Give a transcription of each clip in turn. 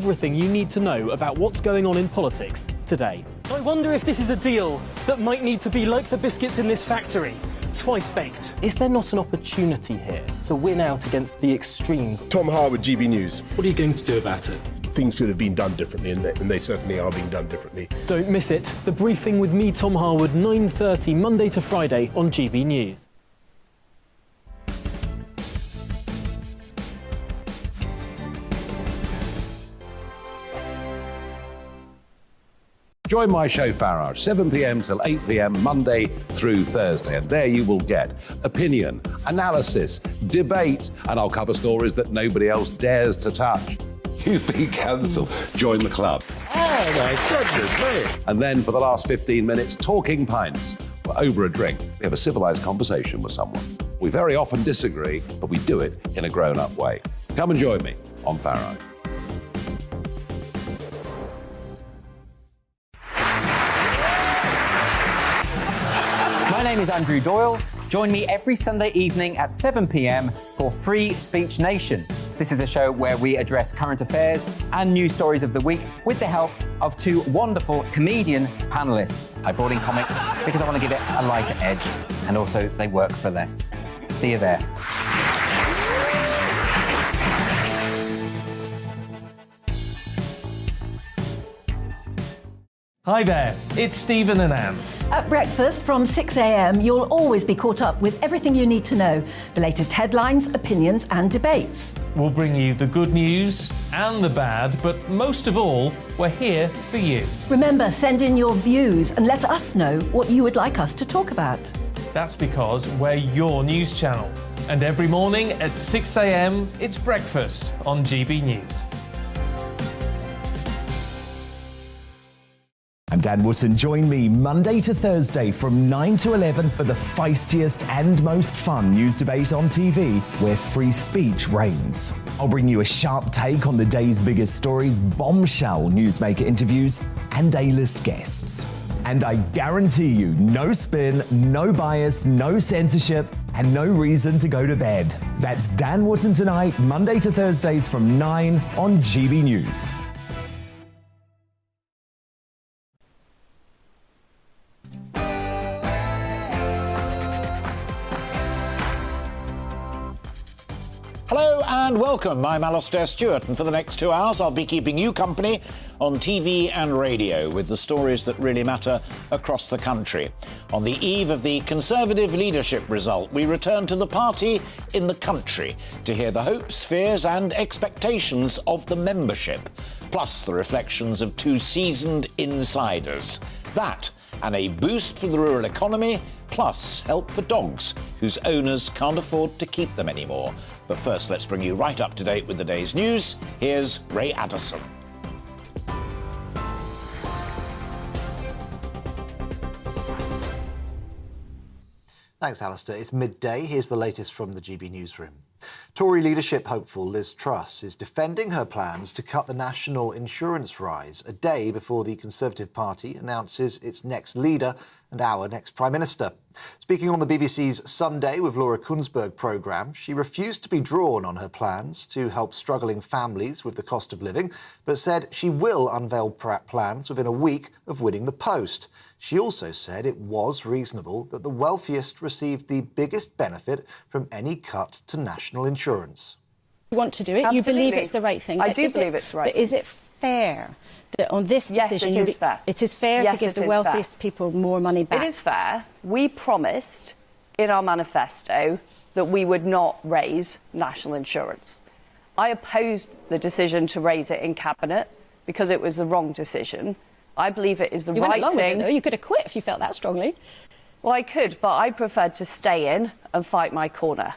Everything you need to know about what's going on in politics today. I wonder if this is a deal that might need to be like the biscuits in this factory, twice baked. Is there not an opportunity here to win out against the extremes? Tom Harwood, GBNews. What are you going to do about it? Things should have been done differently, and they certainly are being done differently. Don't miss it. The Briefing with me, Tom Harwood, 9:30 Monday to Friday on GB News. Join my show Farage, 7 p.m. till 8 p.m. Monday through Thursday, and there you will get opinion, analysis, debate, and I'll cover stories that nobody else dares to touch. You've been cancelled. Join the club. Oh my goodness, mate. And then for the last 15 minutes, talking pints. We're over a drink. We have a civilised conversation with someone. We very often disagree, but we do it in a grown-up way. Come and join me on Farage. My name is Andrew Doyle. Join me every Sunday evening at 7 p.m. for Free Speech Nation. This is a show where we address current affairs and news stories of the week with the help of two wonderful comedian panellists. I brought in comics because I want to give it a lighter edge, and also they work for less. See you there. Hi there, it's Stephen and Anne. At breakfast from 6 a.m, you'll always be caught up with everything you need to know, the latest headlines, opinions and debates. We'll bring you the good news and the bad, but most of all, we're here for you. Remember, send in your views and let us know what you would like us to talk about. That's because we're your news channel. And every morning at 6 a.m, it's breakfast on GB News. I'm Dan Wootton. Join me Monday to Thursday from 9 to 11 for the feistiest and most fun news debate on TV, where free speech reigns. I'll bring you a sharp take on the day's biggest stories, bombshell newsmaker interviews, and A-list guests. And I guarantee you, no spin, no bias, no censorship, and no reason to go to bed. That's Dan Wootton Tonight, Monday to Thursdays from 9 on GB News. Hello and welcome. I'm Alastair Stewart, and for the next 2 hours I'll be keeping you company on TV and radio with the stories that really matter across the country. On the eve of the Conservative leadership result, we return to the party in the country to hear the hopes, fears and expectations of the membership, plus the reflections of two seasoned insiders. That and a boost for the rural economy, plus help for dogs whose owners can't afford to keep them anymore. But first, let's bring you right up to date with the day's news. Here's Ray Addison. Thanks, Alastair. It's midday. Here's the latest from the GB newsroom. Tory leadership hopeful Liz Truss is defending her plans to cut the national insurance rise a day before the Conservative Party announces its next leader and our next Prime Minister. Speaking on the BBC's Sunday with Laura Kunsberg programme, she refused to be drawn on her plans to help struggling families with the cost of living, but said she will unveil plans within a week of winning the post. She also said it was reasonable that the wealthiest received the biggest benefit from any cut to national insurance. You want to do it, Absolutely. You believe it's the right thing. I do believe it's the right thing. But is it fair that on this decision... Yes, it is fair. It is fair to give the wealthiest people more money back? It is fair. We promised in our manifesto that we would not raise national insurance. I opposed the decision to raise it in Cabinet because it was the wrong decision. I believe it is the right thing. With it, though. You could have quit if you felt that strongly. Well, I could, but I preferred to stay in and fight my corner.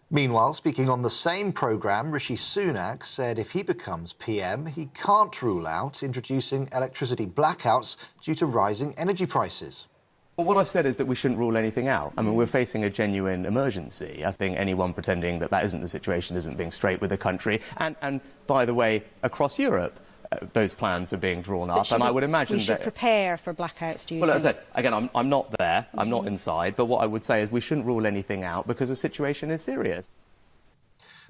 Meanwhile, speaking on the same programme, Rishi Sunak said if he becomes PM, he can't rule out introducing electricity blackouts due to rising energy prices. Well, what I've said is that we shouldn't rule anything out. I mean, we're facing a genuine emergency. I think anyone pretending that that isn't the situation isn't being straight with the country. And by the way, across Europe, those plans are being drawn up, and I would imagine we should prepare for blackouts, do you think? Well, as I said, again, I'm not there, I'm not inside, but what I would say is we shouldn't rule anything out because the situation is serious.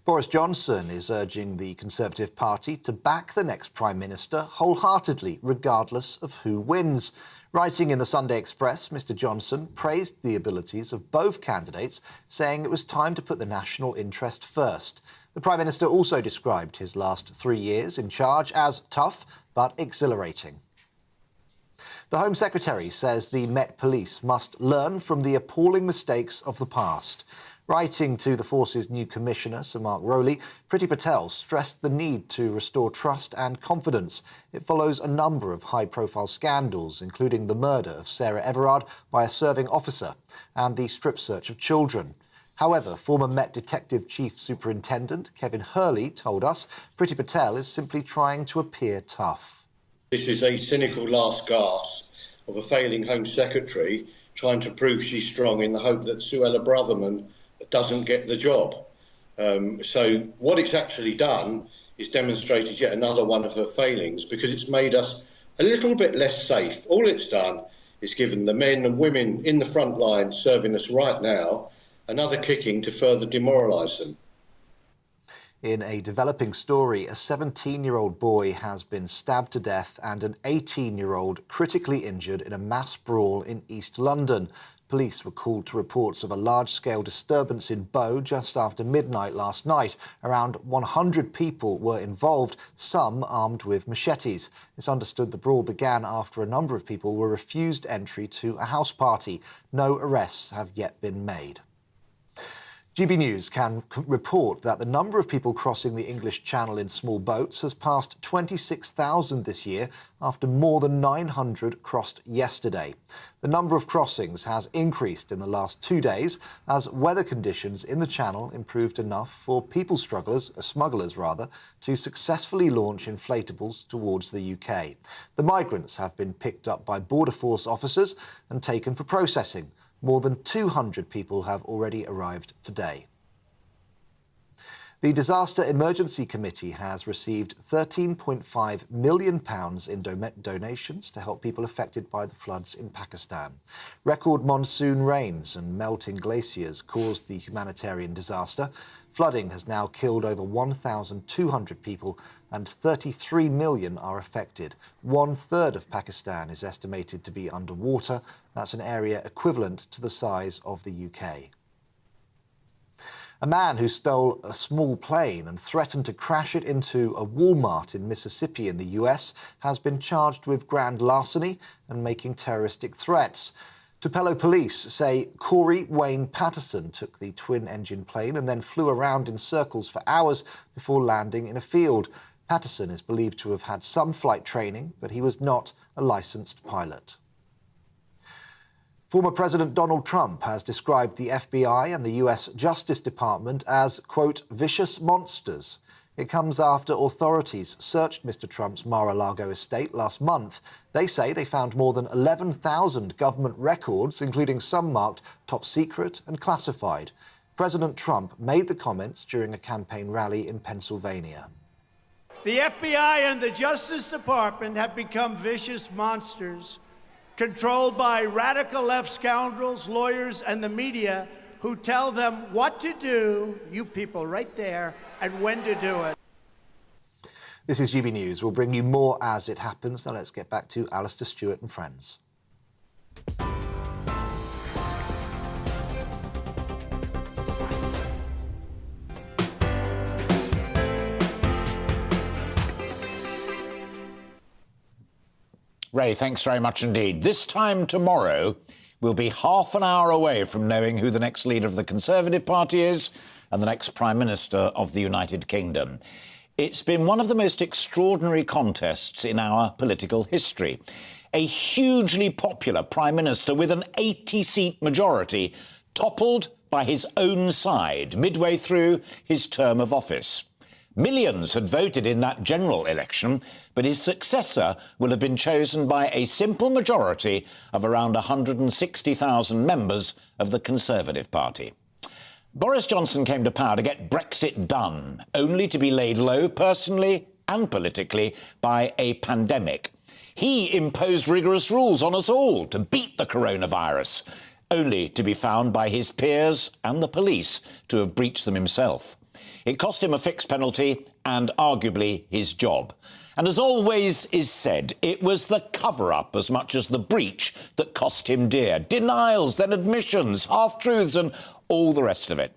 Boris Johnson is urging the Conservative Party to back the next Prime Minister wholeheartedly, regardless of who wins. Writing in the Sunday Express, Mr Johnson praised the abilities of both candidates, saying it was time to put the national interest first. The Prime Minister also described his last 3 years in charge as tough but exhilarating. The Home Secretary says the Met Police must learn from the appalling mistakes of the past. Writing to the force's new commissioner, Sir Mark Rowley, Priti Patel stressed the need to restore trust and confidence. It follows a number of high-profile scandals, including the murder of Sarah Everard by a serving officer and the strip search of children. However, former Met Detective Chief Superintendent Kevin Hurley told us Priti Patel is simply trying to appear tough. This is a cynical last gasp of a failing Home Secretary trying to prove she's strong in the hope that Suella Braverman doesn't get the job. So what it's actually done is demonstrated yet another one of her failings, because it's made us a little bit less safe. All it's done is given the men and women in the front line serving us right now another kicking to further demoralise them. In a developing story, a 17-year-old boy has been stabbed to death and an 18-year-old critically injured in a mass brawl in East London. Police were called to reports of a large-scale disturbance in Bow just after midnight last night. Around 100 people were involved, some armed with machetes. It's understood the brawl began after a number of people were refused entry to a house party. No arrests have yet been made. GB News can report that the number of people crossing the English Channel in small boats has passed 26,000 this year, after more than 900 crossed yesterday. The number of crossings has increased in the last 2 days as weather conditions in the Channel improved enough for smugglers to successfully launch inflatables towards the UK. The migrants have been picked up by Border Force officers and taken for processing. More than 200 people have already arrived today. The Disaster Emergency Committee has received £13.5 million in donations to help people affected by the floods in Pakistan. Record monsoon rains and melting glaciers caused the humanitarian disaster. Flooding has now killed over 1,200 people and 33 million are affected. 1/3 of Pakistan is estimated to be underwater. That's an area equivalent to the size of the UK. A man who stole a small plane and threatened to crash it into a Walmart in Mississippi in the US has been charged with grand larceny and making terroristic threats. Tupelo police say Corey Wayne Patterson took the twin-engine plane and then flew around in circles for hours before landing in a field. Patterson is believed to have had some flight training, but he was not a licensed pilot. Former President Donald Trump has described the FBI and the US Justice Department as, quote, vicious monsters. It comes after authorities searched Mr. Trump's Mar-a-Lago estate last month. They say they found more than 11,000 government records, including some marked top secret and classified. President Trump made the comments during a campaign rally in Pennsylvania. The FBI and the Justice Department have become vicious monsters, controlled by radical left scoundrels, lawyers, and the media who tell them what to do, you people right there, and when to do it. This is GB News. We'll bring you more as it happens. Now let's get back to Alastair Stewart and friends. Ray, thanks very much indeed. This time tomorrow, we'll be half an hour away from knowing who the next leader of the Conservative Party is and the next Prime Minister of the United Kingdom. It's been one of the most extraordinary contests in our political history. A hugely popular Prime Minister with an 80-seat majority toppled by his own side midway through his term of office. Millions had voted in that general election, but his successor will have been chosen by a simple majority of around 160,000 members of the Conservative Party. Boris Johnson came to power to get Brexit done, only to be laid low personally and politically by a pandemic. He imposed rigorous rules on us all to beat the coronavirus, only to be found by his peers and the police to have breached them himself. It cost him a fixed penalty and arguably his job. And as always is said, it was the cover-up as much as the breach that cost him dear. Denials, then admissions, half-truths and all the rest of it.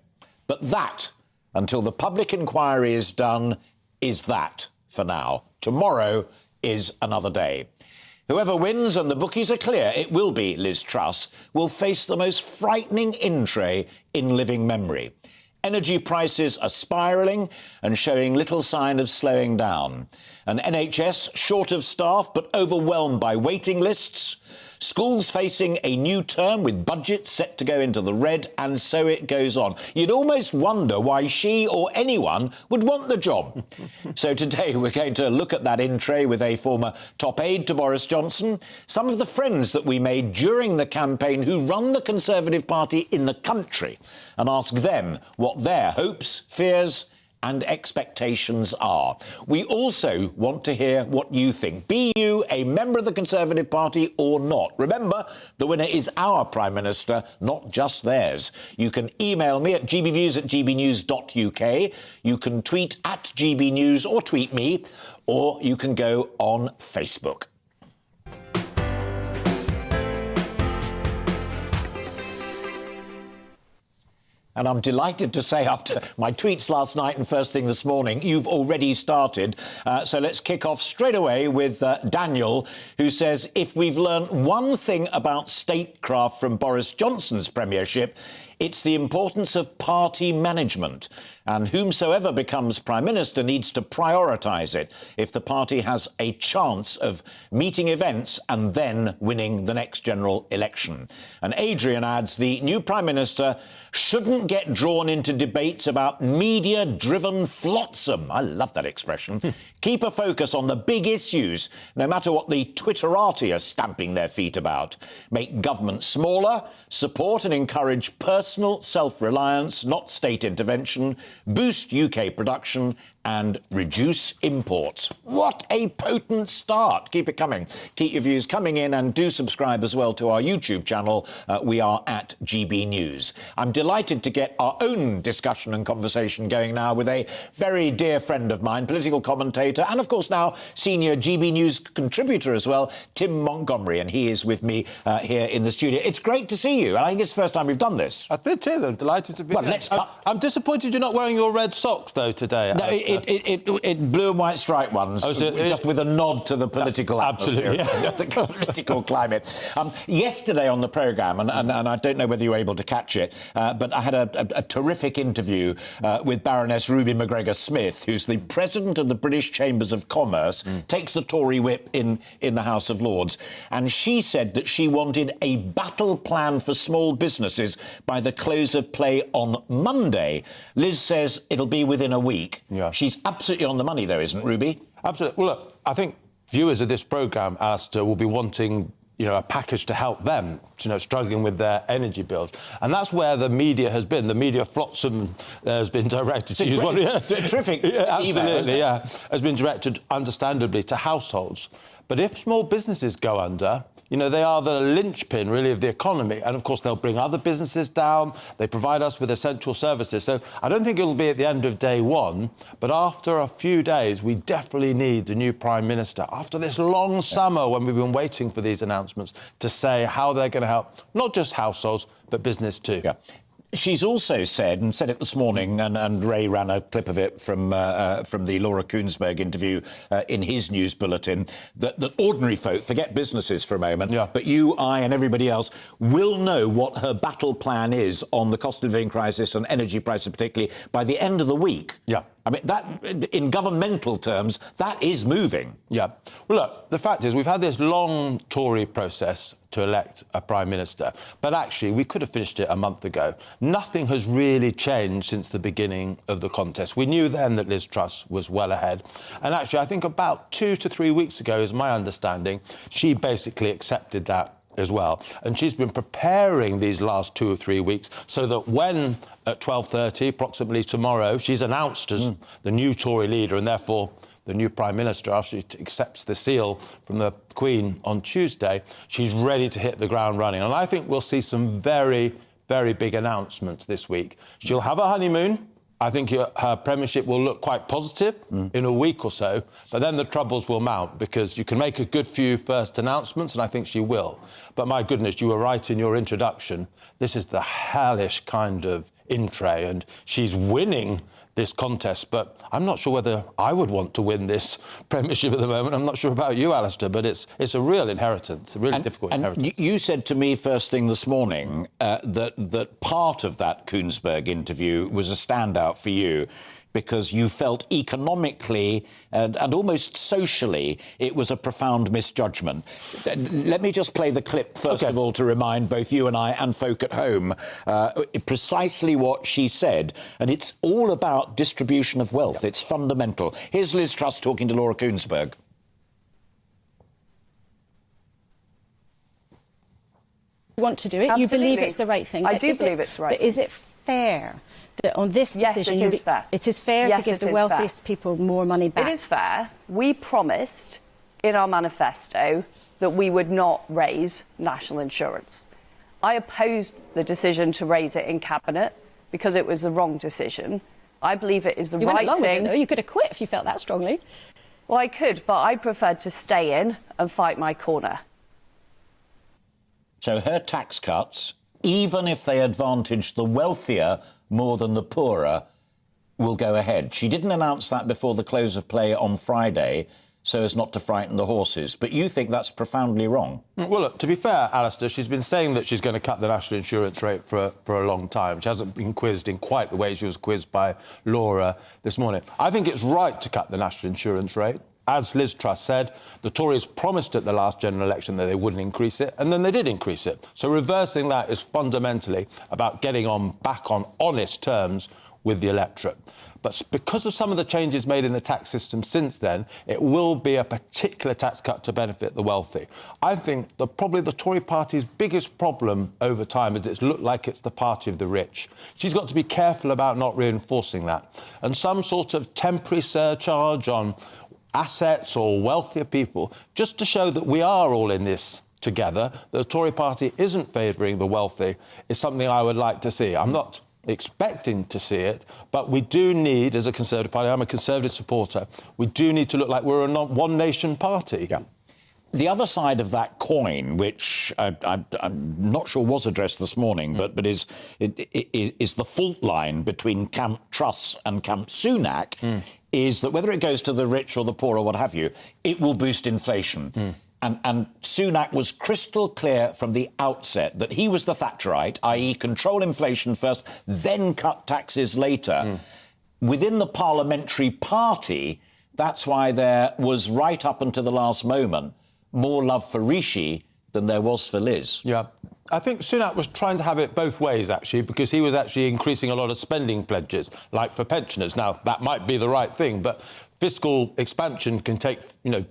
But that, until the public inquiry is done, is that for now. Tomorrow is another day. Whoever wins, and the bookies are clear, it will be Liz Truss, will face the most frightening in-tray in living memory. Energy prices are spiralling and showing little sign of slowing down. An NHS short of staff but overwhelmed by waiting lists. Schools facing a new term with budgets set to go into the red, and so it goes on. You'd almost wonder why she or anyone would want the job. So today we're going to look at that in-tray with a former top aide to Boris Johnson, some of the friends that we made during the campaign who run the Conservative Party in the country, and ask them what their hopes, fears and expectations are. We also want to hear what you think. Be you a member of the Conservative Party or not? Remember, the winner is our Prime Minister, not just theirs. You can email me at gbviews@gbnews.uk. You can tweet at gbnews or tweet me, or you can go on Facebook. And I'm delighted to say, after my tweets last night and first thing this morning, you've already started. So let's kick off straight away with Daniel, who says, if we've learnt one thing about statecraft from Boris Johnson's premiership, it's the importance of party management. And whomsoever becomes Prime Minister needs to prioritise it if the party has a chance of meeting events and then winning the next general election. And Adrian adds, the new Prime Minister shouldn't get drawn into debates about media-driven flotsam. I love that expression. Keep a focus on the big issues, no matter what the Twitterati are stamping their feet about. Make government smaller, support and encourage personal self-reliance, not state intervention, boost UK production and reduce imports. What a potent start. Keep it coming. Keep your views coming in, and do subscribe as well to our YouTube channel. We are at GB News. I'm delighted to get our own discussion and conversation going now with a very dear friend of mine, political commentator, and of course now senior GB News contributor as well, Tim Montgomery, and he is with me here in the studio. It's great to see you, and I think it's the first time we've done this. It is. I'm delighted to be here. I'm disappointed you're not wearing your red socks, though, today. No, it blue and white striped ones, just with a nod to the political atmosphere. Yeah. The political climate. Yesterday on the programme, and I don't know whether you were able to catch it, but I had a terrific interview with Baroness Ruby McGregor-Smith, who's the president of the British Chambers of Commerce, takes the Tory whip in the House of Lords, and she said that she wanted a battle plan for small businesses by the close of play on Monday. Liz says it'll be within a week. Yeah. She's absolutely on the money, though, isn't Ruby? Absolutely. Well, look, I think viewers of this programme, Alastair, will be wanting, a package to help them, struggling with their energy bills. And that's where the media has been. The media flotsam has been directed to use one. Terrific absolutely, has been directed, understandably, to households. But if small businesses go under, they are the linchpin, really, of the economy. And, of course, they'll bring other businesses down. They provide us with essential services. So I don't think it'll be at the end of day one. But after a few days, we definitely need the new Prime Minister, after this long summer when we've been waiting for these announcements, to say how they're going to help not just households, but business too. Yeah. She's also said, and said it this morning, and Ray ran a clip of it from the Laura Kuenssberg interview in his news bulletin, that ordinary folk, forget businesses for a moment, but you, I and everybody else will know what her battle plan is on the cost of living crisis and energy prices particularly by the end of the week. Yeah. I mean, that, in governmental terms, that is moving. Yeah. Well, look, the fact is we've had this long Tory process to elect a Prime Minister, but actually we could have finished it a month ago. Nothing has really changed since the beginning of the contest. We knew then that Liz Truss was well ahead. And actually, I think about 2 to 3 weeks ago, is my understanding, she basically accepted that as well. And she's been preparing these last 2 or 3 weeks so that when at 12:30, approximately tomorrow, she's announced as the new Tory leader and therefore the new Prime Minister, after she accepts the seal from the Queen on Tuesday, she's ready to hit the ground running. And I think we'll see some very, very big announcements this week. She'll have a honeymoon. I think her premiership will look quite positive in a week or so, but then the troubles will mount because you can make a good few first announcements, and I think she will. But my goodness, you were right in your introduction. This is the hellish kind of in-tray, and she's winning this contest, but I'm not sure whether I would want to win this premiership at the moment. I'm not sure about you, Alastair, but it's a real inheritance, a really difficult inheritance. You said to me first thing this morning that part of that Koonsberg interview was a standout for you because you felt economically and almost socially it was a profound misjudgment. Let me just play the clip first of all to remind both you and I and folk at home precisely what she said. And it's all about distribution of wealth. It's fundamental. Here's Liz Truss talking to Laura Koonsberg. You want to do it. Absolutely. You believe it's the right thing. I do believe it's the right thing. But is it fair that on this decision... Yes, it is fair. It is fair to give the wealthiest people more money back? It is fair. We promised in our manifesto that we would not raise national insurance. I opposed the decision to raise it in Cabinet because it was the wrong decision. I believe it is the right thing. You went along with it, though. You could have quit if you felt that strongly. Well, I could, but I preferred to stay in and fight my corner. So her tax cuts, even if they advantage the wealthier more than the poorer, will go ahead. She didn't announce that before the close of play on Friday so as not to frighten the horses. But you think that's profoundly wrong? Well, look, to be fair, Alastair, she's been saying that she's going to cut the national insurance rate for a long time. She hasn't been quizzed in quite the way she was quizzed by Laura this morning. I think it's right to cut the national insurance rate. As Liz Truss said, the Tories promised at the last general election that they wouldn't increase it, and then they did increase it. So reversing that is fundamentally about getting back on honest terms with the electorate. But because of some of the changes made in the tax system since then, it will be a particular tax cut to benefit the wealthy. I think probably the Tory party's biggest problem over time is it's looked like it's the party of the rich. She's got to be careful about not reinforcing that. And some sort of temporary surcharge on assets or wealthier people, just to show that we are all in this together, that the Tory party isn't favouring the wealthy, is something I would like to see. I'm not expecting to see it, but we do need, as a Conservative party, I'm a Conservative supporter, we do need to look like we're a one-nation party. Yeah. The other side of that coin, which I'm not sure was addressed this morning, but is the fault line between Camp Truss and Camp Sunak, is that whether it goes to the rich or the poor or what have you, it will boost inflation. And Sunak was crystal clear from the outset that he was the Thatcherite, i.e. control inflation first, then cut taxes later. Within the parliamentary party, that's why there was, right up until the last moment, more love for Rishi than there was for Liz. Yeah. I think Sunak was trying to have it both ways, actually, because he was actually increasing a lot of spending pledges, like for pensioners. Now, that might be the right thing, but fiscal expansion can take,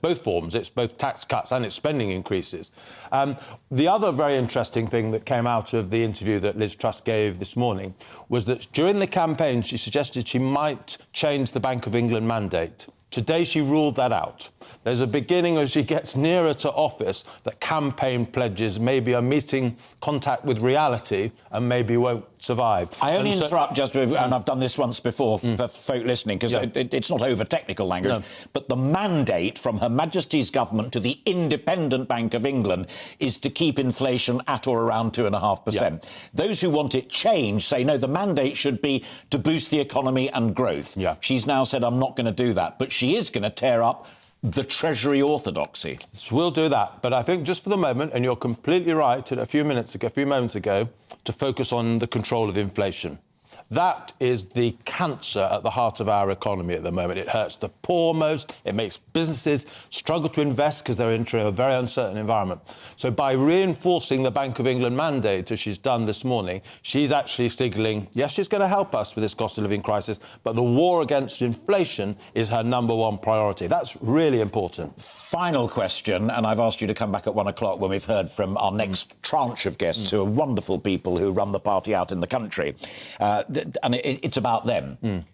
both forms. It's both tax cuts and it's spending increases. The other very interesting thing that came out of the interview that Liz Truss gave this morning was that during the campaign, she suggested she might change the Bank of England mandate. Today, she ruled that out. There's a beginning, as she gets nearer to office, that campaign pledges maybe are meeting contact with reality and maybe won't survive. I only interrupt just, and I've done this once before for folk listening, because it's not over-technical language, but the mandate from Her Majesty's government to the Independent Bank of England is to keep inflation at or around 2.5%. Those who want it changed say, no, the mandate should be to boost the economy and growth. She's now said, I'm not going to do that, but she is going to tear up the Treasury orthodoxy. We'll do that, but I think just for the moment, and you're completely right, a few moments ago, to focus on the control of inflation. That is the cancer at the heart of our economy at the moment. It hurts the poor most. It makes businesses struggle to invest because they're entering a very uncertain environment. So by reinforcing the Bank of England mandate, as she's done this morning, she's actually signaling, yes, she's going to help us with this cost of living crisis, but the war against inflation is her number one priority. That's really important. Final question, and I've asked you to come back at 1 o'clock when we've heard from our next tranche of guests, who are wonderful people who run the party out in the country. And it's about them.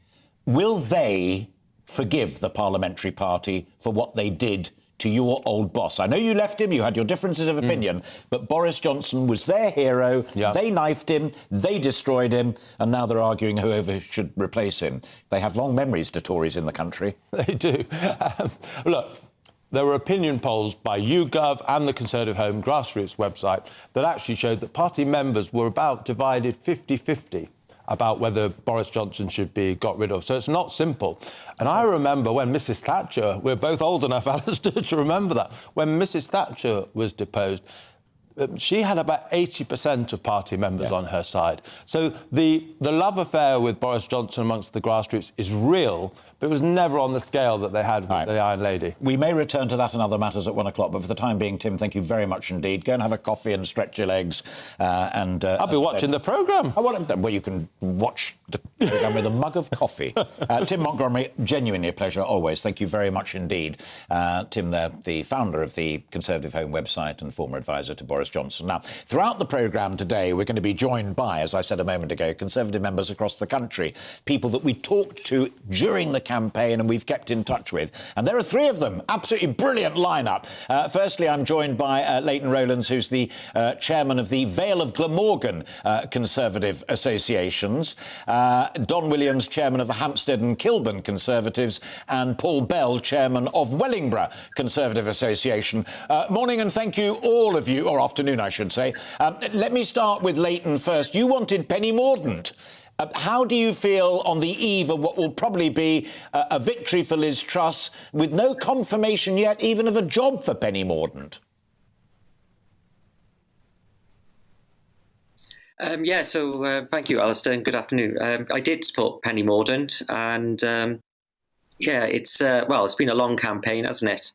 Will they forgive the parliamentary party for what they did to your old boss. I know you left him, you had your differences of opinion, but Boris Johnson was their hero. Yeah. They knifed him, they destroyed him, and now they're arguing whoever should replace him. They have long memories to Tories in the country. They do. Look, there were opinion polls by YouGov and the Conservative Home Grassroots website that actually showed that party members were about divided 50-50 about whether Boris Johnson should be got rid of. So it's not simple. And I remember when Mrs Thatcher, we're both old enough, Alastair, to remember that, when Mrs Thatcher was deposed, she had about 80% of party members on her side. So the love affair with Boris Johnson amongst the grassroots is real, but it was never on the scale that they had with the Iron Lady. We may return to that and other matters at 1 o'clock, but for the time being, Tim, thank you very much indeed. Go and have a coffee and stretch your legs. I'll be watching the programme. Well, you can watch the programme with a mug of coffee. Tim Montgomery, genuinely a pleasure always. Thank you very much indeed. Tim, the founder of the Conservative Home website and former advisor to Boris Johnson. Now, throughout the programme today, we're going to be joined by, as I said a moment ago, Conservative members across the country, people that we talked to during the campaign and we've kept in touch with. And there are three of them. Absolutely brilliant lineup. Firstly, I'm joined by Leighton Rowlands, who's the chairman of the Vale of Glamorgan Conservative Associations, Don Williams, chairman of the Hampstead and Kilburn Conservatives, and Paul Bell, chairman of Wellingborough Conservative Association. Morning and thank you, all of you, or afternoon, I should say. Let me start with Leighton first. You wanted Penny Mordaunt. How do you feel on the eve of what will probably be a victory for Liz Truss, with no confirmation yet even of a job for Penny Mordaunt? Thank you, Alastair, and good afternoon. I did support Penny Mordaunt, and it's been a long campaign, hasn't it?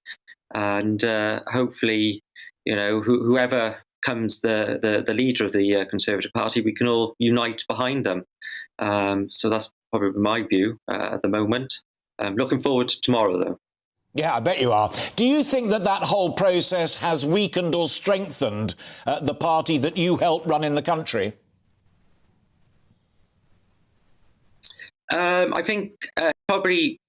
And hopefully, whoever comes the leader of the Conservative Party, we can all unite behind them. So that's probably my view at the moment. I'm looking forward to tomorrow, though. Yeah, I bet you are. Do you think that whole process has weakened or strengthened the party that you helped run in the country? I think probably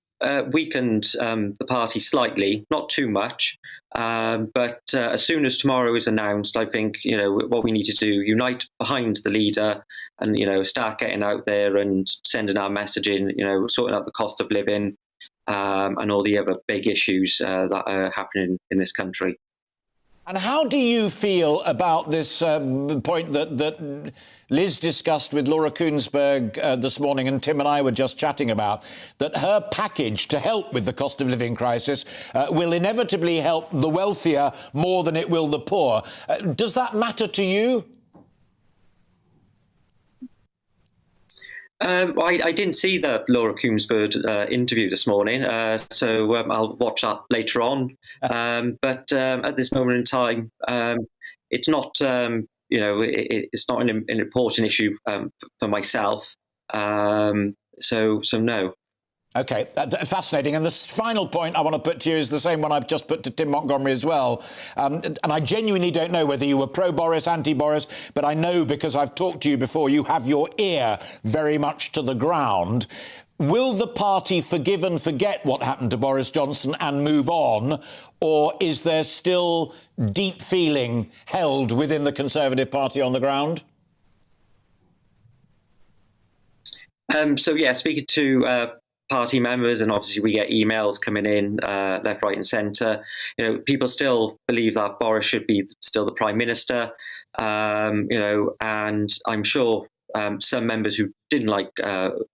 weakened the party slightly, not too much. But as soon as tomorrow is announced, I think, what we need to do, unite behind the leader and, start getting out there and sending our messaging, sorting out the cost of living and all the other big issues that are happening in this country. And how do you feel about this point that Liz discussed with Laura Kuenssberg this morning, and Tim and I were just chatting about, that her package to help with the cost of living crisis will inevitably help the wealthier more than it will the poor? Does that matter to you? I didn't see the Laura Kuenssberg interview this morning, so I'll watch that later on. But at this moment in time, it's not, it's not an important issue for myself. So no. OK, fascinating. And the final point I want to put to you is the same one I've just put to Tim Montgomery as well. And I genuinely don't know whether you were pro-Boris, anti-Boris, but I know because I've talked to you before, you have your ear very much to the ground. Will the party forgive and forget what happened to Boris Johnson and move on? Or is there still deep feeling held within the Conservative Party on the ground? Speaking to party members, and obviously we get emails coming in left, right and centre. People still believe that Boris should be still the Prime Minister, and I'm sure some members who didn't like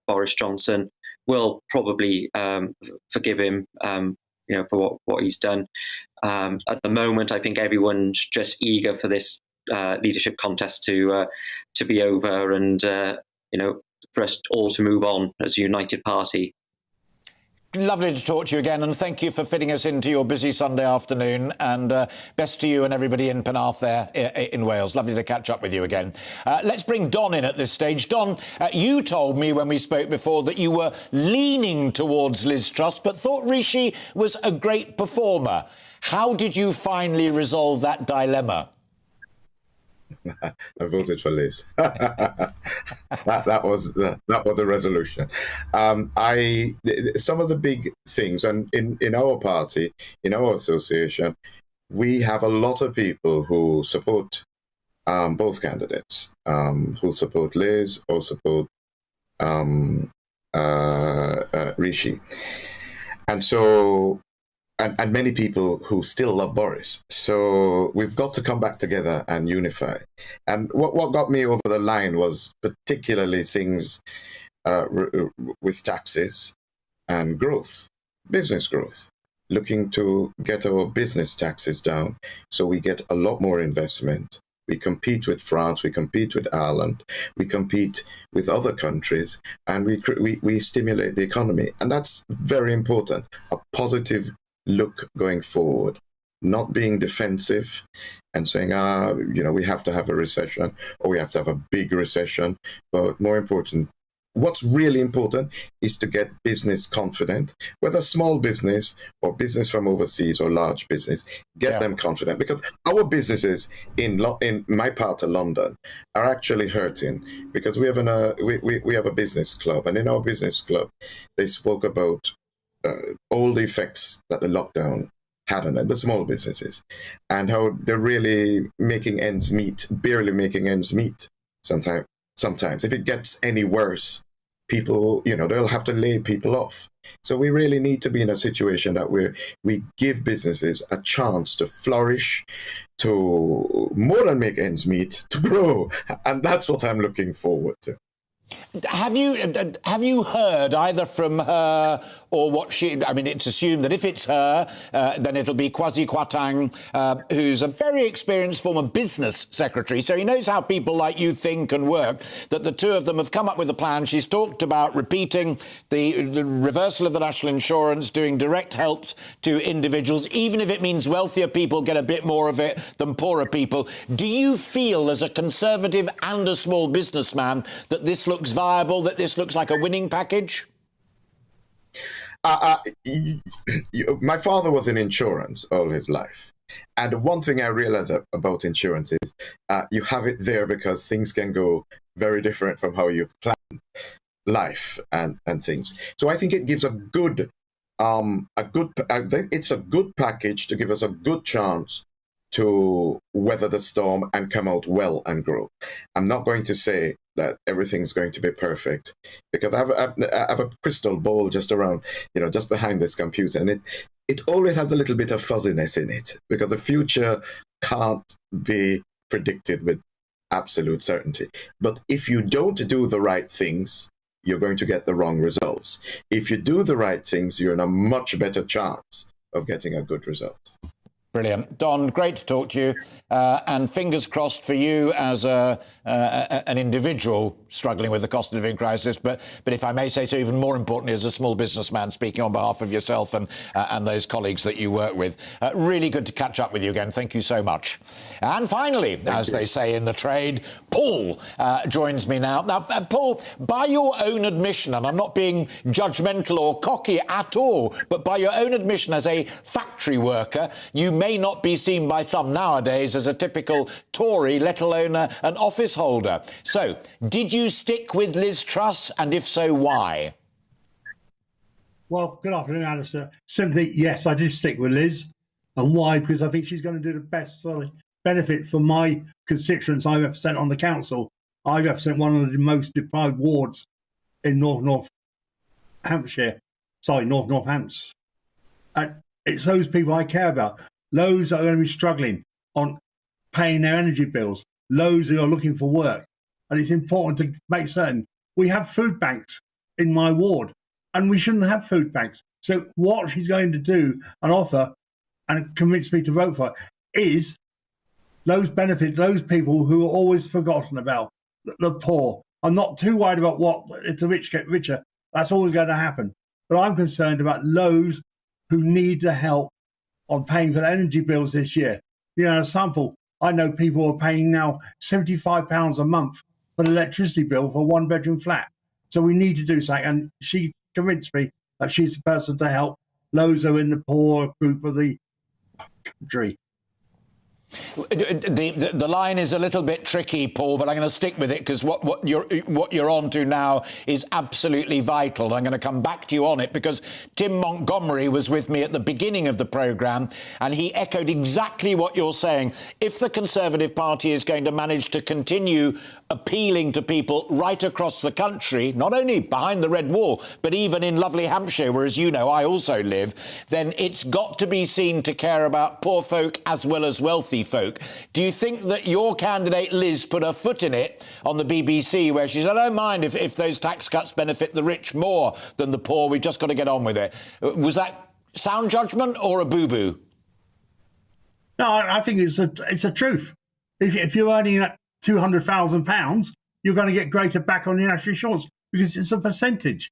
Boris Johnson will probably forgive him, for what he's done. At the moment, I think everyone's just eager for this leadership contest to be over, and for us all to move on as a united party. Lovely to talk to you again, and thank you for fitting us into your busy Sunday afternoon, and best to you and everybody in Penarth there in Wales. Lovely to catch up with you again. Let's bring Don in at this stage. Don, you told me when we spoke before that you were leaning towards Liz Truss, but thought Rishi was a great performer. How did you finally resolve that dilemma? I voted for Liz. that was the resolution. Some of the big things, and in our party, in our association, we have a lot of people who support both candidates, who support Liz or support Rishi, and so. And many people who still love Boris. So we've got to come back together and unify. And what got me over the line was particularly things with taxes and growth, business growth, looking to get our business taxes down so we get a lot more investment. We compete with France, we compete with Ireland, we compete with other countries, and we stimulate the economy. And that's very important, a positive look going forward, not being defensive and saying, we have to have a recession or we have to have a big recession. But more important, what's really important is to get business confident, whether small business or business from overseas or large business, get them confident. Because our businesses in my part of London are actually hurting because we have a business club, and in our business club, they spoke about all the effects that the lockdown had on the small businesses and how they're really making ends meet, barely making ends meet sometimes. If it gets any worse, people, they'll have to lay people off. So we really need to be in a situation that we give businesses a chance to flourish, to more than make ends meet, to grow. And that's what I'm looking forward to. Have you heard either from her or what she... I mean, it's assumed that if it's her, then it'll be Kwasi Kwarteng, who's a very experienced former business secretary, so he knows how people like you think and work, that the two of them have come up with a plan. She's talked about repeating the reversal of the national insurance, doing direct helps to individuals, even if it means wealthier people get a bit more of it than poorer people. Do you feel, as a Conservative and a small businessman, that this looks viable, that this looks like a winning package? My father was in insurance all his life. And one thing I realized about insurance is you have it there because things can go very different from how you've planned life and things. So I think it gives it's a good package to give us a good chance to weather the storm and come out well and grow. I'm not going to say that everything's going to be perfect because I have a crystal ball just around, just behind this computer, and it always has a little bit of fuzziness in it because the future can't be predicted with absolute certainty. But if you don't do the right things, you're going to get the wrong results. If you do the right things, you're in a much better chance of getting a good result. Brilliant. Don, great to talk to you. And fingers crossed for you as an individual struggling with the cost of living crisis, but if I may say so, even more importantly, as a small businessman speaking on behalf of yourself and those colleagues that you work with. Really good to catch up with you again. Thank you so much. And finally, they say in the trade, Paul joins me now. Now, Paul, by your own admission, and I'm not being judgmental or cocky at all, but by your own admission as a factory worker, you may not be seen by some nowadays as a typical Tory, let alone an office holder. So, did you stick with Liz Truss, and if so, why? Well, good afternoon, Alastair. Simply, yes, I did stick with Liz. And why? Because I think she's going to do the best for the benefit for my constituents I represent on the council. I represent one of the most deprived wards in North Hampshire. And it's those people I care about. Those that are going to be struggling on paying their energy bills. Those who are looking for work. And it's important to make certain we have food banks in my ward, and we shouldn't have food banks. So what she's going to do and offer and convince me to vote for is those benefits, those people who are always forgotten about, the poor. I'm not too worried about if the rich get richer. That's always going to happen. But I'm concerned about those who need the help on paying for the energy bills this year. A sample, I know people are paying now £75 a month for the electricity bill for a one-bedroom flat. So we need to do something. And she convinced me that she's the person to help those who are in the poor group of the country. The line is a little bit tricky, Paul, but I'm going to stick with it because what you're on to now is absolutely vital. I'm going to come back to you on it because Tim Montgomery was with me at the beginning of the programme and he echoed exactly what you're saying. If the Conservative Party is going to manage to continue appealing to people right across the country, not only behind the Red Wall, but even in lovely Hampshire, where, as you know, I also live, then it's got to be seen to care about poor folk as well as wealthy folk. Do you think that your candidate Liz put her foot in it on the BBC where she said, I don't mind if those tax cuts benefit the rich more than the poor, we've just got to get on with it? Was that sound judgment or a boo-boo? No, I think it's a truth. If you're earning that £200,000, you're going to get greater back on your national insurance because it's a percentage.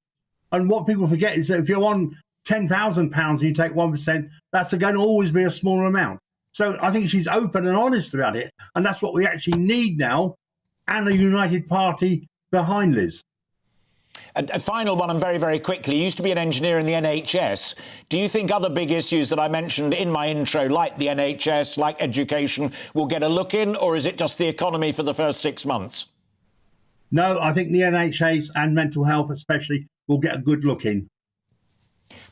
And what people forget is that if you're on £10,000 and you take 1%, that's going to always be a smaller amount. So I think she's open and honest about it. And that's what we actually need now, and a united party behind Liz. A final one, and very, very quickly. You used to be an engineer in the NHS. Do you think other big issues that I mentioned in my intro, like the NHS, like education, will get a look in, or is it just the economy for the first 6 months? No, I think the NHS and mental health especially will get a good look in.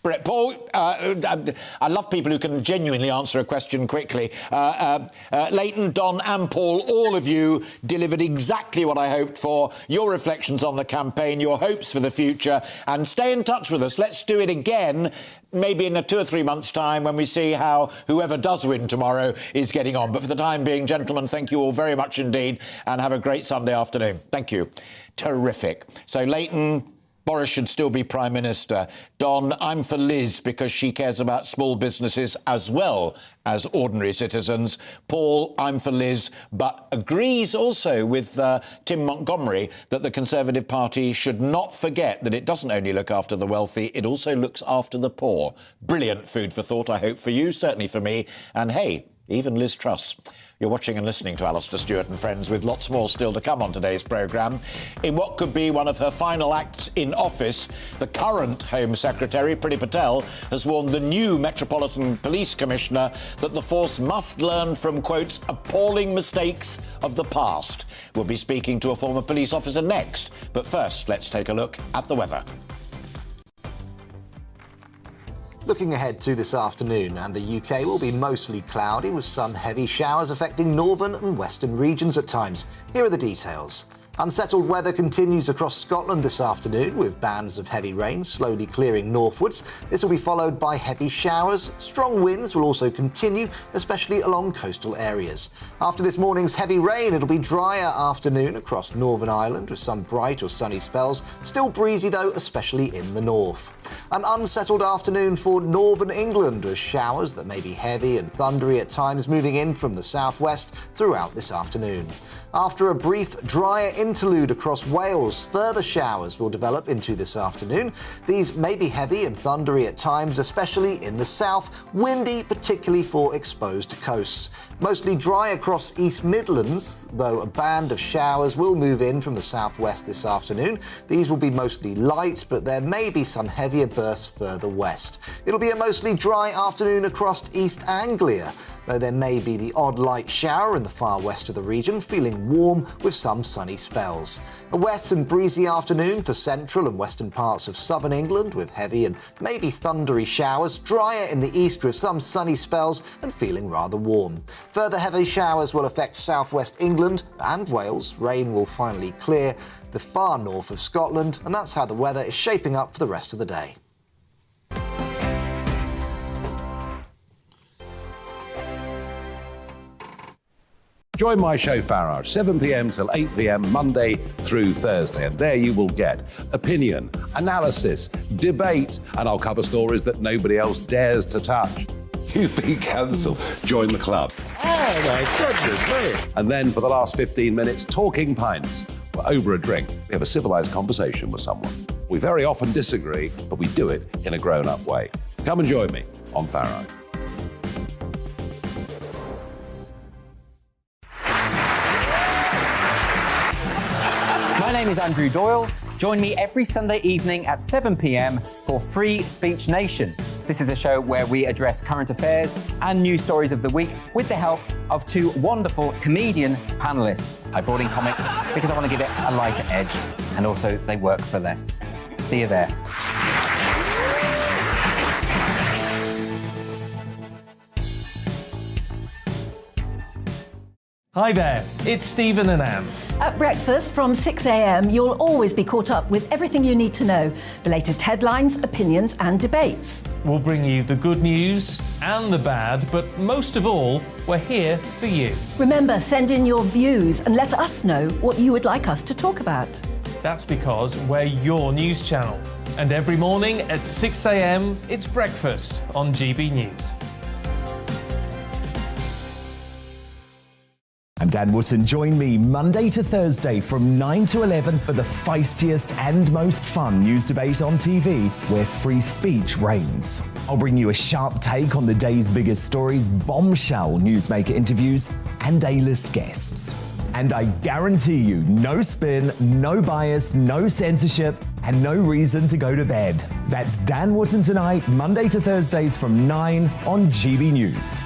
Brett, Paul, I love people who can genuinely answer a question quickly. Leighton, Don and Paul, all of you delivered exactly what I hoped for. Your reflections on the campaign, your hopes for the future, and stay in touch with us. Let's do it again, maybe in 2 or 3 months' time when we see how whoever does win tomorrow is getting on. But for the time being, gentlemen, thank you all very much indeed, and have a great Sunday afternoon. Thank you. Terrific. So, Leighton, Boris should still be Prime Minister. Don, I'm for Liz because she cares about small businesses as well as ordinary citizens. Paul, I'm for Liz, but agrees also with Tim Montgomery that the Conservative Party should not forget that it doesn't only look after the wealthy, it also looks after the poor. Brilliant food for thought, I hope, for you, certainly for me. And hey, even Liz Truss. You're watching and listening to Alastair Stewart and Friends, with lots more still to come on today's programme. In what could be one of her final acts in office, the current Home Secretary, Priti Patel, has warned the new Metropolitan Police Commissioner that the force must learn from, quotes, appalling mistakes of the past. We'll be speaking to a former police officer next. But first, let's take a look at the weather. Looking ahead to this afternoon, and the UK will be mostly cloudy with some heavy showers affecting northern and western regions at times. Here are the details. Unsettled weather continues across Scotland this afternoon, with bands of heavy rain slowly clearing northwards. This will be followed by heavy showers. Strong winds will also continue, especially along coastal areas. After this morning's heavy rain, it'll be drier afternoon across Northern Ireland, with some bright or sunny spells. Still breezy, though, especially in the north. An unsettled afternoon for northern England, with showers that may be heavy and thundery at times moving in from the southwest throughout this afternoon. After a brief drier interlude across Wales, further showers will develop into this afternoon. These may be heavy and thundery at times, especially in the south, windy, particularly for exposed coasts. Mostly dry across East Midlands, though a band of showers will move in from the southwest this afternoon. These will be mostly light, but there may be some heavier bursts further west. It'll be a mostly dry afternoon across East Anglia, though there may be the odd light shower in the far west of the region, feeling warm with some sunny spells. A wet and breezy afternoon for central and western parts of southern England, with heavy and maybe thundery showers, drier in the east with some sunny spells and feeling rather warm. Further heavy showers will affect southwest England and Wales. Rain will finally clear the far north of Scotland, and that's how the weather is shaping up for the rest of the day. Join my show Farage, 7 p.m. till 8 p.m. Monday through Thursday, and there you will get opinion, analysis, debate, and I'll cover stories that nobody else dares to touch. You've been cancelled. Join the club. Oh my goodness me. And then for the last 15 minutes, talking pints. We're over a drink. We have a civilised conversation with someone. We very often disagree, but we do it in a grown-up way. Come and join me on Farage. My name is Andrew Doyle. Join me every Sunday evening at 7 p.m. for Free Speech Nation. This is a show where we address current affairs and news stories of the week with the help of two wonderful comedian panellists. I brought in comics because I want to give it a lighter edge, and also they work for less. See you there. Hi there, it's Stephen and Anne. At breakfast from 6 a.m, you'll always be caught up with everything you need to know, the latest headlines, opinions and debates. We'll bring you the good news and the bad, but most of all, we're here for you. Remember, send in your views and let us know what you would like us to talk about. That's because we're your news channel. And every morning at 6 a.m, it's breakfast on GB News. I'm Dan Wootton. Join me Monday to Thursday from 9 to 11 for the feistiest and most fun news debate on TV, where free speech reigns. I'll bring you a sharp take on the day's biggest stories, bombshell newsmaker interviews, and A-list guests. And I guarantee you, no spin, no bias, no censorship, and no reason to go to bed. That's Dan Wootton Tonight, Monday to Thursdays from 9 on GB News.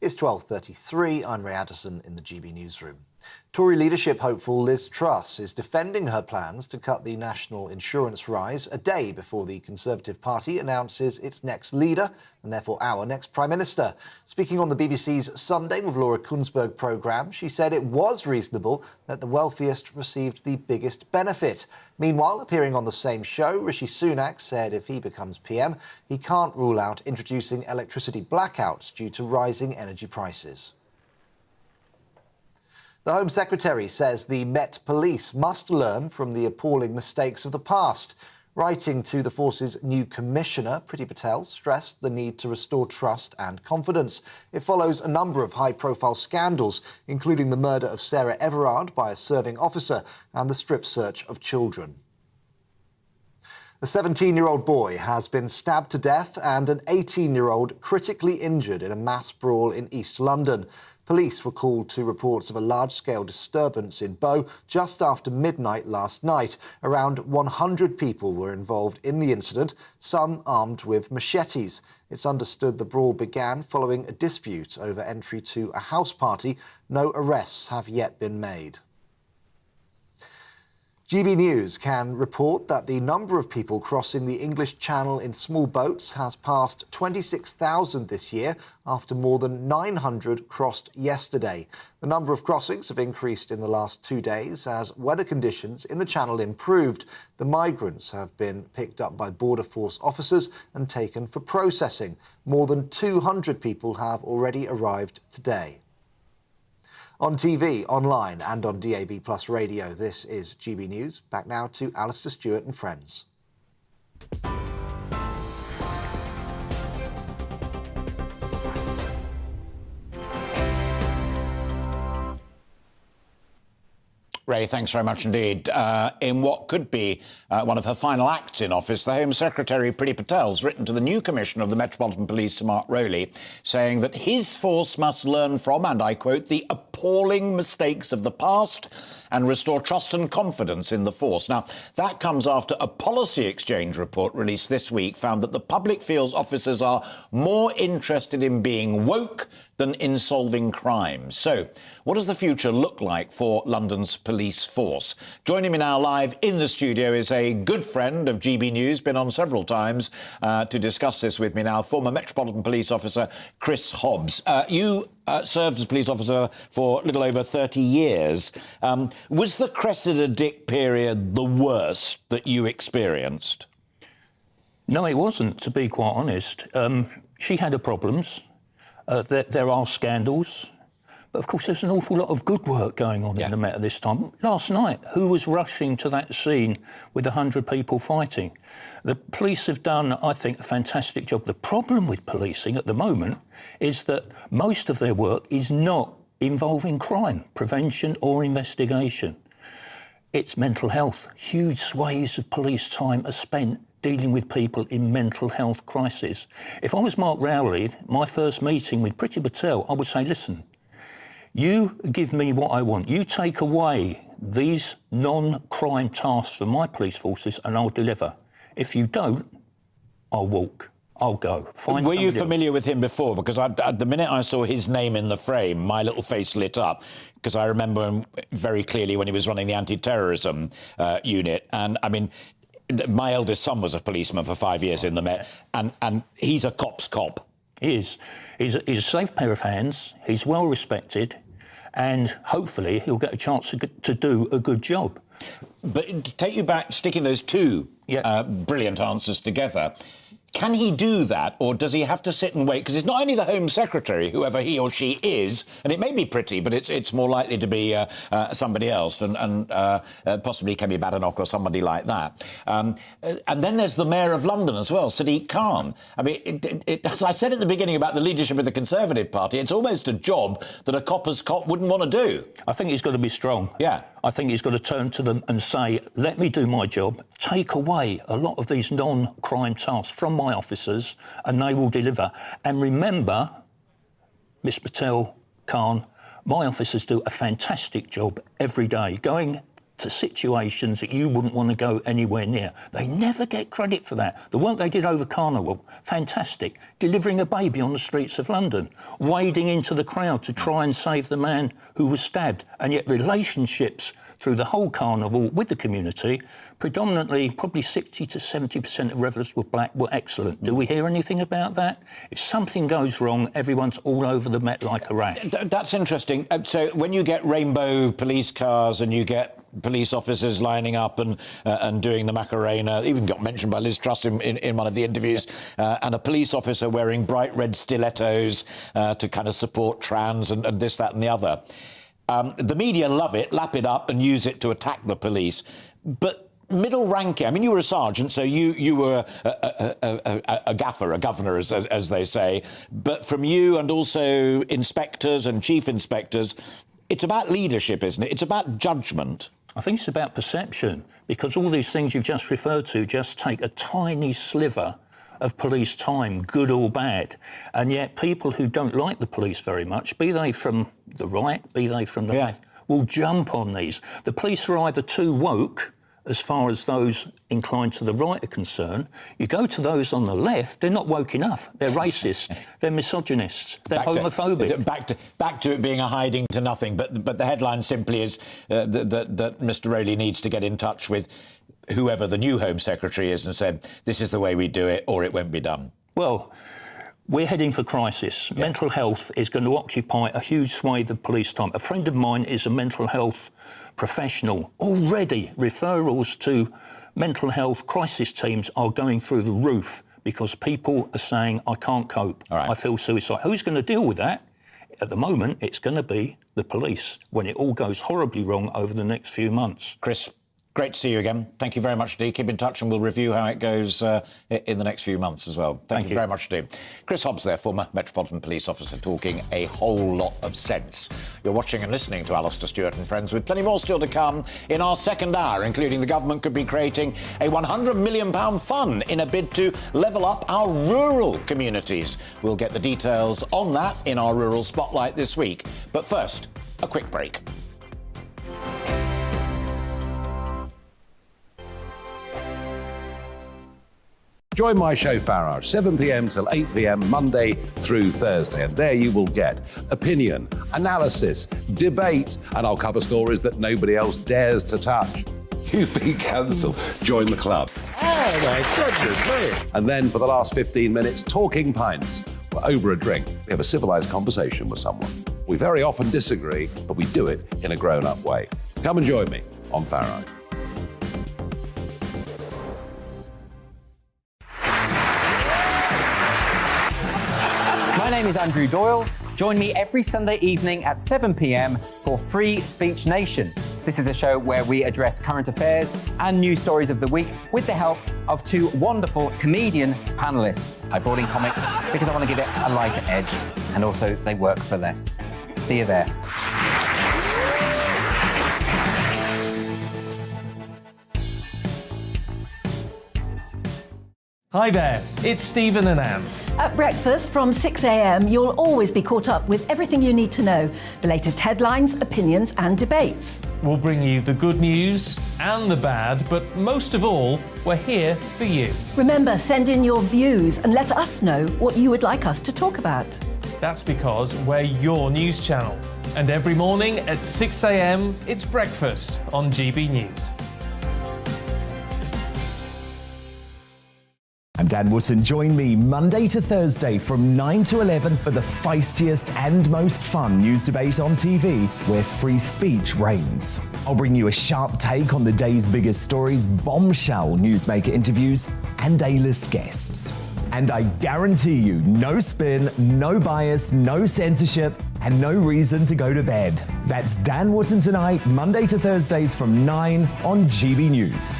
It's 12:33. I'm Ray Addison in the GB newsroom. Tory leadership hopeful Liz Truss is defending her plans to cut the national insurance rise a day before the Conservative Party announces its next leader and therefore our next Prime Minister. Speaking on the BBC's Sunday with Laura Kunsberg programme, she said it was reasonable that the wealthiest received the biggest benefit. Meanwhile, appearing on the same show, Rishi Sunak said if he becomes PM, he can't rule out introducing electricity blackouts due to rising energy prices. The Home Secretary says the Met Police must learn from the appalling mistakes of the past. Writing to the force's new commissioner, Priti Patel stressed the need to restore trust and confidence. It follows a number of high-profile scandals, including the murder of Sarah Everard by a serving officer and the strip search of children. A 17-year-old boy has been stabbed to death and an 18-year-old critically injured in a mass brawl in East London. Police were called to reports of a large-scale disturbance in Bow just after midnight last night. Around 100 people were involved in the incident, some armed with machetes. It's understood the brawl began following a dispute over entry to a house party. No arrests have yet been made. GB News can report that the number of people crossing the English Channel in small boats has passed 26,000 this year, after more than 900 crossed yesterday. The number of crossings have increased in the last 2 days as weather conditions in the Channel improved. The migrants have been picked up by Border Force officers and taken for processing. More than 200 people have already arrived today. On TV, online and on DAB+ radio, this is GB News. Back now to Alastair Stewart and friends. Ray, thanks very much indeed. In what could be one of her final acts in office, the Home Secretary, Priti Patel's written to the new Commissioner of the Metropolitan Police, Mark Rowley, saying that his force must learn from, and I quote, the appalling mistakes of the past and restore trust and confidence in the force. Now, that comes after a policy exchange report released this week found that the public feels officers are more interested in being woke than in solving crimes. So, what does the future look like for London's police force? Joining me now live in the studio is a good friend of GB News, been on several times to discuss this with me now, former Metropolitan Police Officer Chris Hobbs. You served as a police officer for a little over 30 years. Was the Cressida Dick period the worst that you experienced? No, it wasn't, to be quite honest. She had her problems. There are scandals. But, of course, there's an awful lot of good work going on in the Met at this time. Last night, who was rushing to that scene with 100 people fighting? The police have done, I think, a fantastic job. The problem with policing at the moment is that most of their work is not involving crime, prevention or investigation. It's mental health. Huge swathes of police time are spent dealing with people in mental health crisis. If I was Mark Rowley, my first meeting with Priti Patel, I would say, listen, You give me what I want. You take away these non-crime tasks from my police forces and I'll deliver. If you don't, I'll walk. I'll go. Were you familiar with him before? Because the minute I saw his name in the frame, my little face lit up, because I remember him very clearly when he was running the anti-terrorism unit. And, I mean, my eldest son was a policeman for 5 years in the Met, and he's a cop's cop. He is. He's a safe pair of hands. He's well respected, and hopefully he'll get a chance to do a good job. But to take you back, sticking those two brilliant answers together, can he do that, or does he have to sit and wait? Because it's not only the Home Secretary, whoever he or she is, and it may be pretty, but it's more likely to be somebody else, and possibly Kemi Badenoch or somebody like that. And then there's the Mayor of London as well, Sadiq Khan. I mean, as I said at the beginning about the leadership of the Conservative Party, it's almost a job that a copper's cop wouldn't want to do. I think he's got to be strong. Yeah. I think he's got to turn to them and say, let me do my job, take away a lot of these non-crime tasks from my officers, and they will deliver. And remember, Miss Patel, Khan, my officers do a fantastic job every day, going to situations that you wouldn't want to go anywhere near. They never get credit for that. The work they did over Carnival, fantastic. Delivering a baby on the streets of London, wading into the crowd to try and save the man who was stabbed, and yet relationships through the whole Carnival with the community, predominantly probably 60 to 70% of revellers were black, were excellent. Do we hear anything about that? If something goes wrong, everyone's all over the Met like a rat. That's interesting. So when you get rainbow police cars and you get police officers lining up and doing the Macarena, even got mentioned by Liz Truss in one of the interviews, and a police officer wearing bright red stilettos to kind of support trans and this, that and the other. The media love it, lap it up and use it to attack the police. But middle ranking, I mean, you were a sergeant, so you were a gaffer, a governor, as they say. But from you and also inspectors and chief inspectors, it's about leadership, isn't it? It's about judgment. I think it's about perception, because all these things you've just referred to just take a tiny sliver of police time, good or bad. And yet people who don't like the police very much, be they from the right, be they from the left, will jump on these. The police are either too woke, as far as those inclined to the right are concerned. You go to those on the left, they're not woke enough. They're racist, they're misogynists, they're homophobic. Back to it being a hiding to nothing, but the headline simply is that Mr Rowley needs to get in touch with whoever the new Home Secretary is and said, this is the way we do it, or it won't be done. Well, we're heading for crisis. Yeah. Mental health is going to occupy a huge swathe of police time. A friend of mine is a mental health professional. Already referrals to mental health crisis teams are going through the roof because people are saying, I can't cope, I feel suicide. Who's going to deal with that? At the moment, it's going to be the police when it all goes horribly wrong over the next few months. Chris, great to see you again. Thank you very much indeed. Keep in touch and we'll review how it goes in the next few months as well. Thank you very much indeed. Chris Hobbs there, former Metropolitan Police Officer, talking a whole lot of sense. You're watching and listening to Alastair Stewart and Friends, with plenty more still to come in our second hour, including the government could be creating a £100 million fund in a bid to level up our rural communities. We'll get the details on that in our Rural Spotlight this week. But first, a quick break. Join my show Farage, 7 p.m. till 8 p.m. Monday through Thursday, and there you will get opinion, analysis, debate, and I'll cover stories that nobody else dares to touch. You've been cancelled. Join the club. Oh my goodness me. And then for the last 15 minutes, talking pints. We're over a drink. We have a civilised conversation with someone. We very often disagree, but we do it in a grown-up way. Come and join me on Farage. My name is Andrew Doyle. Join me every Sunday evening at 7 p.m. for Free Speech Nation. This is a show where we address current affairs and news stories of the week with the help of two wonderful comedian panellists. I brought in comics because I want to give it a lighter edge, and also they work for less. See you there. Hi there, it's Stephen and Anne. At breakfast from 6 a.m, you'll always be caught up with everything you need to know, the latest headlines, opinions and debates. We'll bring you the good news and the bad, but most of all, we're here for you. Remember, send in your views and let us know what you would like us to talk about. That's because we're your news channel. And every morning at 6 a.m, it's breakfast on GB News. I'm Dan Wootton. Join me Monday to Thursday from 9 to 11 for the feistiest and most fun news debate on TV, where free speech reigns. I'll bring you a sharp take on the day's biggest stories, bombshell newsmaker interviews, and A-list guests. And I guarantee you, no spin, no bias, no censorship, and no reason to go to bed. That's Dan Wootton Tonight, Monday to Thursdays from 9 on GB News.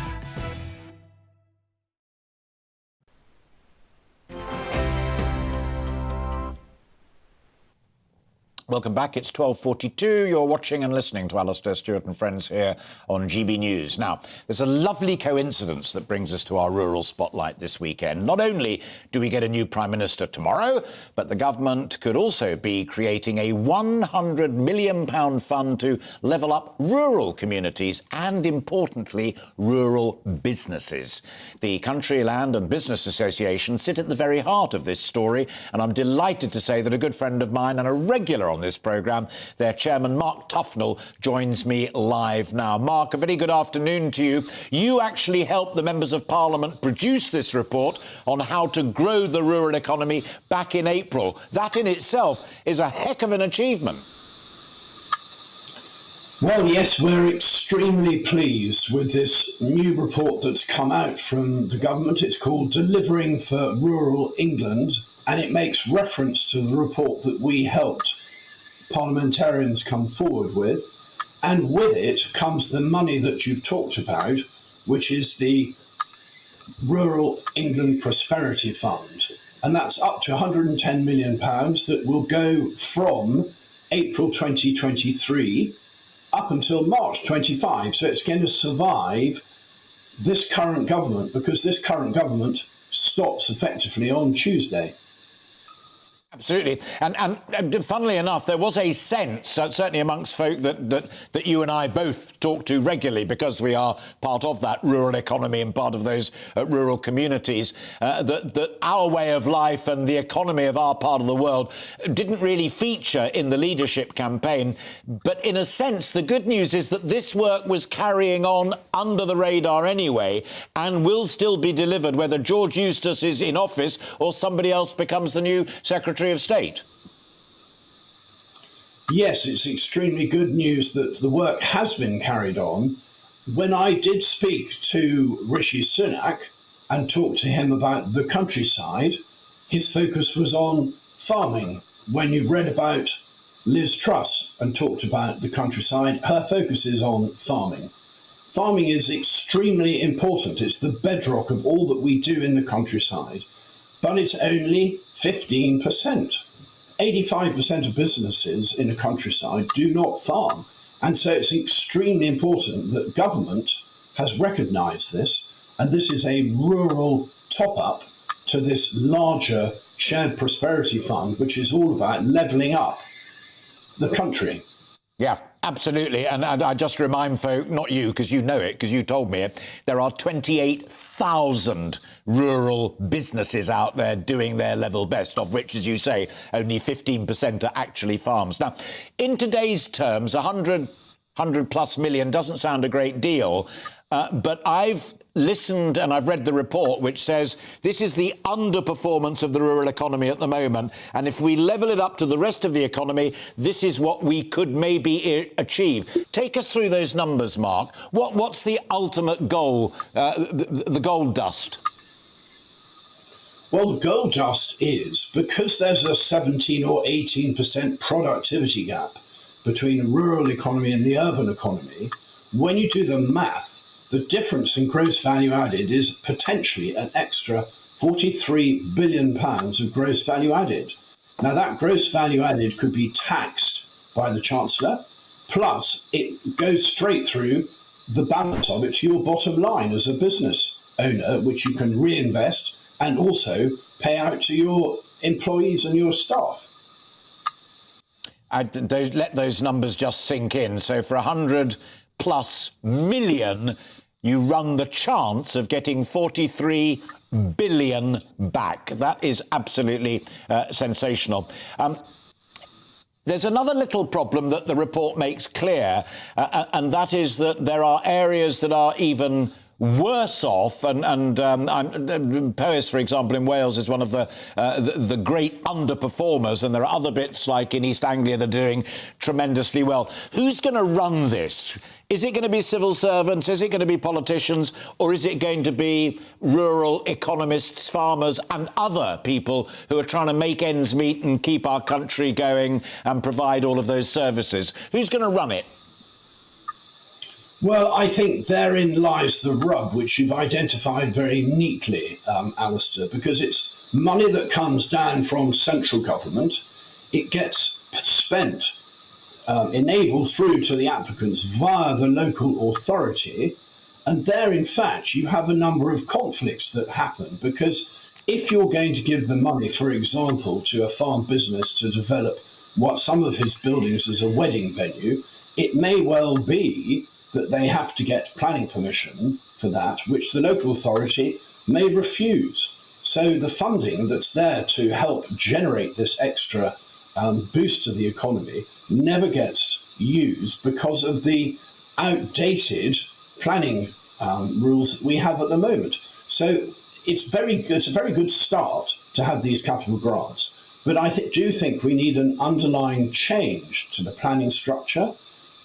Welcome back. It's 12:42. You're watching and listening to Alastair Stewart and friends here on GB News. Now, there's a lovely coincidence that brings us to our rural spotlight this weekend. Not only do we get a new Prime Minister tomorrow, but the government could also be creating a £100 million fund to level up rural communities and, importantly, rural businesses. The Country, Land and Business Association sit at the very heart of this story, and I'm delighted to say that a good friend of mine and a regular on this programme, their chairman, Mark Tufnell, joins me live now. Mark, a very good afternoon to you. You actually helped the members of Parliament produce this report on how to grow the rural economy back in April. That in itself is a heck of an achievement. Well, yes, we're extremely pleased with this new report that's come out from the government. It's called Delivering for Rural England, and it makes reference to the report that we helped parliamentarians come forward with, and with it comes the money that you've talked about, which is the Rural England Prosperity Fund, and that's up to £110 million that will go from April 2023 up until March 25. So it's going to survive this current government, because this current government stops effectively on Tuesday. Absolutely. And funnily enough, there was a sense, certainly amongst folk that you and I both talk to regularly, because we are part of that rural economy and part of those rural communities, that our way of life and the economy of our part of the world didn't really feature in the leadership campaign. But in a sense, the good news is that this work was carrying on under the radar anyway, and will still be delivered whether George Eustace is in office or somebody else becomes the new Secretary of State. Yes, it's extremely good news that the work has been carried on. When I did speak to Rishi Sunak and talk to him about the countryside, his focus was on farming. When you've read about Liz Truss and talked about the countryside, her focus is on farming. Farming is extremely important. It's the bedrock of all that we do in the countryside. But it's only 15%. 85% of businesses in the countryside do not farm. And so it's extremely important that government has recognised this, and this is a rural top-up to this larger shared prosperity fund, which is all about levelling up the country. Yeah, absolutely. And I just remind folk, not you, because you know it, because you told me it, there are 28,000 rural businesses out there doing their level best, of which, as you say, only 15% are actually farms. Now, in today's terms, 100 plus million doesn't sound a great deal, but I've listened and I've read the report which says this is the underperformance of the rural economy at the moment, and if we level it up to the rest of the economy, this is what we could maybe achieve. Take us through those numbers, Mark. What's the ultimate goal, the gold dust? Well, the gold dust is, because there's a 17 or 18% productivity gap between the rural economy and the urban economy, when you do the math, the difference in gross value added is potentially an extra £43 billion of gross value added. Now, that gross value added could be taxed by the Chancellor, plus it goes straight through the balance of it to your bottom line as a business owner, which you can reinvest and also pay out to your employees and your staff. Let those numbers just sink in. So for 100+ million, you run the chance of getting 43 billion back. That is absolutely sensational. There's another little problem that the report makes clear, and that is that there are areas that are even worse off, and Powys, for example, in Wales is one of the great underperformers, and there are other bits like in East Anglia that are doing tremendously well. Who's going to run this? Is it going to be civil servants? Is it going to be politicians? Or is it going to be rural economists, farmers and other people who are trying to make ends meet and keep our country going and provide all of those services? Who's going to run it? Well, I think therein lies the rub, which you've identified very neatly, Alastair, because it's money that comes down from central government. It gets spent, enabled through to the applicants via the local authority. And there, in fact, you have a number of conflicts that happen, because if you're going to give the money, for example, to a farm business to develop what some of his buildings as a wedding venue, it may well be that they have to get planning permission for that, which the local authority may refuse. So the funding that's there to help generate this extra boost to the economy never gets used because of the outdated planning rules that we have at the moment. So it's a very good start to have these capital grants. But I do think we need an underlying change to the planning structure,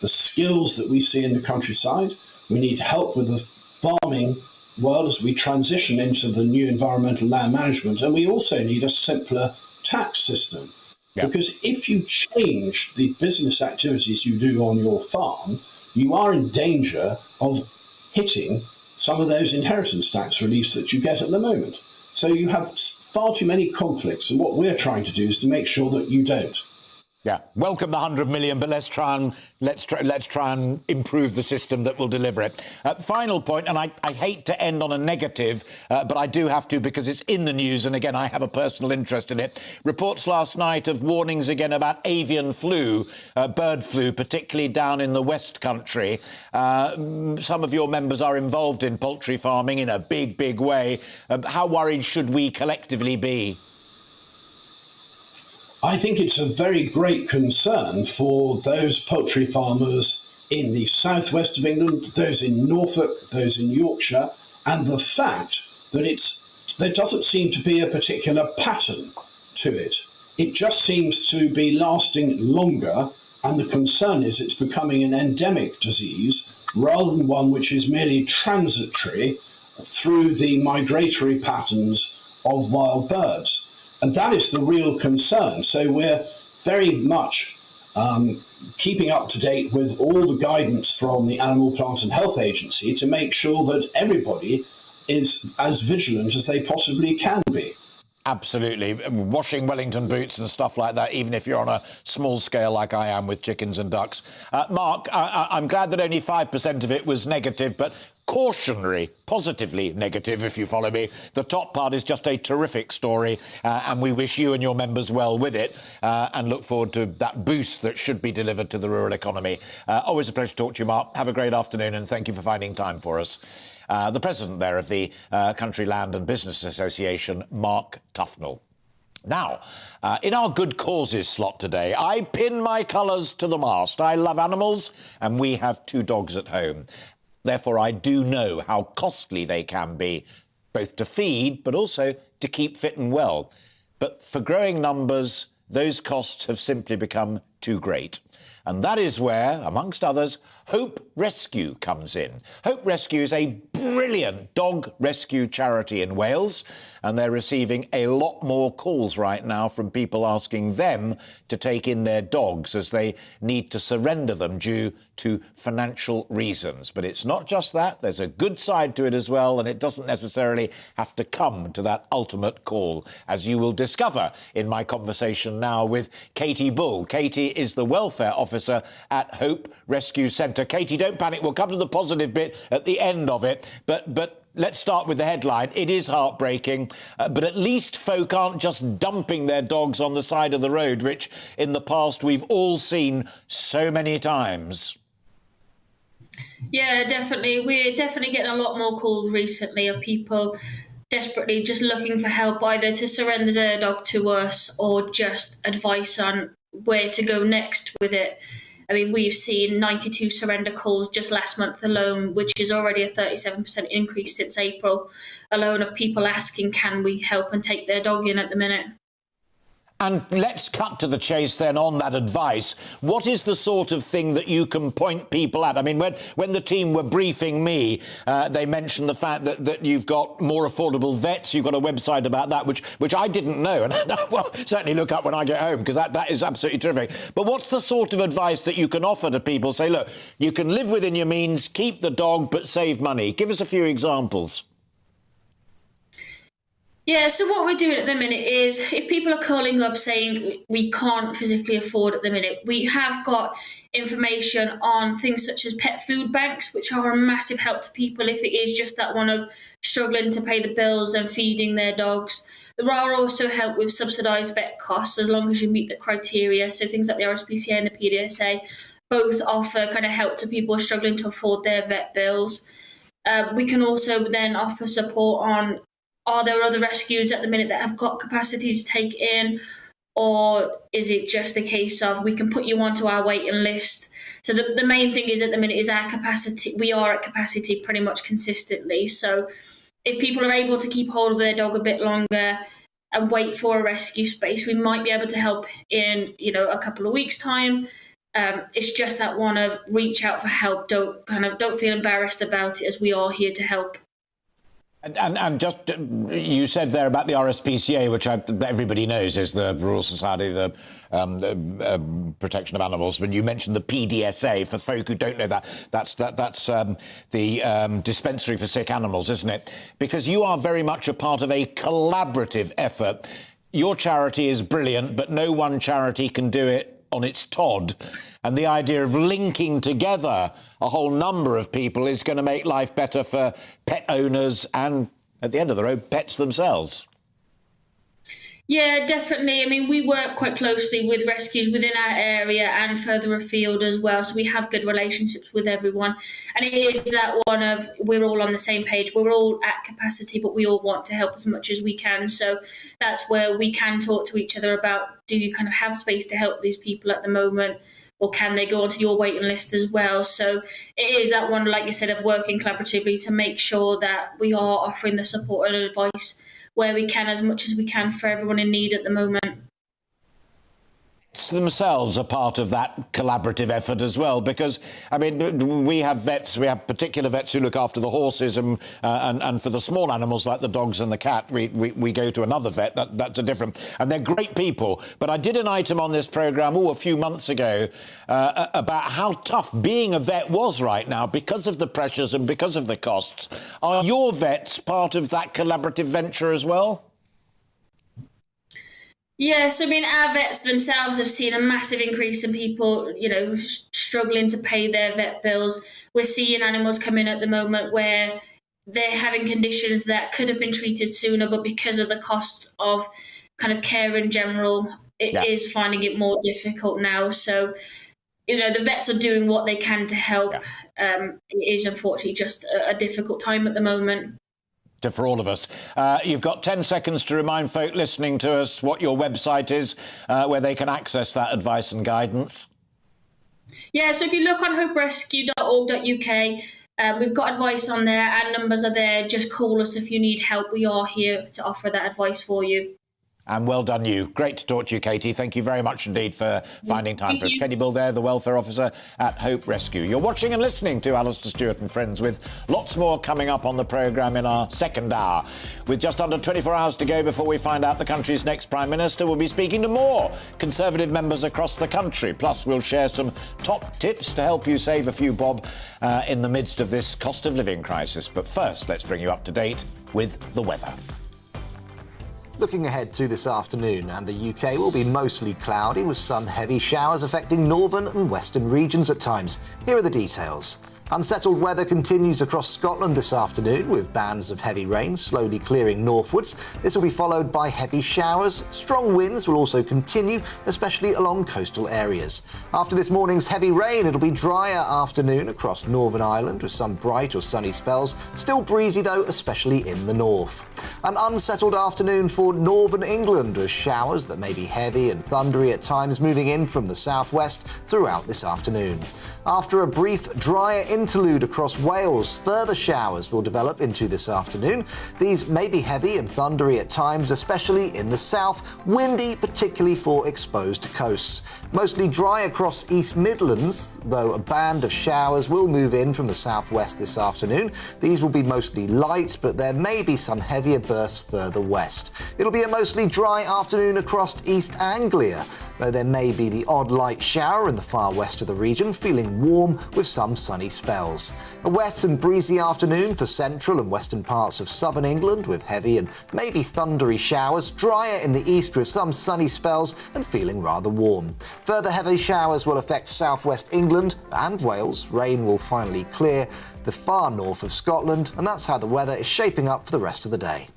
the skills that we see in the countryside. We need help with the farming world as we transition into the new environmental land management. And we also need a simpler tax system. Yeah. Because if you change the business activities you do on your farm, you are in danger of hitting some of those inheritance tax reliefs that you get at the moment. So you have far too many conflicts. And what we're trying to do is to make sure that you don't. Yeah, welcome the 100 million, but let's try and improve the system that will deliver it. Final point, and I hate to end on a negative, but I do have to because it's in the news, and again, I have a personal interest in it. Reports last night of warnings again about avian flu, bird flu, particularly down in the West Country. Some of your members are involved in poultry farming in a big, big way. How worried should we collectively be? I think it's a very great concern for those poultry farmers in the southwest of England, those in Norfolk, those in Yorkshire, and the fact that there doesn't seem to be a particular pattern to it. It just seems to be lasting longer, and the concern is it's becoming an endemic disease rather than one which is merely transitory through the migratory patterns of wild birds. And that is the real concern. So we're very much keeping up to date with all the guidance from the Animal, Plant and Health Agency to make sure that everybody is as vigilant as they possibly can be. Absolutely. Washing Wellington boots and stuff like that, even if you're on a small scale like I am with chickens and ducks. Mark, I'm glad that only 5% of it was negative, but cautionary, positively negative, if you follow me. The top part is just a terrific story, and we wish you and your members well with it, and look forward to that boost that should be delivered to the rural economy. Always a pleasure to talk to you, Mark. Have a great afternoon, and thank you for finding time for us. The president there of the Country Land and Business Association, Mark Tufnell. Now, in our good causes slot today, I pin my colours to the mast. I love animals, and we have 2 dogs at home. Therefore, I do know how costly they can be, both to feed, but also to keep fit and well. But for growing numbers, those costs have simply become too great. And that is where, amongst others, Hope Rescue comes in. Hope Rescue is a brilliant dog rescue charity in Wales, and they're receiving a lot more calls right now from people asking them to take in their dogs as they need to surrender them due to financial reasons. But it's not just that. There's a good side to it as well, and it doesn't necessarily have to come to that ultimate call, as you will discover in my conversation now with Katie Bull. Katie is the welfare officer at Hope Rescue Centre. Katie, don't panic. We'll come to the positive bit at the end of it. But let's start with the headline. It is heartbreaking, but at least folk aren't just dumping their dogs on the side of the road, which in the past we've all seen so many times. Yeah, definitely. We're definitely getting a lot more calls recently of people desperately just looking for help, either to surrender their dog to us or just advice on where to go next with it. I mean, we've seen 92 surrender calls just last month alone, which is already a 37% increase since April alone, of people asking, can we help and take their dog in at the minute? And let's cut to the chase then on that advice. What is the sort of thing that you can point people at? I mean, when the team were briefing me, they mentioned the fact that you've got more affordable vets. You've got a website about that, which I didn't know. And well, certainly look up when I get home, because that is absolutely terrific. But what's the sort of advice that you can offer to people? Say, look, you can live within your means, keep the dog, but save money. Give us a few examples. Yeah, so what we're doing at the minute is, if people are calling up saying we can't physically afford at the minute, we have got information on things such as pet food banks, which are a massive help to people if it is just that one of struggling to pay the bills and feeding their dogs. There are also help with subsidised vet costs as long as you meet the criteria. So things like the RSPCA and the PDSA both offer kind of help to people struggling to afford their vet bills. We can also then offer support on, are there other rescues at the minute that have got capacity to take in, or is it just a case of we can put you onto our waiting list? So the main thing is at the minute is our capacity. We are at capacity pretty much consistently. So if people are able to keep hold of their dog a bit longer and wait for a rescue space, we might be able to help in, a couple of weeks' time. It's just that one of reach out for help. Don't feel embarrassed about it, as we are here to help. And just, you said there about the RSPCA, which everybody knows is the Royal Society, the Protection of Animals. But you mentioned the PDSA, for folk who don't know that. That's the Dispensary for Sick Animals, isn't it? Because you are very much a part of a collaborative effort. Your charity is brilliant, but no one charity can do it on its Todd. And the idea of linking together a whole number of people is going to make life better for pet owners and, at the end of the road, pets themselves. Yeah, definitely. I mean, we work quite closely with rescues within our area and further afield as well. So we have good relationships with everyone. And it is that one of, we're all on the same page. We're all at capacity, but we all want to help as much as we can. So that's where we can talk to each other about, do you kind of have space to help these people at the moment? Or can they go onto your waiting list as well? So it is that one, like you said, of working collaboratively to make sure that we are offering the support and advice where we can, as much as we can, for everyone in need at the moment. Themselves are part of that collaborative effort as well, because I mean, we have vets, we have particular vets who look after the horses, and for the small animals like the dogs and the cat, we go to another vet. That's a different, and they're great people. But I did an item on this programme a few months ago about how tough being a vet was right now because of the pressures and because of the costs. Are your vets part of that collaborative venture as well? Yes, I mean, our vets themselves have seen a massive increase in people, struggling to pay their vet bills. We're seeing animals come in at the moment where they're having conditions that could have been treated sooner, but because of the costs of kind of care in general, it is finding it more difficult now. So, the vets are doing what they can to help. It is unfortunately just a difficult time at the moment. For all of us. You've got 10 seconds to remind folk listening to us what your website is, where they can access that advice and guidance. Yeah, so if you look on hoperescue.org.uk, we've got advice on there, our numbers are there. Just call us if you need help. We are here to offer that advice for you. And well done you. Great to talk to you, Katie. Thank you very much indeed for finding time for us. Katie Bill there, the welfare officer at Hope Rescue. You're watching and listening to Alastair Stewart and Friends, with lots more coming up on the programme in our second hour. With just under 24 hours to go before we find out the country's next Prime Minister, we'll be speaking to more Conservative members across the country. Plus, we'll share some top tips to help you save a few bob in the midst of this cost of living crisis. But first, let's bring you up to date with the weather. Looking ahead to this afternoon, and the UK will be mostly cloudy with some heavy showers affecting northern and western regions at times. Here are the details. Unsettled weather continues across Scotland this afternoon, with bands of heavy rain slowly clearing northwards. This will be followed by heavy showers. Strong winds will also continue, especially along coastal areas. After this morning's heavy rain, it'll be drier afternoon across Northern Ireland, with some bright or sunny spells. Still breezy though, especially in the north. An unsettled afternoon for northern England, with showers that may be heavy and thundery at times moving in from the southwest throughout this afternoon. After a brief drier interlude across Wales, further showers will develop into this afternoon. These may be heavy and thundery at times, especially in the south, windy particularly for exposed coasts. Mostly dry across East Midlands, though a band of showers will move in from the southwest this afternoon. These will be mostly light, but there may be some heavier bursts further west. It'll be a mostly dry afternoon across East Anglia, though there may be the odd light shower in the far west of the region, feeling warm with some sunny spells. A wet and breezy afternoon for central and western parts of southern England, with heavy and maybe thundery showers. Drier in the east with some sunny spells and feeling rather warm. Further heavy showers will affect southwest England and Wales. Rain will finally clear the far north of Scotland, and that's how the weather is shaping up for the rest of the day.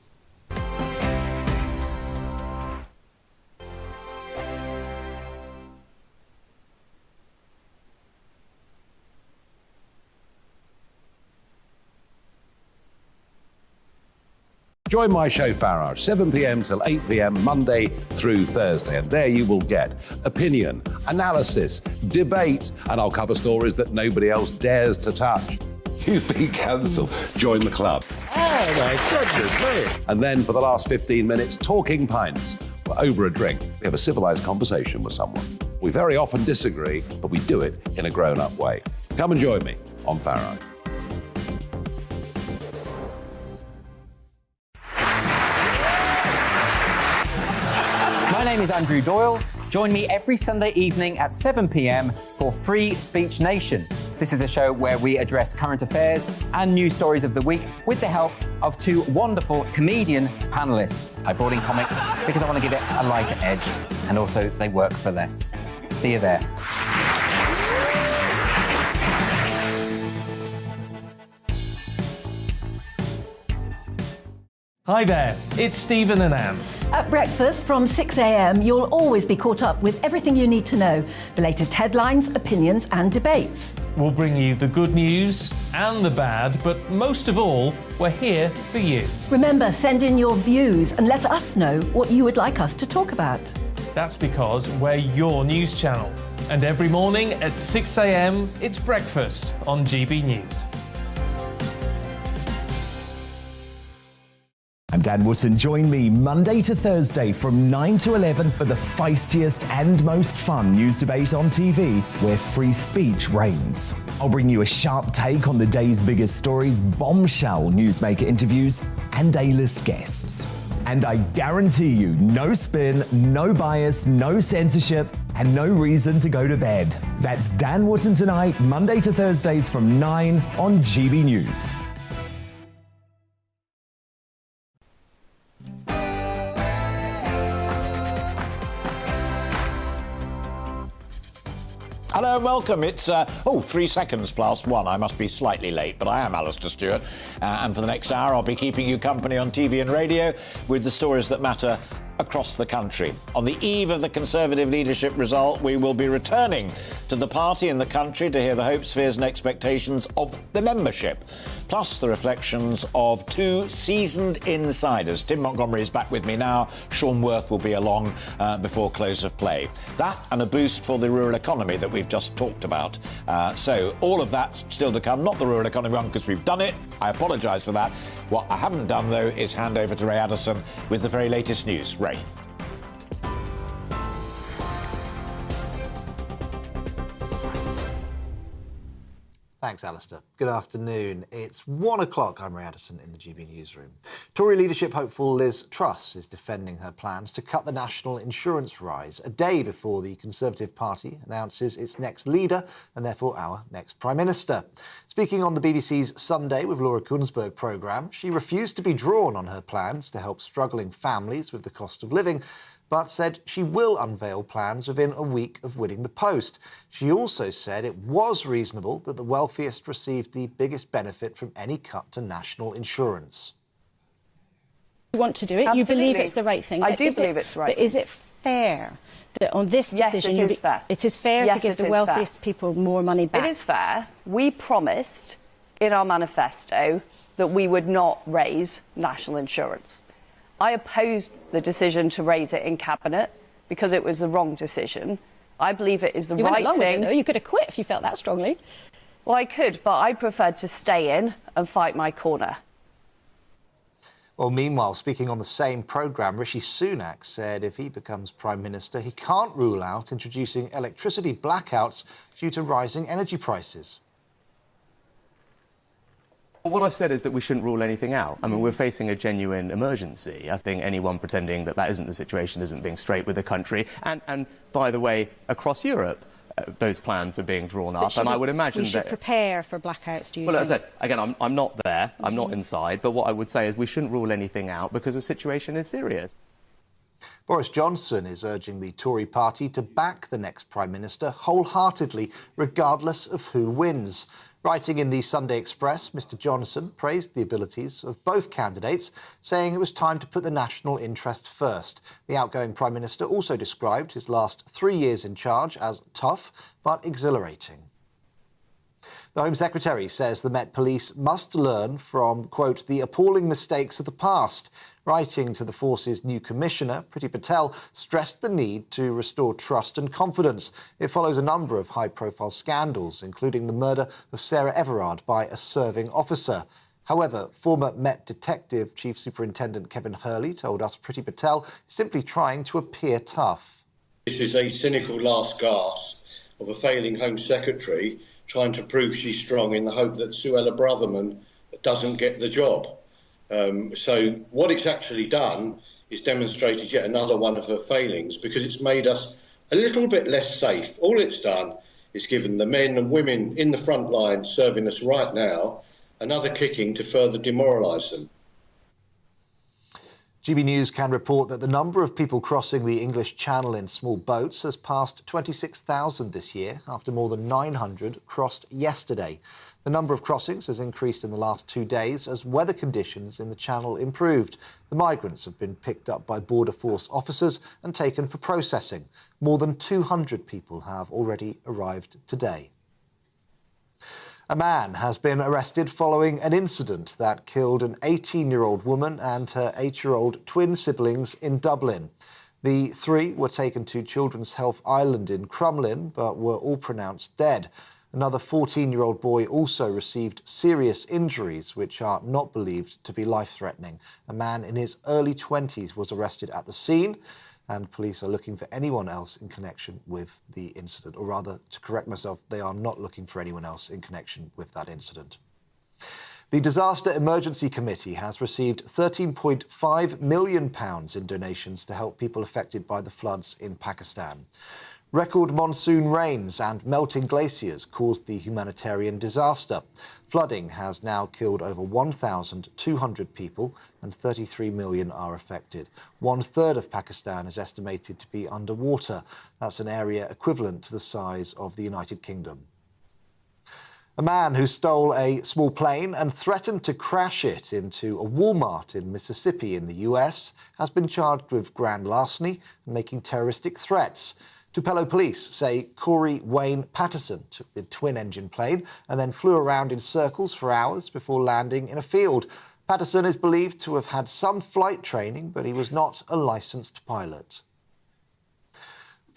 Join my show Farage, 7 p.m. till 8 p.m. Monday through Thursday, and there you will get opinion, analysis, debate, and I'll cover stories that nobody else dares to touch. You've been cancelled. Join the club. Oh my goodness me. And then for the last 15 minutes, talking pints. We're over a drink. We have a civilised conversation with someone. We very often disagree, but we do it in a grown-up way. Come and join me on Farage. My name is Andrew Doyle. Join me every Sunday evening at 7 p.m. for Free Speech Nation. This is a show where we address current affairs and news stories of the week with the help of two wonderful comedian panellists. I brought in comics because I want to give it a lighter edge, and also they work for less. See you there. Hi there, it's Stephen and Anne. At breakfast from 6 a.m, you'll always be caught up with everything you need to know, the latest headlines, opinions and debates. We'll bring you the good news and the bad, but most of all, we're here for you. Remember, send in your views and let us know what you would like us to talk about. That's because we're your news channel. And every morning at 6 a.m, it's breakfast on GB News. I'm Dan Wootton. Join me Monday to Thursday from 9 to 11 for the feistiest and most fun news debate on TV, where free speech reigns. I'll bring you a sharp take on the day's biggest stories, bombshell newsmaker interviews, and A-list guests. And I guarantee you, no spin, no bias, no censorship, and no reason to go to bed. That's Dan Wootton Tonight, Monday to Thursdays from 9 on GB News. Hello and welcome. It's 3 seconds past 1. I must be slightly late, but I am Alastair Stewart. And for the next hour, I'll be keeping you company on TV and radio with the stories that matter across the country. On the eve of the Conservative leadership result, we will be returning to the party and the country to hear the hopes, fears and expectations of the membership, plus the reflections of two seasoned insiders. Tim Montgomery is back with me now. Sean Worth will be along before close of play. That and a boost for the rural economy that we've just talked about. So all of that still to come. Not the rural economy one, because we've done it. I apologise for that. What I haven't done, though, is hand over to Ray Addison with the very latest news. Ray. Thanks, Alastair. Good afternoon. It's 1 o'clock. I'm Ray Addison in the GB newsroom. Tory leadership hopeful Liz Truss is defending her plans to cut the national insurance rise a day before the Conservative Party announces its next leader and therefore our next Prime Minister. Speaking on the BBC's Sunday with Laura Kunsberg programme, she refused to be drawn on her plans to help struggling families with the cost of living, but said she will unveil plans within a week of winning the post. She also said it was reasonable that the wealthiest received the biggest benefit from any cut to national insurance. You want to do it. Absolutely. You believe it's the right thing. I do believe it's the right thing. But is it fair that on this decision... Yes, it is fair. It is fair to give the wealthiest people more money back? It is fair. We promised in our manifesto that we would not raise national insurance. I opposed the decision to raise it in Cabinet because it was the wrong decision. I believe it is the right thing. You went along with it, though. You could have quit if you felt that strongly. Well, I could, but I preferred to stay in and fight my corner. Well, meanwhile, speaking on the same programme, Rishi Sunak said if he becomes Prime Minister, he can't rule out introducing electricity blackouts due to rising energy prices. Well, what I've said is that we shouldn't rule anything out. I mean, we're facing a genuine emergency. I think anyone pretending that that isn't the situation isn't being straight with the country. And by the way, across Europe, those plans are being drawn up. And I would imagine we should prepare for blackouts, do you think? As I think? said, again, I'm not there. I'm not inside. But what I would say is we shouldn't rule anything out because the situation is serious. Boris Johnson is urging the Tory party to back the next Prime Minister wholeheartedly, regardless of who wins. Writing in the Sunday Express, Mr Johnson praised the abilities of both candidates, saying it was time to put the national interest first. The outgoing Prime Minister also described his last 3 years in charge as tough but exhilarating. The Home Secretary says the Met Police must learn from, quote, the appalling mistakes of the past. Writing to the force's new commissioner, Priti Patel stressed the need to restore trust and confidence. It follows a number of high-profile scandals, including the murder of Sarah Everard by a serving officer. However, former Met Detective Chief Superintendent Kevin Hurley told us Priti Patel is simply trying to appear tough. This is a cynical last gasp of a failing Home Secretary trying to prove she's strong in the hope that Suella Braverman doesn't get the job. So what it's actually done is demonstrated yet another one of her failings because it's made us a little bit less safe. All it's done is given the men and women in the front line serving us right now another kicking to further demoralise them. GB News can report that the number of people crossing the English Channel in small boats has passed 26,000 this year, after more than 900 crossed yesterday. The number of crossings has increased in the last 2 days as weather conditions in the Channel improved. The migrants have been picked up by Border Force officers and taken for processing. More than 200 people have already arrived today. A man has been arrested following an incident that killed an 18-year-old woman and her 8-year-old twin siblings in Dublin. The three were taken to Children's Health Island in Crumlin, but were all pronounced dead. Another 14-year-old boy also received serious injuries, which are not believed to be life-threatening. A man in his early 20s was arrested at the scene, and police are looking for anyone else in connection with the incident. Or rather, to correct myself, they are not looking for anyone else in connection with that incident. The Disaster Emergency Committee has received £13.5 million in donations to help people affected by the floods in Pakistan. Record monsoon rains and melting glaciers caused the humanitarian disaster. Flooding has now killed over 1,200 people and 33 million are affected. 1/3 of Pakistan is estimated to be underwater. That's an area equivalent to the size of the United Kingdom. A man who stole a small plane and threatened to crash it into a Walmart in Mississippi in the US has been charged with grand larceny and making terroristic threats. Tupelo police say Corey Wayne Patterson took the twin-engine plane and then flew around in circles for hours before landing in a field. Patterson is believed to have had some flight training, but he was not a licensed pilot.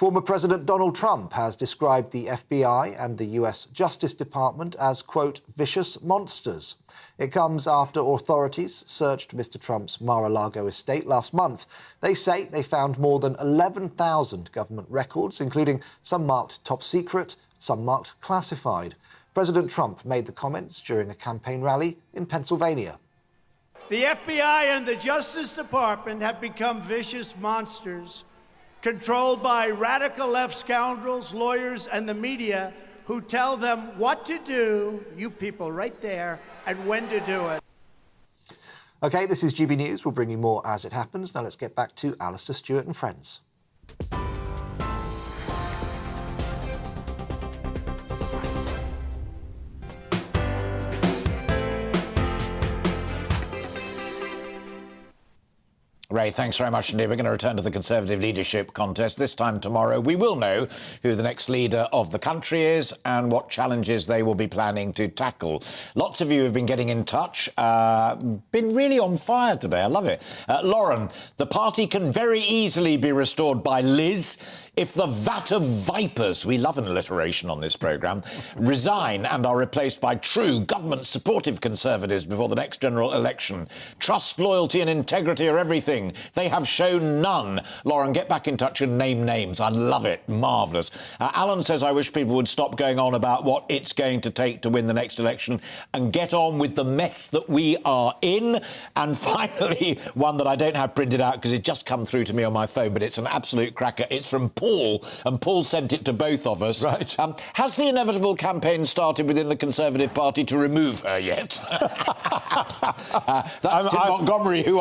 Former President Donald Trump has described the FBI and the US Justice Department as, quote, vicious monsters. It comes after authorities searched Mr. Trump's Mar-a-Lago estate last month. They say they found more than 11,000 government records, including some marked top secret, some marked classified. President Trump made the comments during a campaign rally in Pennsylvania. The FBI and the Justice Department have become vicious monsters, controlled by radical left scoundrels, lawyers, and the media who tell them what to do, you people right there, and when to do it. OK, this is GB News. We'll bring you more as it happens. Now let's get back to Alastair Stewart and friends. Ray, thanks very much indeed. We're going to return to the Conservative leadership contest. This time tomorrow, we will know who the next leader of the country is and what challenges they will be planning to tackle. Lots of you have been getting in touch. Been really on fire today. I love it. Lauren, the party can very easily be restored by Liz if the vat of vipers, we love an alliteration on this programme, resign and are replaced by true government-supportive Conservatives before the next general election. Trust, loyalty and integrity are everything. They have shown none. Lauren, get back in touch and name names. I love it. Marvellous. Alan says, I wish people would stop going on about what it's going to take to win the next election and get on with the mess that we are in. And finally, one that I don't have printed out because it just come through to me on my phone, but it's an absolute cracker. It's from Paul, and Paul sent it to both of us. Right. Has the inevitable campaign started within the Conservative Party to remove her yet? That's Tim Montgomery, who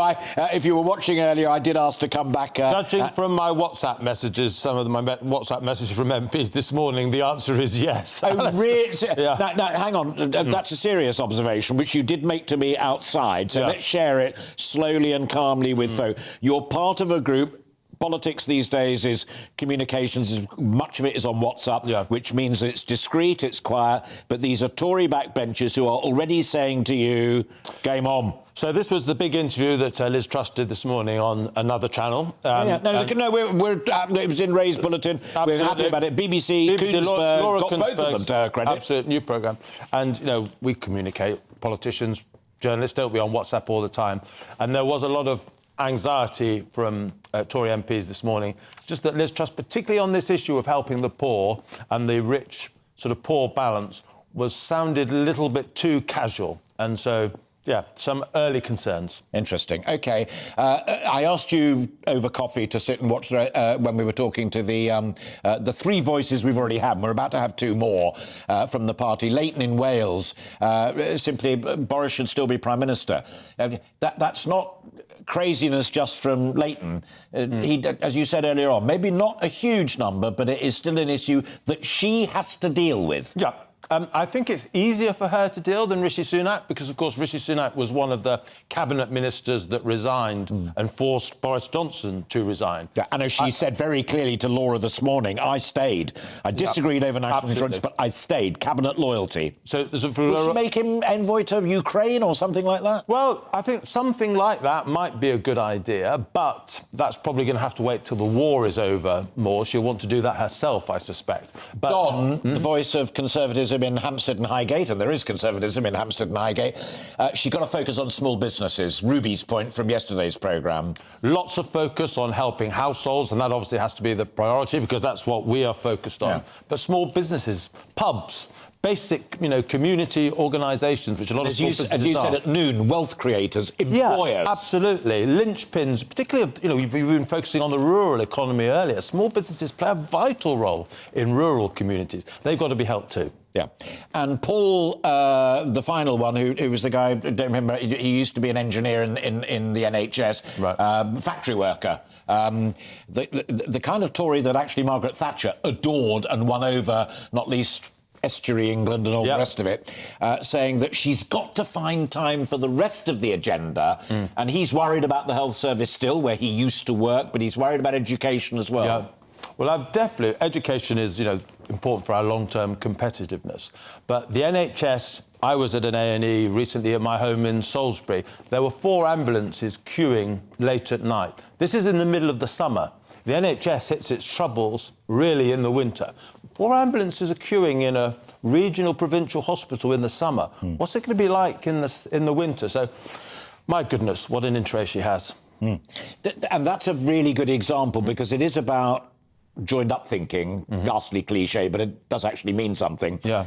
if you were watching earlier, I did ask to come back. Judging from my WhatsApp messages, some of my WhatsApp messages from MPs this morning, the answer is yes. Oh, really? Yeah. Now, hang on. That's a serious observation, which you did make to me outside. So let's share it slowly and calmly with folk. You're part of a group. Politics these days is communications, much of it is on WhatsApp, which means it's discreet, it's quiet, but these are Tory backbenchers who are already saying to you, game on. So this was the big interview that Liz Truss did this morning on another channel. It was in Ray's bulletin. Absolutely. We're happy about it. BBC Koonsberg got both of them to her credit. Absolute new programme. And, we communicate, politicians, journalists, don't we, on WhatsApp all the time. And there was a lot of anxiety from Tory MPs this morning, just that Liz Truss, particularly on this issue of helping the poor and the rich sort of poor balance, sounded a little bit too casual. And so, some early concerns. Interesting. OK. I asked you over coffee to sit and watch when we were talking to the three voices we've already had. We're about to have two more from the party. Leighton in Wales, simply Boris should still be Prime Minister. That's not craziness just from Leighton. He, as you said earlier on, maybe not a huge number, but it is still an issue that she has to deal with. Yeah. I think it's easier for her to deal than Rishi Sunak because, of course, Rishi Sunak was one of the cabinet ministers that resigned and forced Boris Johnson to resign. Yeah, and as she said very clearly to Laura this morning, I stayed. I disagreed over national insurance, but I stayed. Cabinet loyalty. So, will she make him envoy to Ukraine or something like that? Well, I think something like that might be a good idea, but that's probably going to have to wait till the war is over more. She'll want to do that herself, I suspect. But, Don, the voice of conservatism in Hampstead and Highgate, and there is conservatism in Hampstead and Highgate, she's got to focus on small businesses. Ruby's point from yesterday's programme. Lots of focus on helping households, and that obviously has to be the priority because that's what we are focused on. Yeah. But small businesses, pubs, basic, community organisations, which a lot of small businesses as you said at noon, wealth creators, employers. Yeah, absolutely. Linchpins, particularly, we've been focusing on the rural economy earlier. Small businesses play a vital role in rural communities. They've got to be helped too. Yeah. And Paul, the final one, who was the guy, I don't remember, he used to be an engineer in the NHS, right. Factory worker. The kind of Tory that actually Margaret Thatcher adored and won over, not least Estuary England and all the rest of it, saying that she's got to find time for the rest of the agenda. And he's worried about the health service still, where he used to work, but he's worried about education as well. Yeah. Well, education is, important for our long-term competitiveness. But the NHS, I was at an A&E recently at my home in Salisbury. There were 4 ambulances queuing late at night. This is in the middle of the summer. The NHS hits its troubles really in the winter. 4 ambulances are queuing in a regional provincial hospital in the summer. What's it going to be like in the winter? So, my goodness, what an interest she has. And that's a really good example because it is about joined-up thinking, ghastly cliche, but it does actually mean something. Yeah.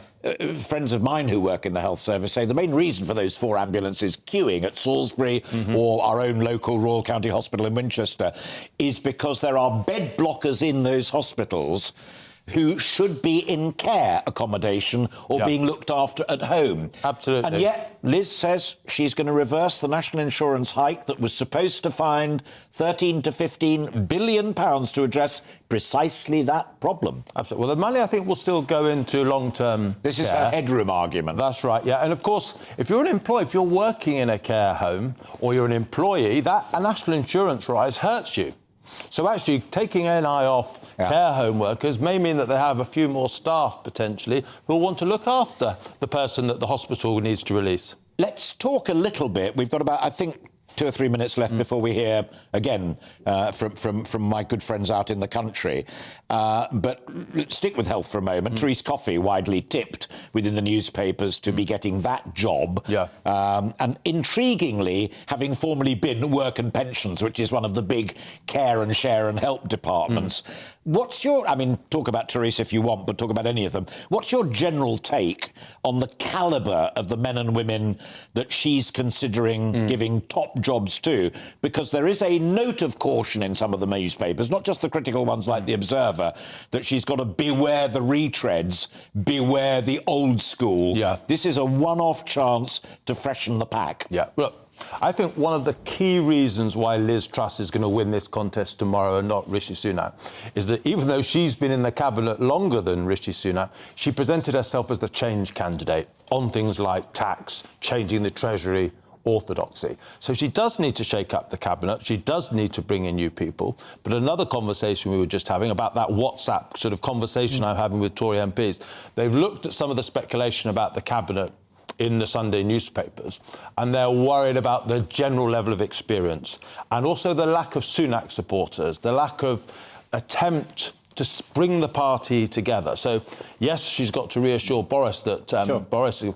Friends of mine who work in the health service say the main reason for those 4 ambulances queuing at Salisbury or our own local Royal County Hospital in Winchester is because there are bed blockers in those hospitals who should be in care accommodation or being looked after at home. Absolutely. And yet Liz says she's going to reverse the national insurance hike that was supposed to find 13 to 15 billion pounds to address precisely that problem. Absolutely. Well, the money, I think, will still go into long-term This is her headroom argument. That's right, yeah. And, of course, if you're an employee, if you're working in a care home or you're an employee, that a national insurance rise hurts you. So, actually, taking NI off care home workers may mean that they have a few more staff, potentially, who will want to look after the person that the hospital needs to release. Let's talk a little bit. We've got about, I think, 2 or 3 minutes left before we hear again from my good friends out in the country. But let's stick with health for a moment. Therese Coffey, widely tipped within the newspapers to be getting that job. Yeah. And intriguingly, having formerly been Work and Pensions, which is one of the big care and share and help departments. What's your, I mean, talk about Therese if you want, but talk about any of them. What's your general take on the calibre of the men and women that she's considering giving top jobs to? Because there is a note of caution in some of the newspapers, not just the critical ones like The Observer, that she's got to beware the retreads, beware the old school. Yeah. This is a one-off chance to freshen the pack. Yeah, look, I think one of the key reasons why Liz Truss is going to win this contest tomorrow and not Rishi Sunak is that even though she's been in the cabinet longer than Rishi Sunak, she presented herself as the change candidate on things like tax, changing the Treasury, orthodoxy. So she does need to shake up the cabinet. She does need to bring in new people. But another conversation we were just having about that WhatsApp sort of conversation I'm having with Tory MPs, they've looked at some of the speculation about the cabinet in the Sunday newspapers, and they're worried about the general level of experience and also the lack of Sunak supporters, the lack of attempt to bring the party together. So, yes, she's got to reassure Boris that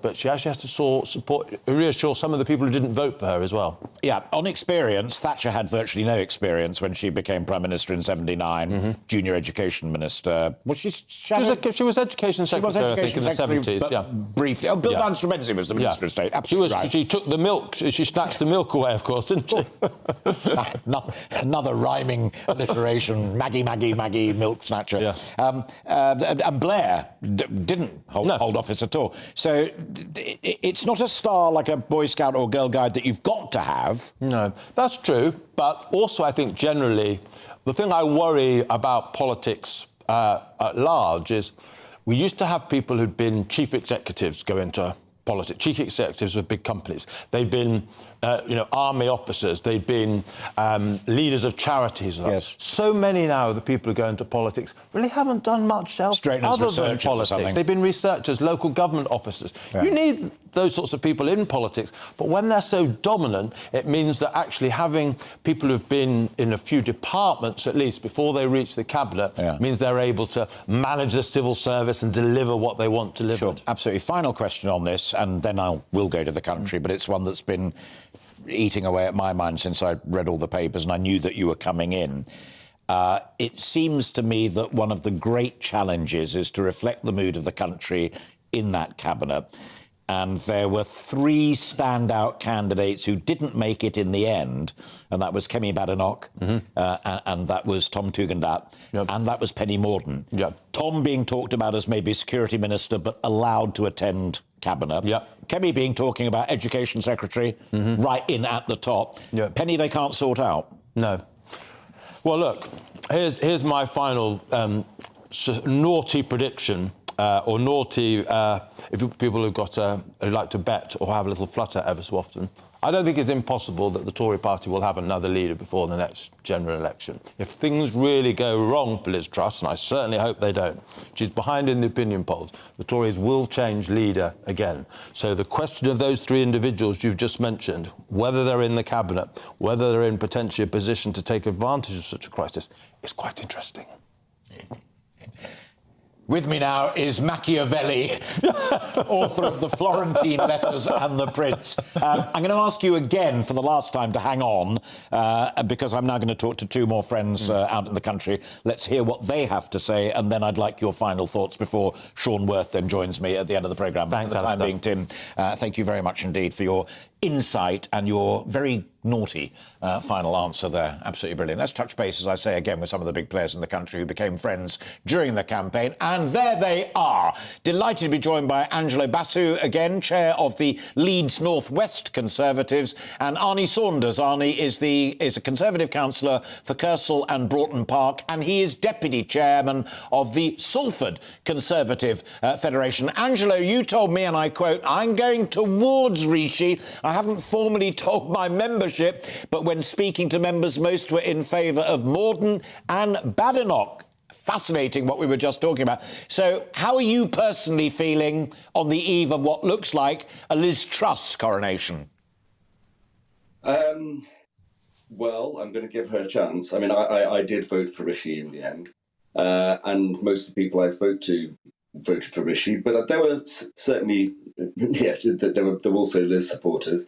but she actually has to reassure some of the people who didn't vote for her as well. Yeah, on experience, Thatcher had virtually no experience when she became Prime Minister in 79, Junior Education Minister. Was she... She was Education Secretary, I think, in the 70s, yeah. Briefly. Oh, Bill Van Strumensi was the Minister of State. Absolutely right. She took the milk, she snatched the milk away, of course, didn't she? Another rhyming alliteration, Maggie, milk snatcher. Yeah. And Blair didn't hold office at all. So it's not a star like a Boy Scout or Girl Guide that you've got to have. No, that's true. But also, I think generally, the thing I worry about politics at large is we used to have people who'd been chief executives go into politics, chief executives of big companies. They'd been, army officers. They'd been leaders of charities. Yes. So many now of the people who go into politics really haven't done much else other than politics. They've been researchers, local government officers. Yeah. You need those sorts of people in politics, but when they're so dominant, it means that actually having people who've been in a few departments, at least, before they reach the cabinet, means they're able to manage the civil service and deliver what they want delivered. Sure, absolutely. Final question on this, and then we'll go to the country, but it's one that's been eating away at my mind since I read all the papers and I knew that you were coming in. It seems to me that one of the great challenges is to reflect the mood of the country in that cabinet. And there were 3 standout candidates who didn't make it in the end, and that was Kemi Badenoch, and that was Tom Tugendhat, and that was Penny Mordaunt. Tom being talked about as maybe Security Minister, but allowed to attend cabinet. Kemi being talking about Education Secretary, right in at the top. Penny they can't sort out. No. Well, look, here's my final naughty prediction. Or naughty, if people who like to bet or have a little flutter ever so often. I don't think it's impossible that the Tory party will have another leader before the next general election. If things really go wrong for Liz Truss, and I certainly hope they don't, she's behind in the opinion polls, the Tories will change leader again. So the question of those 3 individuals you've just mentioned, whether they're in the cabinet, whether they're in potentially a position to take advantage of such a crisis, is quite interesting. With me now is Machiavelli, author of The Florentine Letters and the Prince. I'm going to ask you again for the last time to hang on, because I'm now going to talk to two more friends out in the country. Let's hear what they have to say, and then I'd like your final thoughts before Sean Worth then joins me at the end of the programme. Thanks, for the time being, Tim, thank you very much indeed for your insight and your very naughty final answer there. Absolutely brilliant. Let's touch base, as I say again, with some of the big players in the country who became friends during the campaign. And there they are. Delighted to be joined by Angelo Basu, again, chair of the Leeds North West Conservatives, and Arnie Saunders. Arnie is a Conservative councillor for Kersal and Broughton Park, and he is deputy chairman of the Salford Conservative Federation. Angelo, you told me, and I quote, "I'm going towards Rishi. I haven't formally told my membership, but when speaking to members, most were in favour of Morden and Badenoch." Fascinating what we were just talking about. So how are you personally feeling on the eve of what looks like a Liz Truss coronation? Well, I'm going to give her a chance. I mean, I did vote for Rishi in the end, and most of the people I spoke to voted for Rishi, but there were certainly, there were also Liz supporters.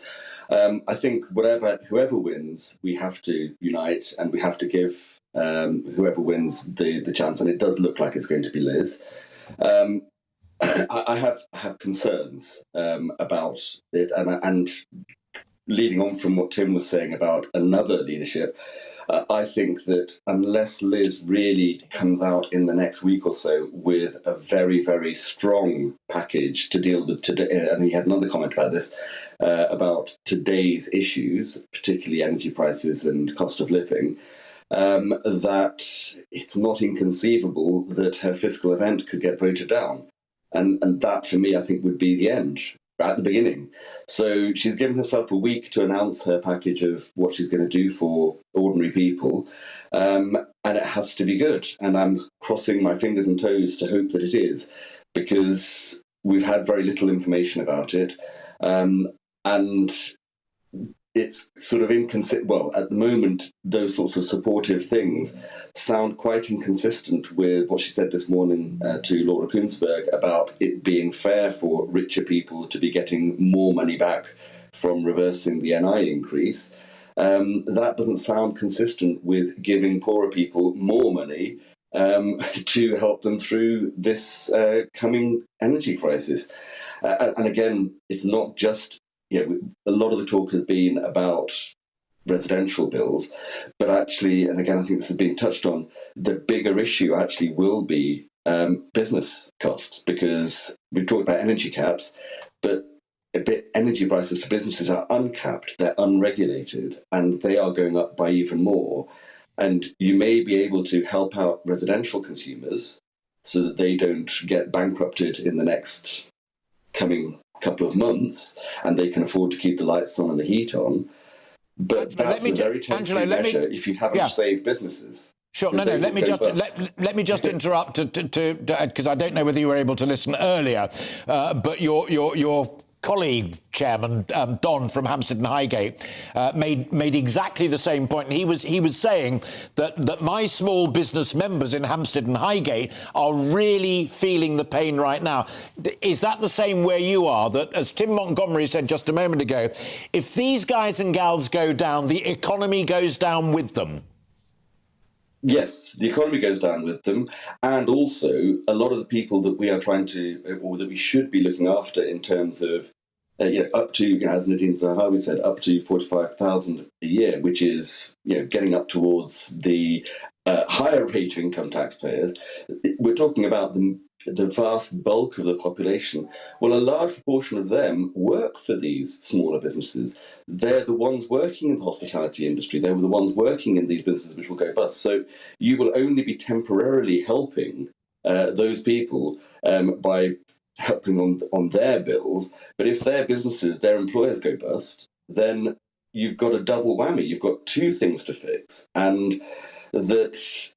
I think whoever wins, we have to unite and we have to give whoever wins the chance, and it does look like it's going to be Liz. I have concerns about it, and leading on from what Tim was saying about another leadership, I think that unless Liz really comes out in the next week or so with a very, very strong package to deal with today, and he had another comment about this, about today's issues, particularly energy prices and cost of living, that it's not inconceivable that her fiscal event could get voted down. And that, for me, I think would be the end at the beginning. So she's given herself a week to announce her package of what she's going to do for ordinary people, and it has to be good. And I'm crossing my fingers and toes to hope that it is, because we've had very little information about it, and it's sort of inconsistent. Well, at the moment, those sorts of supportive things sound quite inconsistent with what she said this morning to Laura Kuenssberg about it being fair for richer people to be getting more money back from reversing the NI increase. That doesn't sound consistent with giving poorer people more money to help them through this coming energy crisis. And again, it's not just, a lot of the talk has been about residential bills, but actually, and again, I think this is being touched on, the bigger issue actually will be business costs, because we've talked about energy caps, but energy prices for businesses are uncapped, they're unregulated, and they are going up by even more. And you may be able to help out residential consumers so that they don't get bankrupted in the next coming couple of months, and they can afford to keep the lights on and the heat on. But that's a very temporary measure if you haven't saved businesses. Sure. No. Let me just interrupt because I don't know whether you were able to listen earlier, but your colleague, Chairman Don from Hampstead and Highgate, made exactly the same point. And he was saying that my small business members in Hampstead and Highgate are really feeling the pain right now. Is that the same where you are? That, as Tim Montgomery said just a moment ago, if these guys and gals go down, the economy goes down with them? Yes, the economy goes down with them, and also a lot of the people that we are trying to, or that we should be looking after in terms of, up to, as Nadine Zahawi said, up to 45,000 a year, which is, getting up towards the higher rate of income taxpayers. We're talking about the vast bulk of the population. Well, a large proportion of them work for these smaller businesses. They're the ones working in the hospitality industry. They were the ones working in these businesses which will go bust. So you will only be temporarily helping those people by helping on their bills. But if their businesses, their employers go bust, then you've got a double whammy. You've got two things to fix. And that,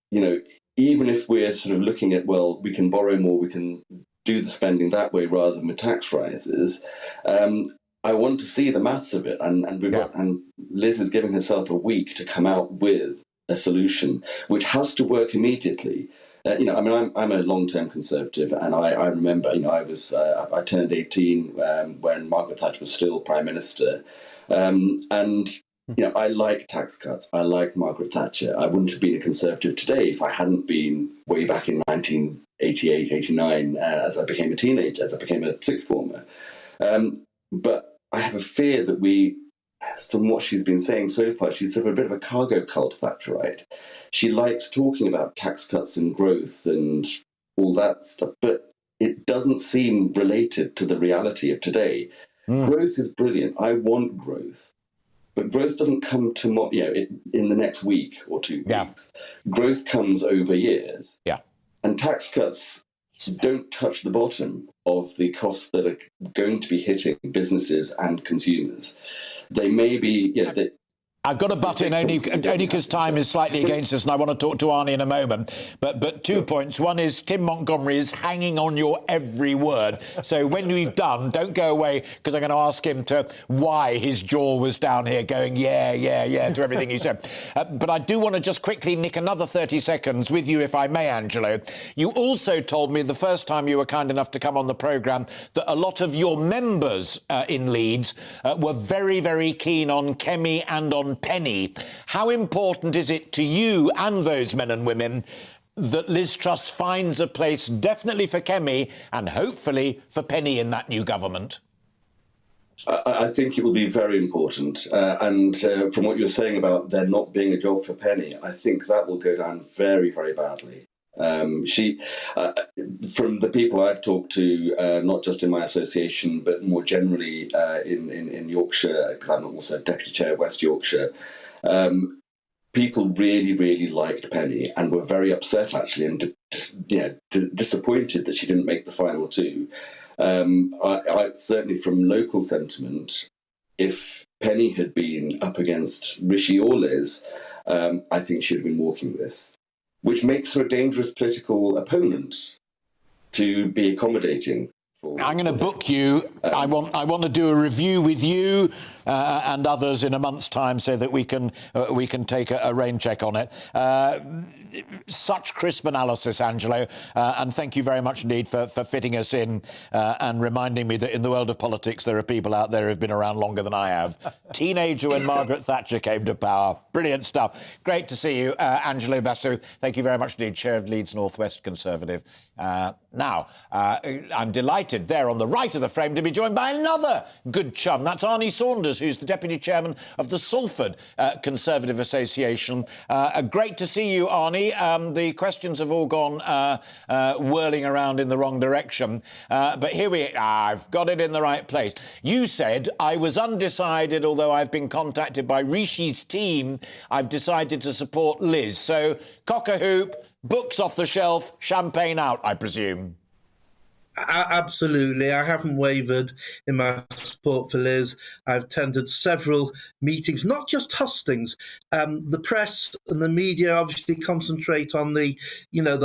even if we're sort of looking at, well, we can borrow more, we can do the spending that way rather than with tax rises, I want to see the maths of it. And Liz is giving herself a week to come out with a solution, which has to work immediately. I'm a long-term Conservative, and I remember, I turned 18 when Margaret Thatcher was still Prime Minister, and I like tax cuts. I like Margaret Thatcher. I wouldn't have been a Conservative today if I hadn't been way back in 1988, 89, as I became a teenager, as I became a sixth former. But I have a fear that from what she's been saying so far, she's sort of a bit of a cargo cult Thatcherite. She likes talking about tax cuts and growth and all that stuff, but it doesn't seem related to the reality of today. Growth is brilliant. I want growth. But growth doesn't come tomorrow, in the next week or 2 weeks. Growth comes over years. Yeah. And tax cuts don't touch the bottom of the costs that are going to be hitting businesses and consumers. They may be, I've got to butt in only because time is slightly against us, and I want to talk to Arnie in a moment. But 2 points. One is Tim Montgomery is hanging on your every word. So when we've done, don't go away, because I'm going to ask him why his jaw was down here going, yeah, to everything he said. But I do want to just quickly nick another 30 seconds with you, if I may, Angelo. You also told me the first time you were kind enough to come on the programme that a lot of your members in Leeds were very, very keen on Kemi and on Penny. How important is it to you and those men and women that Liz Truss finds a place definitely for Kemi and hopefully for Penny in that new government? I think it will be very important. And from what you're saying about there not being a job for Penny, I think that will go down very, very badly. She, from the people I've talked to, not just in my association, but more generally in Yorkshire, because I'm also Deputy Chair of West Yorkshire, people really, really liked Penny and were very upset, actually, and disappointed that she didn't make the final two. I certainly, from local sentiment, if Penny had been up against Rishi or Liz, I think she'd have been walking this, which makes her a dangerous political opponent to be accommodating. I'm going to book you. I want to do a review with you and others in a month's time so that we can take a rain check on it. Such crisp analysis, Angelo, and thank you very much indeed for fitting us in and reminding me that in the world of politics there are people out there who've been around longer than I have. Teenager when Margaret Thatcher came to power. Brilliant stuff. Great to see you, Angelo Basso. Thank you very much indeed, Chair of Leeds North West Conservative. Now, I'm delighted there on the right of the frame to be joined by another good chum. That's Arnie Saunders, who's the Deputy Chairman of the Salford Conservative Association. Great to see you, Arnie. The questions have all gone whirling around in the wrong direction. But here I've got it in the right place. You said, I was undecided, although I've been contacted by Rishi's team. I've decided to support Liz. So, cock-a-hoop, books off the shelf, champagne out, I presume. Absolutely. I haven't wavered in my support for Liz. I've attended several meetings, not just hustings. The press and the media obviously concentrate on the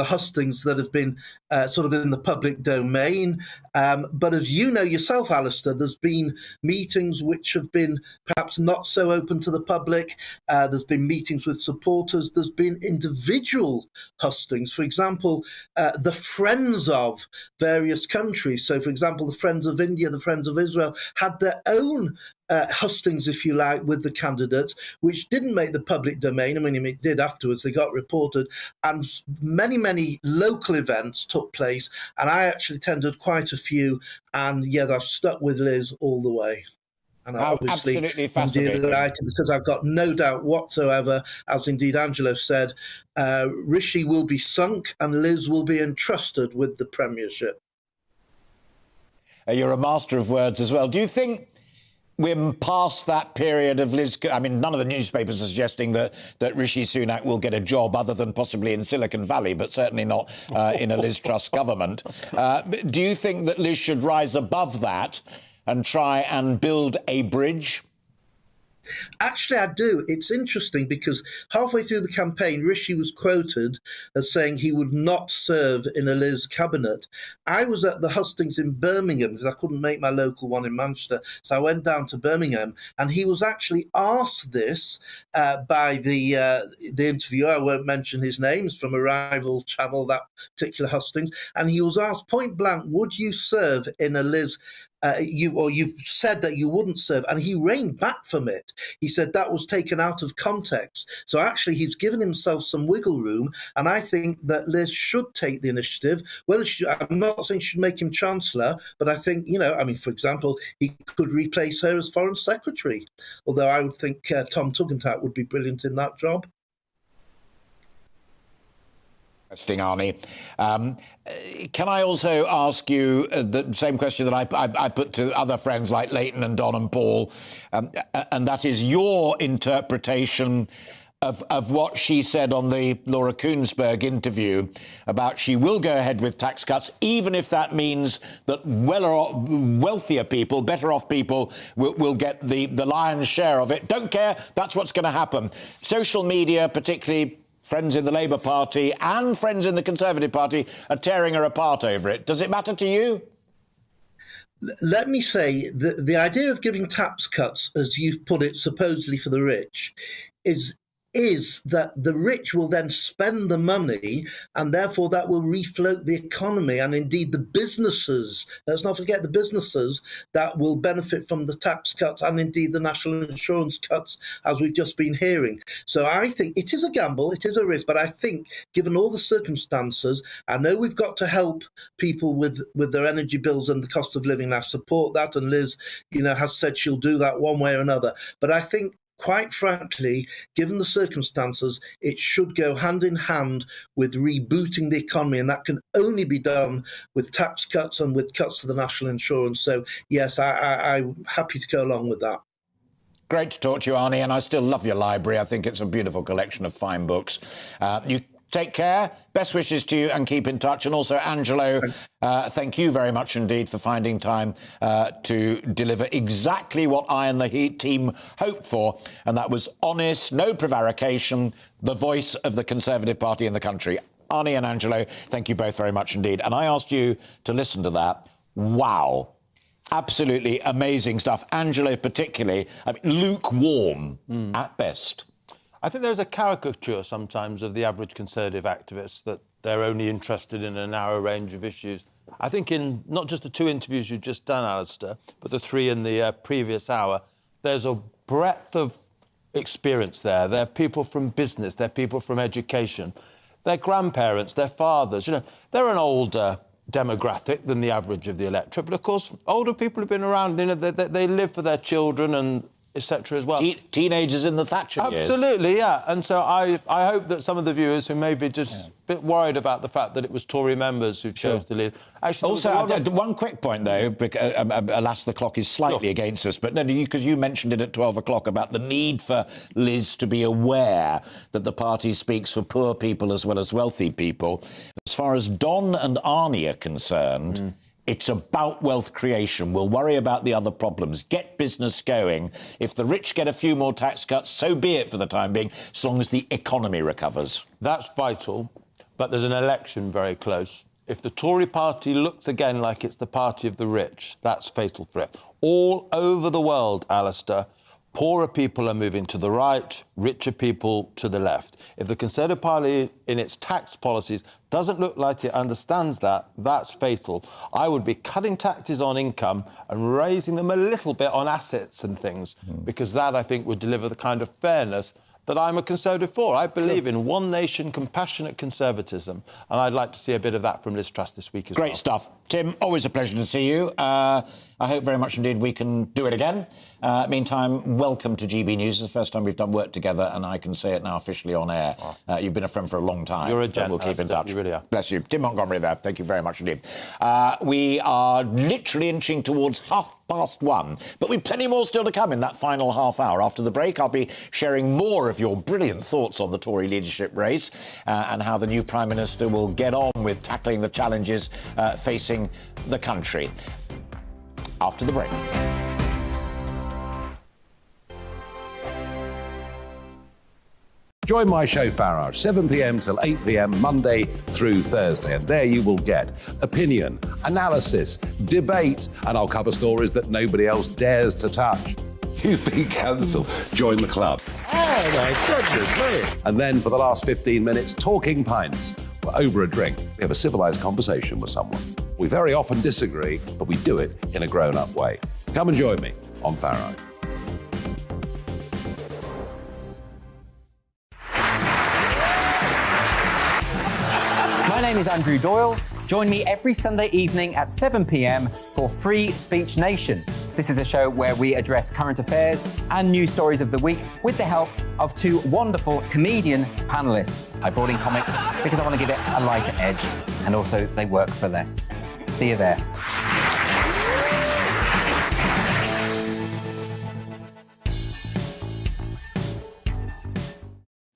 hustings that have been sort of in the public domain. But as you know yourself, Alastair, there's been meetings which have been perhaps not so open to the public. There's been meetings with supporters. There's been individual hustings. For example, the friends of various countries. So, for example, the Friends of India, the Friends of Israel had their own hustings, if you like, with the candidates, which didn't make the public domain. I mean, it did afterwards. They got reported. And many, many local events took place. And I actually attended quite a few. And yes, I've stuck with Liz all the way. And obviously, I'm delighted because I've got no doubt whatsoever, as indeed Angelo said, Rishi will be sunk and Liz will be entrusted with the premiership. You're a master of words as well. Do you think we're past that period of Liz? I mean, none of the newspapers are suggesting that Rishi Sunak will get a job other than possibly in Silicon Valley, but certainly not in a Liz Truss government. Do you think that Liz should rise above that and try and build a bridge? Actually, I do. It's interesting because halfway through the campaign, Rishi was quoted as saying he would not serve in a Liz cabinet. I was at the hustings in Birmingham because I couldn't make my local one in Manchester, so I went down to Birmingham, and he was actually asked this by the interviewer. I won't mention his name; it's from a rival channel, that particular hustings, and he was asked point blank, "Would you serve in a Liz?" You've said that you wouldn't serve, and he reined back from it. He said that was taken out of context. So actually, he's given himself some wiggle room, and I think that Liz should take the initiative. I'm not saying she should make him Chancellor, but I think, for example, he could replace her as Foreign Secretary, although I would think Tom Tugendhat would be brilliant in that job. Interesting, Arnie. Can I also ask you the same question that I put to other friends like Leighton and Don and Paul, and that is your interpretation of what she said on the Laura Kuenssberg interview about she will go ahead with tax cuts, even if that means that wealthier people, better off people, will get the lion's share of it. Don't care, that's what's going to happen. Social media, particularly friends in the Labour Party and friends in the Conservative Party, are tearing her apart over it. Does it matter to you? Let me say that the idea of giving tax cuts, as you put it, supposedly for the rich, is that the rich will then spend the money, and therefore that will refloat the economy and indeed the businesses. Let's not forget the businesses that will benefit from the tax cuts and indeed the national insurance cuts, as we've just been hearing. So I think it is a gamble, it is a risk, but I think given all the circumstances, I know we've got to help people with their energy bills and the cost of living. I support that, and Liz, has said she'll do that one way or another. But I think, quite frankly, given the circumstances, it should go hand in hand with rebooting the economy, and that can only be done with tax cuts and with cuts to the national insurance. So, yes, I'm happy to go along with that. Great to talk to you, Arnie, and I still love your library. I think it's a beautiful collection of fine books. You take care. Best wishes to you, and keep in touch. And also, Angelo, thank you very much indeed for finding time to deliver exactly what I and the Heat team hoped for, and that was honest, no prevarication, the voice of the Conservative Party in the country. Arnie and Angelo, thank you both very much indeed. And I asked you to listen to that. Wow. Absolutely amazing stuff. Angelo particularly, lukewarm at best. I think there's a caricature sometimes of the average Conservative activist, that they're only interested in a narrow range of issues. I think in not just the two interviews you've just done, Alastair, but the three in the previous hour, there's a breadth of experience there. They're people from business, they're people from education, they're grandparents, they're fathers. They're an older demographic than the average of the electorate, but of course, older people have been around. They live for their children and etc. as well. Teenagers in the Thatcher years. Absolutely, yeah. And so I hope that some of the viewers who may be just a bit worried about the fact that it was Tory members who chose to lead. Actually, also, one quick point, though, because, alas, the clock is slightly against us, but no, because you mentioned it at 12 o'clock about the need for Liz to be aware that the party speaks for poor people as well as wealthy people. As far as Don and Arnie are concerned, it's about wealth creation. We'll worry about the other problems. Get business going. If the rich get a few more tax cuts, so be it for the time being, as long as the economy recovers. That's vital, but there's an election very close. If the Tory party looks again like it's the party of the rich, that's fatal for it. All over the world, Alastair, poorer people are moving to the right, richer people to the left. If the Conservative Party, in its tax policies, doesn't look like it understands that, that's fatal. I would be cutting taxes on income and raising them a little bit on assets and things, because that, I think, would deliver the kind of fairness that I'm a Conservative for. I believe in one nation, compassionate conservatism, and I'd like to see a bit of that from Liz Truss this week as well. Great stuff. Tim, always a pleasure to see you. I hope very much indeed we can do it again. Meantime, welcome to GB News. It's the first time we've done work together, and I can say it now officially on air. You've been a friend for a long time. You're a gent. We'll keep in touch. You really are. Bless you. Tim Montgomery there. Thank you very much indeed. We are literally inching towards 1:30, but we've plenty more still to come in that final half hour. After the break, I'll be sharing more of your brilliant thoughts on the Tory leadership race and how the new Prime Minister will get on with tackling the challenges facing the country. After the break. Join my show Farage, 7 p.m. till 8 p.m. Monday through Thursday, and there you will get opinion, analysis, debate, and I'll cover stories that nobody else dares to touch. You've been cancelled. Join the club. Oh my goodness me. And then for the last 15 minutes, talking pints. We're over a drink. We have a civilised conversation with someone. We very often disagree, but we do it in a grown-up way. Come and join me on Farage. My name is Andrew Doyle. Join me every Sunday evening at 7 p.m. for Free Speech Nation. This is a show where we address current affairs and news stories of the week with the help of two wonderful comedian panellists. I brought in comics because I want to give it a lighter edge, and also they work for less. See you there.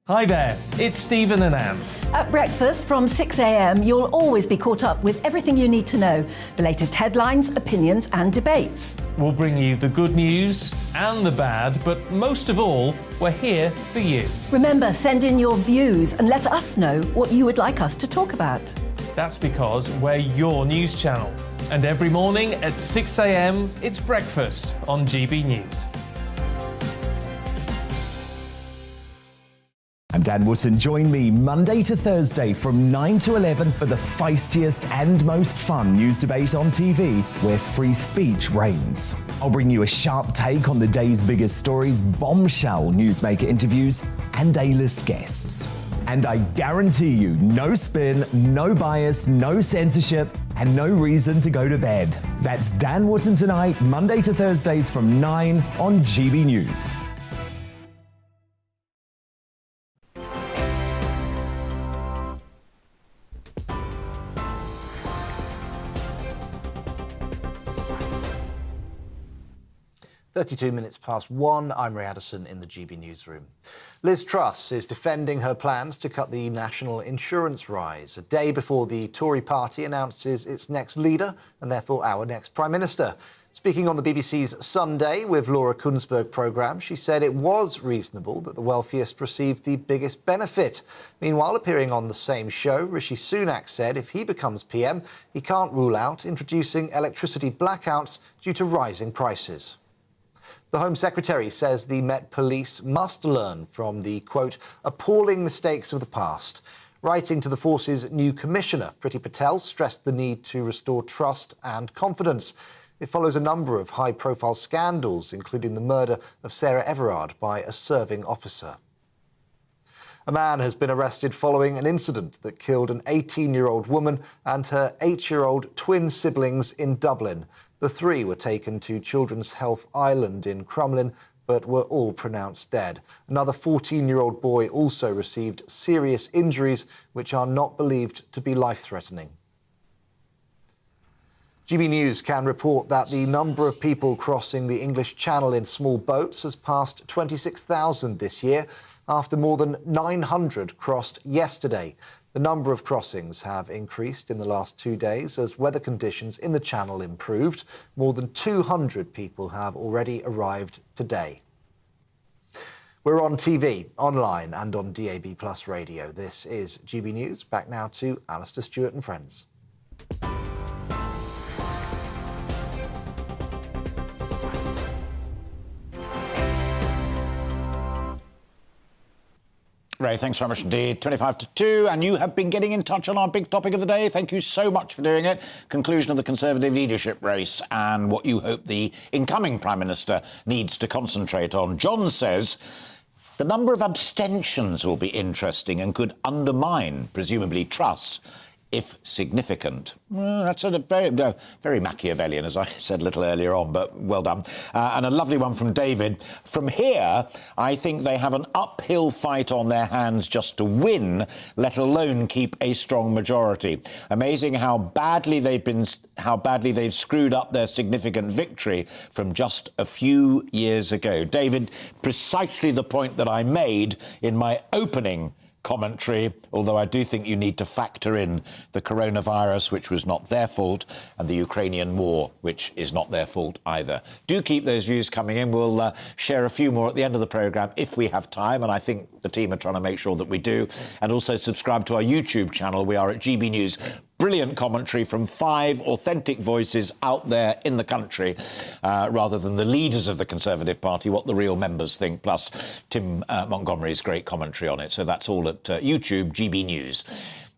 Hi there, it's Stephen and Anne. At breakfast from 6 a.m, you'll always be caught up with everything you need to know, the latest headlines, opinions and debates. We'll bring you the good news and the bad, but most of all, we're here for you. Remember, send in your views and let us know what you would like us to talk about. That's because we're your news channel. And every morning at 6 a.m, it's breakfast on GB News. I'm Dan Wootton. Join me Monday to Thursday from 9 to 11 for the feistiest and most fun news debate on TV, where free speech reigns. I'll bring you a sharp take on the day's biggest stories, bombshell newsmaker interviews, and A-list guests. And I guarantee you, no spin, no bias, no censorship, and no reason to go to bed. That's Dan Wootton Tonight, Monday to Thursdays from 9 on GB News. (32:01). I'm Ray Addison in the GB newsroom. Liz Truss is defending her plans to cut the national insurance rise a day before the Tory party announces its next leader and therefore our next Prime Minister. Speaking on the BBC's Sunday with Laura Kunsberg programme, she said it was reasonable that the wealthiest received the biggest benefit. Meanwhile, appearing on the same show, Rishi Sunak said if he becomes PM, he can't rule out introducing electricity blackouts due to rising prices. The Home Secretary says the Met Police must learn from the, quote, appalling mistakes of the past. Writing to the force's new commissioner, Priti Patel stressed the need to restore trust and confidence. It follows a number of high-profile scandals, including the murder of Sarah Everard by a serving officer. A man has been arrested following an incident that killed an 18-year-old woman and her 8-year-old twin siblings in Dublin. The three were taken to Children's Health Island in Crumlin, but were all pronounced dead. Another 14-year-old boy also received serious injuries, which are not believed to be life-threatening. GB News can report that the number of people crossing the English Channel in small boats has passed 26,000 this year, after more than 900 crossed yesterday. The number of crossings have increased in the last 2 days as weather conditions in the Channel improved. More than 200 people have already arrived today. We're on TV, online and on DAB+ radio. This is GB News. Back now to Alastair Stewart and friends. Ray, thanks very much indeed. 25 to 2, and you have been getting in touch on our big topic of the day. Thank you so much for doing it. Conclusion of the Conservative leadership race and what you hope the incoming Prime Minister needs to concentrate on. John says the number of abstentions will be interesting and could undermine, presumably, Truss, if significant. Well, that's sort of very Machiavellian, as I said a little earlier on, but well done. And a lovely one from David. From here, I think they have an uphill fight on their hands just to win, let alone keep a strong majority. Amazing how badly they've screwed up their significant victory from just a few years ago. David, precisely the point that I made in my opening commentary, although I do think you need to factor in the coronavirus, which was not their fault, and the Ukrainian war, which is not their fault either. Do keep those views coming in. We'll share a few more at the end of the programme if we have time, and I think the team are trying to make sure that we do. And also subscribe to our YouTube channel. We are at GB News. Brilliant commentary from 5 authentic voices out there in the country, rather than the leaders of the Conservative Party, what the real members think, plus Tim Montgomery's great commentary on it. So that's all at YouTube, GB News.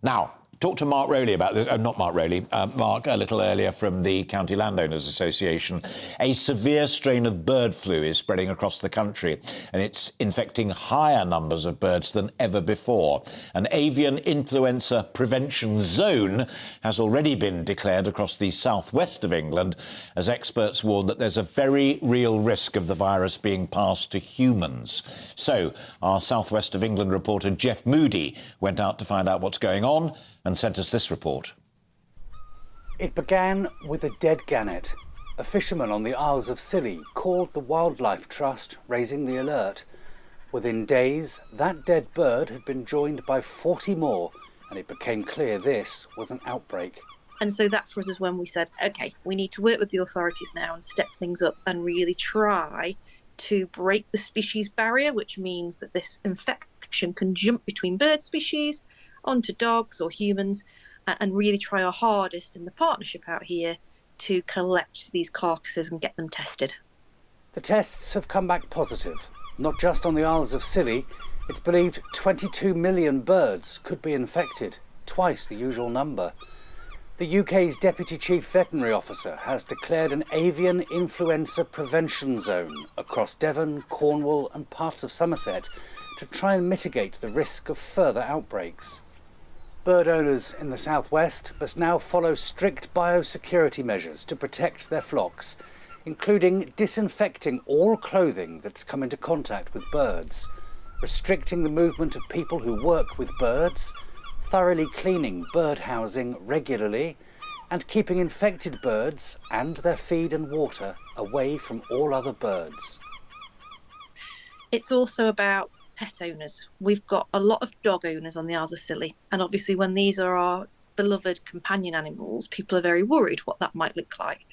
Now, talk to Mark Rowley about this. Not Mark Rowley, Mark a little earlier from the County Landowners Association. A severe strain of bird flu is spreading across the country, and it's infecting higher numbers of birds than ever before. An avian influenza prevention zone has already been declared across the southwest of England, as experts warn that there's a very real risk of the virus being passed to humans. So, our southwest of England reporter Jeff Moody went out to find out what's going on and sent us this report. It began with a dead gannet. A fisherman on the Isles of Scilly called the Wildlife Trust, raising the alert. Within days, that dead bird had been joined by 40 more, and it became clear this was an outbreak. And so that for us is when we said, OK, we need to work with the authorities now and step things up and really try to break the species barrier, which means that this infection can jump between bird species onto dogs or humans, and really try our hardest in the partnership out here to collect these carcasses and get them tested. The tests have come back positive, not just on the Isles of Scilly. It's believed 22 million birds could be infected, twice the usual number. The UK's Deputy Chief Veterinary Officer has declared an avian influenza prevention zone across Devon, Cornwall and parts of Somerset to try and mitigate the risk of further outbreaks. Bird owners in the southwest must now follow strict biosecurity measures to protect their flocks, including disinfecting all clothing that's come into contact with birds, restricting the movement of people who work with birds, thoroughly cleaning bird housing regularly, and keeping infected birds and their feed and water away from all other birds. It's also about pet owners. We've got a lot of dog owners on the Isles of Scilly, and obviously when these are our beloved companion animals, people are very worried what that might look like.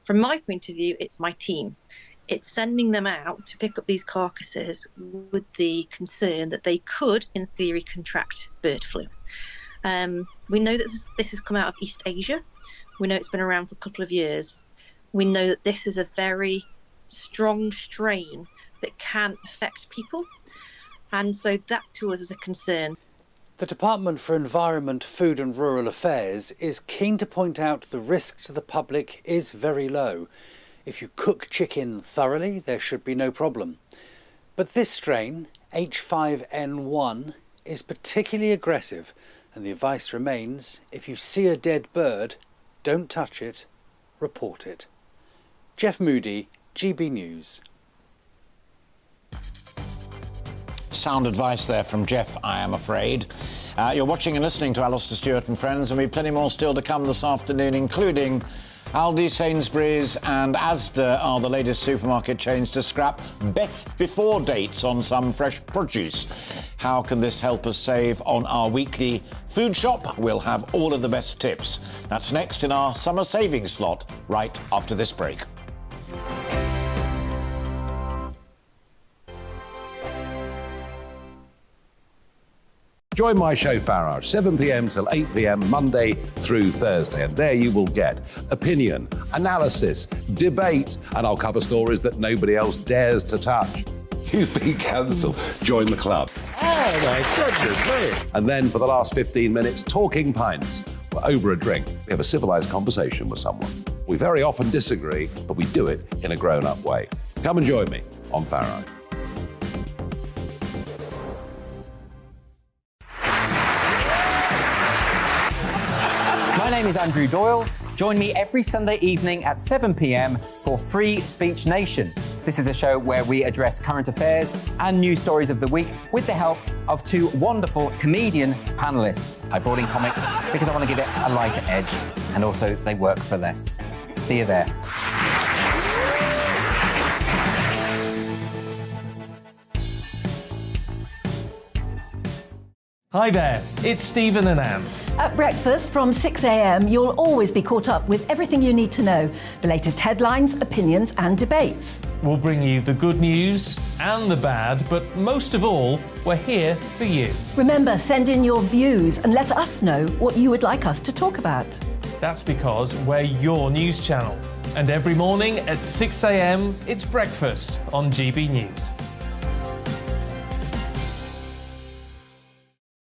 From my point of view, it's my team. It's sending them out to pick up these carcasses with the concern that they could, in theory, contract bird flu. We know that this has come out of East Asia. We know it's been around for a couple of years. We know that this is a very strong strain that can affect people. And so that to us is a concern. The Department for Environment, Food and Rural Affairs is keen to point out the risk to the public is very low. If you cook chicken thoroughly, there should be no problem. But this strain, H5N1, is particularly aggressive, and the advice remains, if you see a dead bird, don't touch it, report it. Jeff Moody, GB News. Sound advice there from Jeff, I am afraid. You're watching and listening to Alastair Stewart and Friends, and we've plenty more still to come this afternoon, including Aldi, Sainsbury's and Asda are the latest supermarket chains to scrap best before dates on some fresh produce. How can this help us save on our weekly food shop? We'll have all of the best tips. That's next in our summer savings slot, right after this break. Join my show Farage, 7 p.m. till 8 p.m. Monday through Thursday. And there you will get opinion, analysis, debate, and I'll cover stories that nobody else dares to touch. You've been cancelled. Join the club. Oh, my goodness me. And then for the last 15 minutes, talking pints. We're over a drink. We have a civilised conversation with someone. We very often disagree, but we do it in a grown-up way. Come and join me on Farage. My name is Andrew Doyle. Join me every Sunday evening at 7 p.m. for Free Speech Nation. This is a show where we address current affairs and news stories of the week with the help of two wonderful comedian panellists. I brought in comics because I want to give it a lighter edge, and also they work for less. See you there. Hi there, it's Stephen and Anne. At breakfast from 6 a.m, you'll always be caught up with everything you need to know, the latest headlines, opinions and debates. We'll bring you the good news and the bad, but most of all, we're here for you. Remember, send in your views and let us know what you would like us to talk about. That's because we're your news channel. And every morning at 6 a.m, it's breakfast on GB News.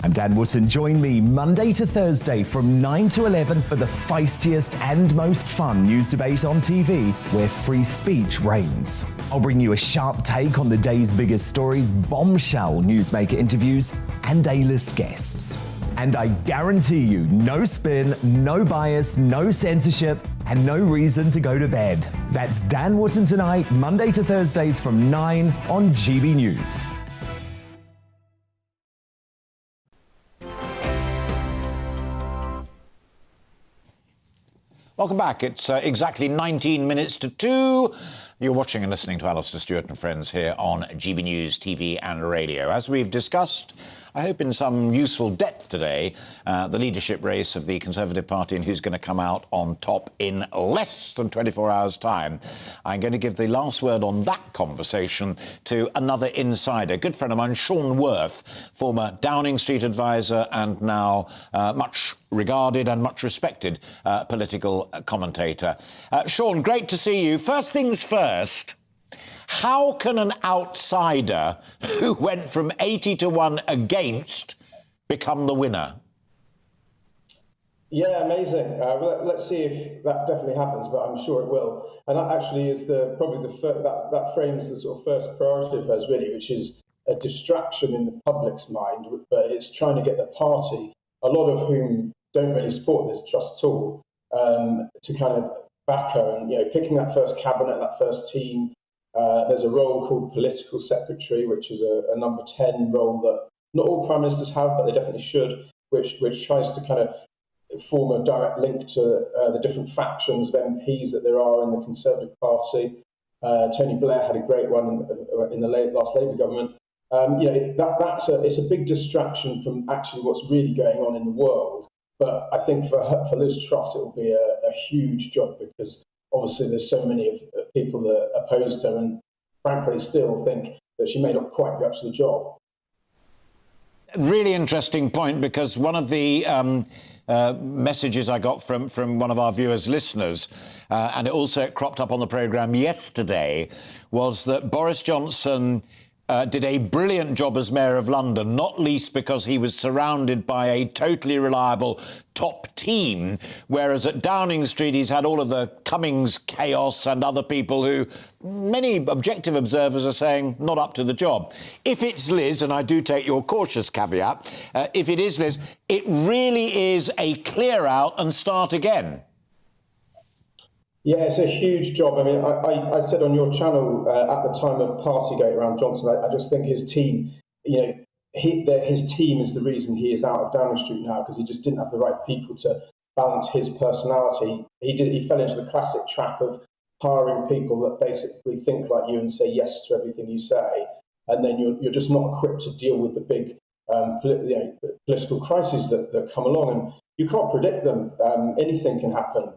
I'm Dan Wootton. Join me Monday to Thursday from 9 to 11 for the feistiest and most fun news debate on TV, where free speech reigns. I'll bring you a sharp take on the day's biggest stories, bombshell newsmaker interviews, and A-list guests. And I guarantee you, no spin, no bias, no censorship, and no reason to go to bed. That's Dan Wootton Tonight, Monday to Thursdays from 9 on GB News. Welcome back. It's exactly 19 minutes to 2. You're watching and listening to Alastair Stewart and Friends here on GB News TV and Radio. As we've discussed, I hope in some useful depth today, the leadership race of the Conservative Party and who's going to come out on top in less than 24 hours' time. I'm going to give the last word on that conversation to another insider, a good friend of mine, Sean Worth, former Downing Street advisor and now much regarded and much respected political commentator. Sean, great to see you. First things first, how can an outsider who went from 80 to 1 against become the winner? Yeah, amazing. Well, let's see if that definitely happens, but I'm sure it will. And that actually is that frames the sort of first priority of hers, really, which is a distraction in the public's mind, but it's trying to get the party, a lot of whom don't really support Liz Truss at all, to kind of back her and, picking that first cabinet, that first team. There's a role called political secretary, which is a number 10 role that not all prime ministers have, but they definitely should, which tries to kind of form a direct link to the different factions of MPs that there are in the Conservative Party. Tony Blair had a great one in the last Labour government. It's a big distraction from actually what's really going on in the world. But I think for Liz Truss, it will be a huge job because obviously there's so many of people that opposed her and frankly still think that she may not quite be up to the job. Really interesting point, because one of the messages I got from one of our viewers, listeners, and it also cropped up on the programme yesterday, was that Boris Johnson did a brilliant job as Mayor of London, not least because he was surrounded by a totally reliable top team, whereas at Downing Street he's had all of the Cummings chaos and other people who many objective observers are saying not up to the job. If it's Liz, and I do take your cautious caveat, if it is Liz, it really is a clear out and start again. Yeah, it's a huge job. I mean, I said on your channel at the time of Partygate around Johnson, I just think his team, his team is the reason he is out of Downing Street now, because he just didn't have the right people to balance his personality. He fell into the classic trap of hiring people that basically think like you and say yes to everything you say, and then you're just not equipped to deal with the big political crises that come along, and you can't predict them. Anything can happen.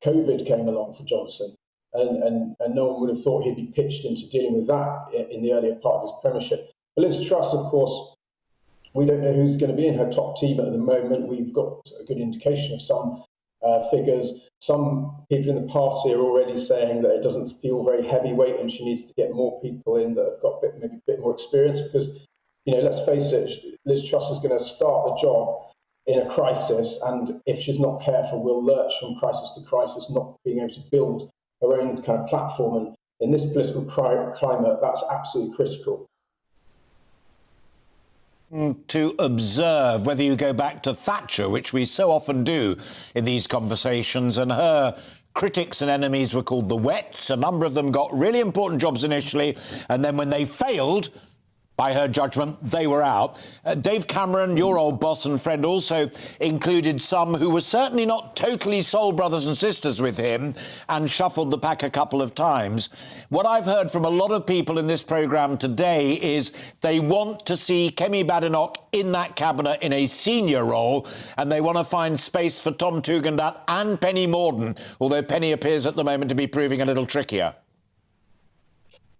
COVID came along for Johnson, and no one would have thought he'd be pitched into dealing with that in the earlier part of his premiership. But Liz Truss, of course, we don't know who's going to be in her top team at the moment. We've got a good indication of some figures. Some people in the party are already saying that it doesn't feel very heavyweight and she needs to get more people in that have got maybe a bit more experience, because, let's face it, Liz Truss is going to start the job in a crisis, and if she's not careful, will lurch from crisis to crisis, not being able to build her own kind of platform. And in this political climate, that's absolutely critical. To observe whether you go back to Thatcher, which we so often do in these conversations, and her critics and enemies were called the Wets. A number of them got really important jobs initially, and then when they failed, By her judgment, they were out. Dave Cameron, your old boss and friend, also included some who were certainly not totally soul brothers and sisters with him and shuffled the pack a couple of times. What I've heard from a lot of people in this programme today is they want to see Kemi Badenoch in that cabinet in a senior role, and they want to find space for Tom Tugendhat and Penny Mordaunt, although Penny appears at the moment to be proving a little trickier.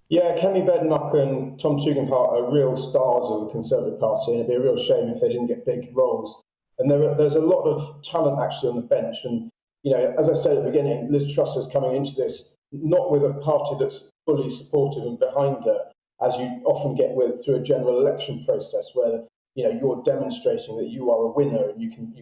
Yeah, Kemi Badenoch and Tom Tugendhat are real stars of the Conservative Party, and it'd be a real shame if they didn't get big roles. And there's a lot of talent actually on the bench. And, you know, as I said at the beginning, Liz Truss is coming into this not with a party that's fully supportive and behind her, as you often get with through a general election process, where, you know, you're demonstrating that you are a winner and you can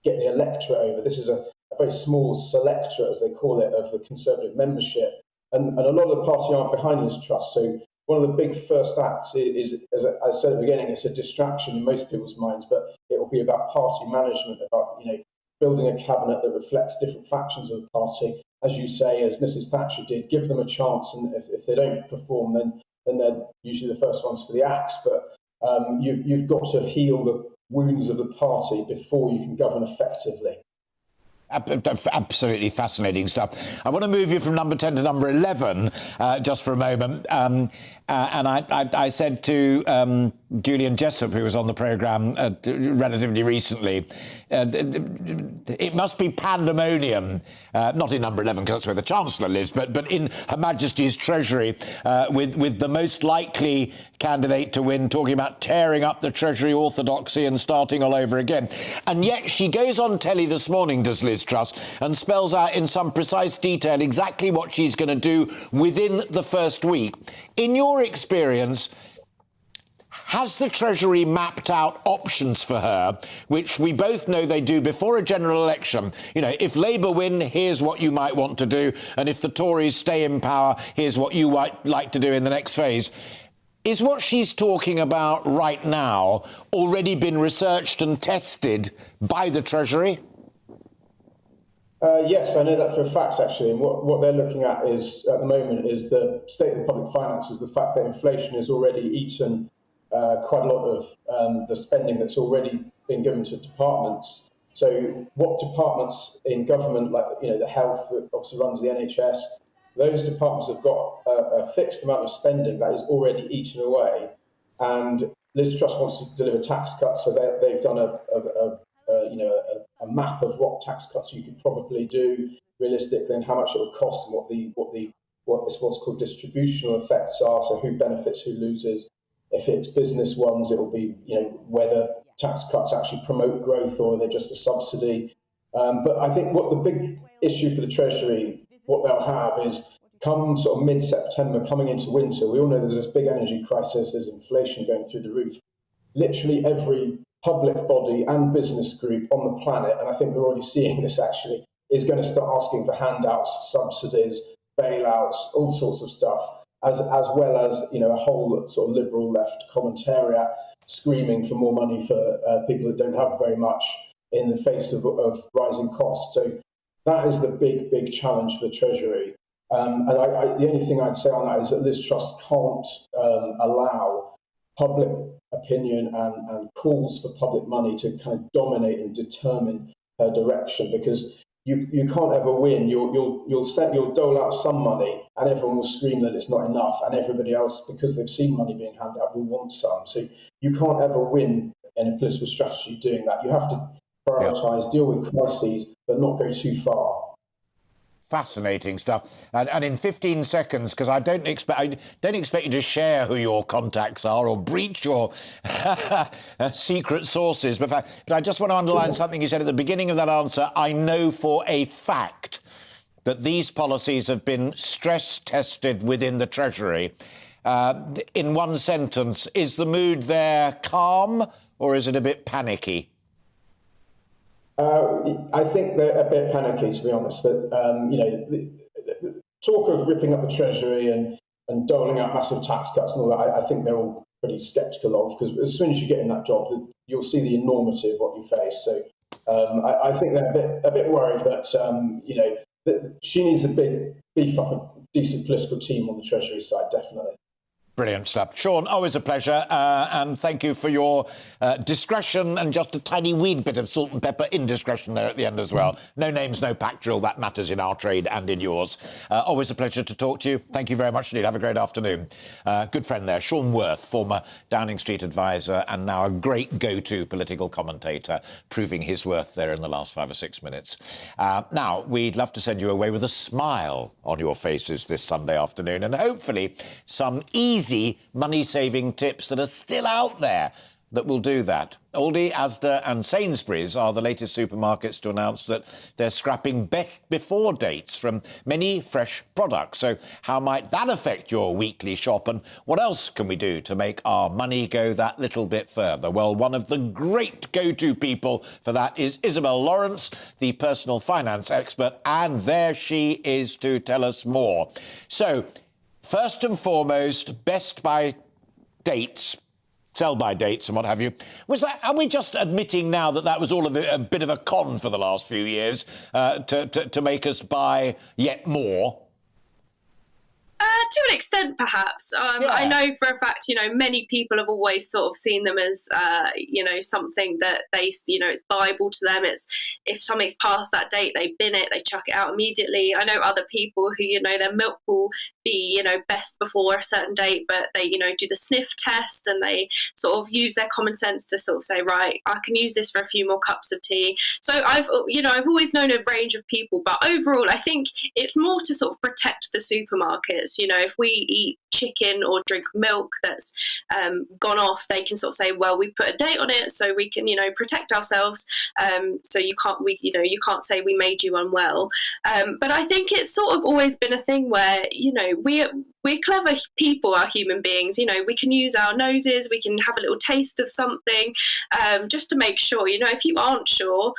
get the electorate over. This is a very small selectorate, as they call it, of the Conservative membership. And a lot of the party aren't behind Liz Truss. So one of the big first acts is, as I said at the beginning, it's a distraction in most people's minds, but it will be about party management, about, you know, building a cabinet that reflects different factions of the party. As you say, as Mrs Thatcher did, give them a chance, and if they don't perform, then they're usually the first ones for the axe. But you've got to heal the wounds of the party before you can govern effectively. Absolutely fascinating stuff. I want to move you from number 10 to number 11 just for a moment. And I said to Julian Jessup, who was on the programme relatively recently, it must be pandemonium, not in number 11 because that's where the Chancellor lives, but in Her Majesty's Treasury, with the most likely candidate to win talking about tearing up the Treasury orthodoxy and starting all over again. And yet she goes on telly this morning, does Liz Truss, and spells out in some precise detail exactly what she's going to do within the first week. In your experience, has the Treasury mapped out options for her, which we both know they do before a general election? You know, if Labour win, here's what you might want to do, and if the Tories stay in power, here's what you might like to do in the next phase. Is what she's talking about right now already been researched and tested by the Treasury? Yes, I know that for a fact, actually. And what they're looking at is, at the moment, is the state of the public finances, the fact that inflation has already eaten quite a lot of the spending that's already been given to departments. So what departments in government, like, you know, the health that obviously runs the NHS, those departments have got a fixed amount of spending that is already eaten away. And Liz Truss wants to deliver tax cuts, so they've done a map of what tax cuts you could probably do realistically and how much it will cost and what's called distributional effects are, so who benefits, who loses. If it's business ones, it will be, you know, whether tax cuts actually promote growth or they're just a subsidy. But I think what the big issue for the Treasury, what they'll have is come sort of mid-September, coming into winter, we all know there's this big energy crisis, there's inflation going through the roof. Literally every public body and business group on the planet, and I think we're already seeing this actually, is going to start asking for handouts, subsidies, bailouts, all sorts of stuff, as well as, you know, a whole sort of liberal left commentariat screaming for more money for people that don't have very much in the face of rising costs. So that is the big challenge for the Treasury. And the only thing I'd say on that is that Liz Truss can't allow public opinion and calls for public money to kind of dominate and determine her direction, because you can't ever win. You'll dole out some money and everyone will scream that it's not enough, and everybody else, because they've seen money being handed out, will want some. So you can't ever win in a political strategy doing that. You have to prioritise, deal with crises, but not go too far. Fascinating stuff. And in 15 seconds, because I don't expect you to share who your contacts are or breach your secret sources, but I just want to underline something you said at the beginning of that answer. I know for a fact that these policies have been stress tested within the Treasury. In one sentence, is the mood there calm or is it a bit panicky? I think they're a bit panicky, to be honest. But you know, the talk of ripping up the Treasury and doling out massive tax cuts and all that, I think they're all pretty sceptical of, because as soon as you get in that job, you'll see the enormity of what you face. So I think they're a bit worried, but you know, she needs a big beef up, a decent political team on the Treasury side, definitely. Brilliant stuff. Sean, always a pleasure, and thank you for your discretion and just a tiny wee bit of salt and pepper indiscretion there at the end as well. No names, no pack drill. That matters in our trade and in yours. Always a pleasure to talk to you. Thank you very much indeed. Have a great afternoon. Good friend there, Sean Worth, former Downing Street advisor and now a great go-to political commentator, proving his worth there in the last 5 or 6 minutes. Now, we'd love to send you away with a smile on your faces this Sunday afternoon and hopefully some easy money-saving tips that are still out there that will do that. Aldi, Asda and Sainsbury's are the latest supermarkets to announce that they're scrapping best before dates from many fresh products. So how might that affect your weekly shop, and what else can we do to make our money go that little bit further? Well, one of the great go-to people for that is Isabel Lawrence, the personal finance expert, and there she is to tell us more. So, first and foremost, best by dates, sell by dates and what have you. Are we just admitting now that that was all of a bit of a con for the last few years to make us buy yet more? To an extent, perhaps. I know for a fact, many people have always sort of seen them as, something that they, it's Bible to them. It's if something's past that date, they bin it, they chuck it out immediately. I know other people who, their milk will be, best before a certain date, but they, do the sniff test and they sort of use their common sense to sort of say, right, I can use this for a few more cups of tea. So I've always known a range of people, but overall, I think it's more to sort of protect the supermarkets. If we eat chicken or drink milk that's gone off, they can sort of say, well, we put a date on it so we can, protect ourselves. So you can't say we made you unwell. But I think it's sort of always been a thing where, we're clever people, are human beings. We can use our noses, we can have a little taste of something just to make sure, if you aren't sure,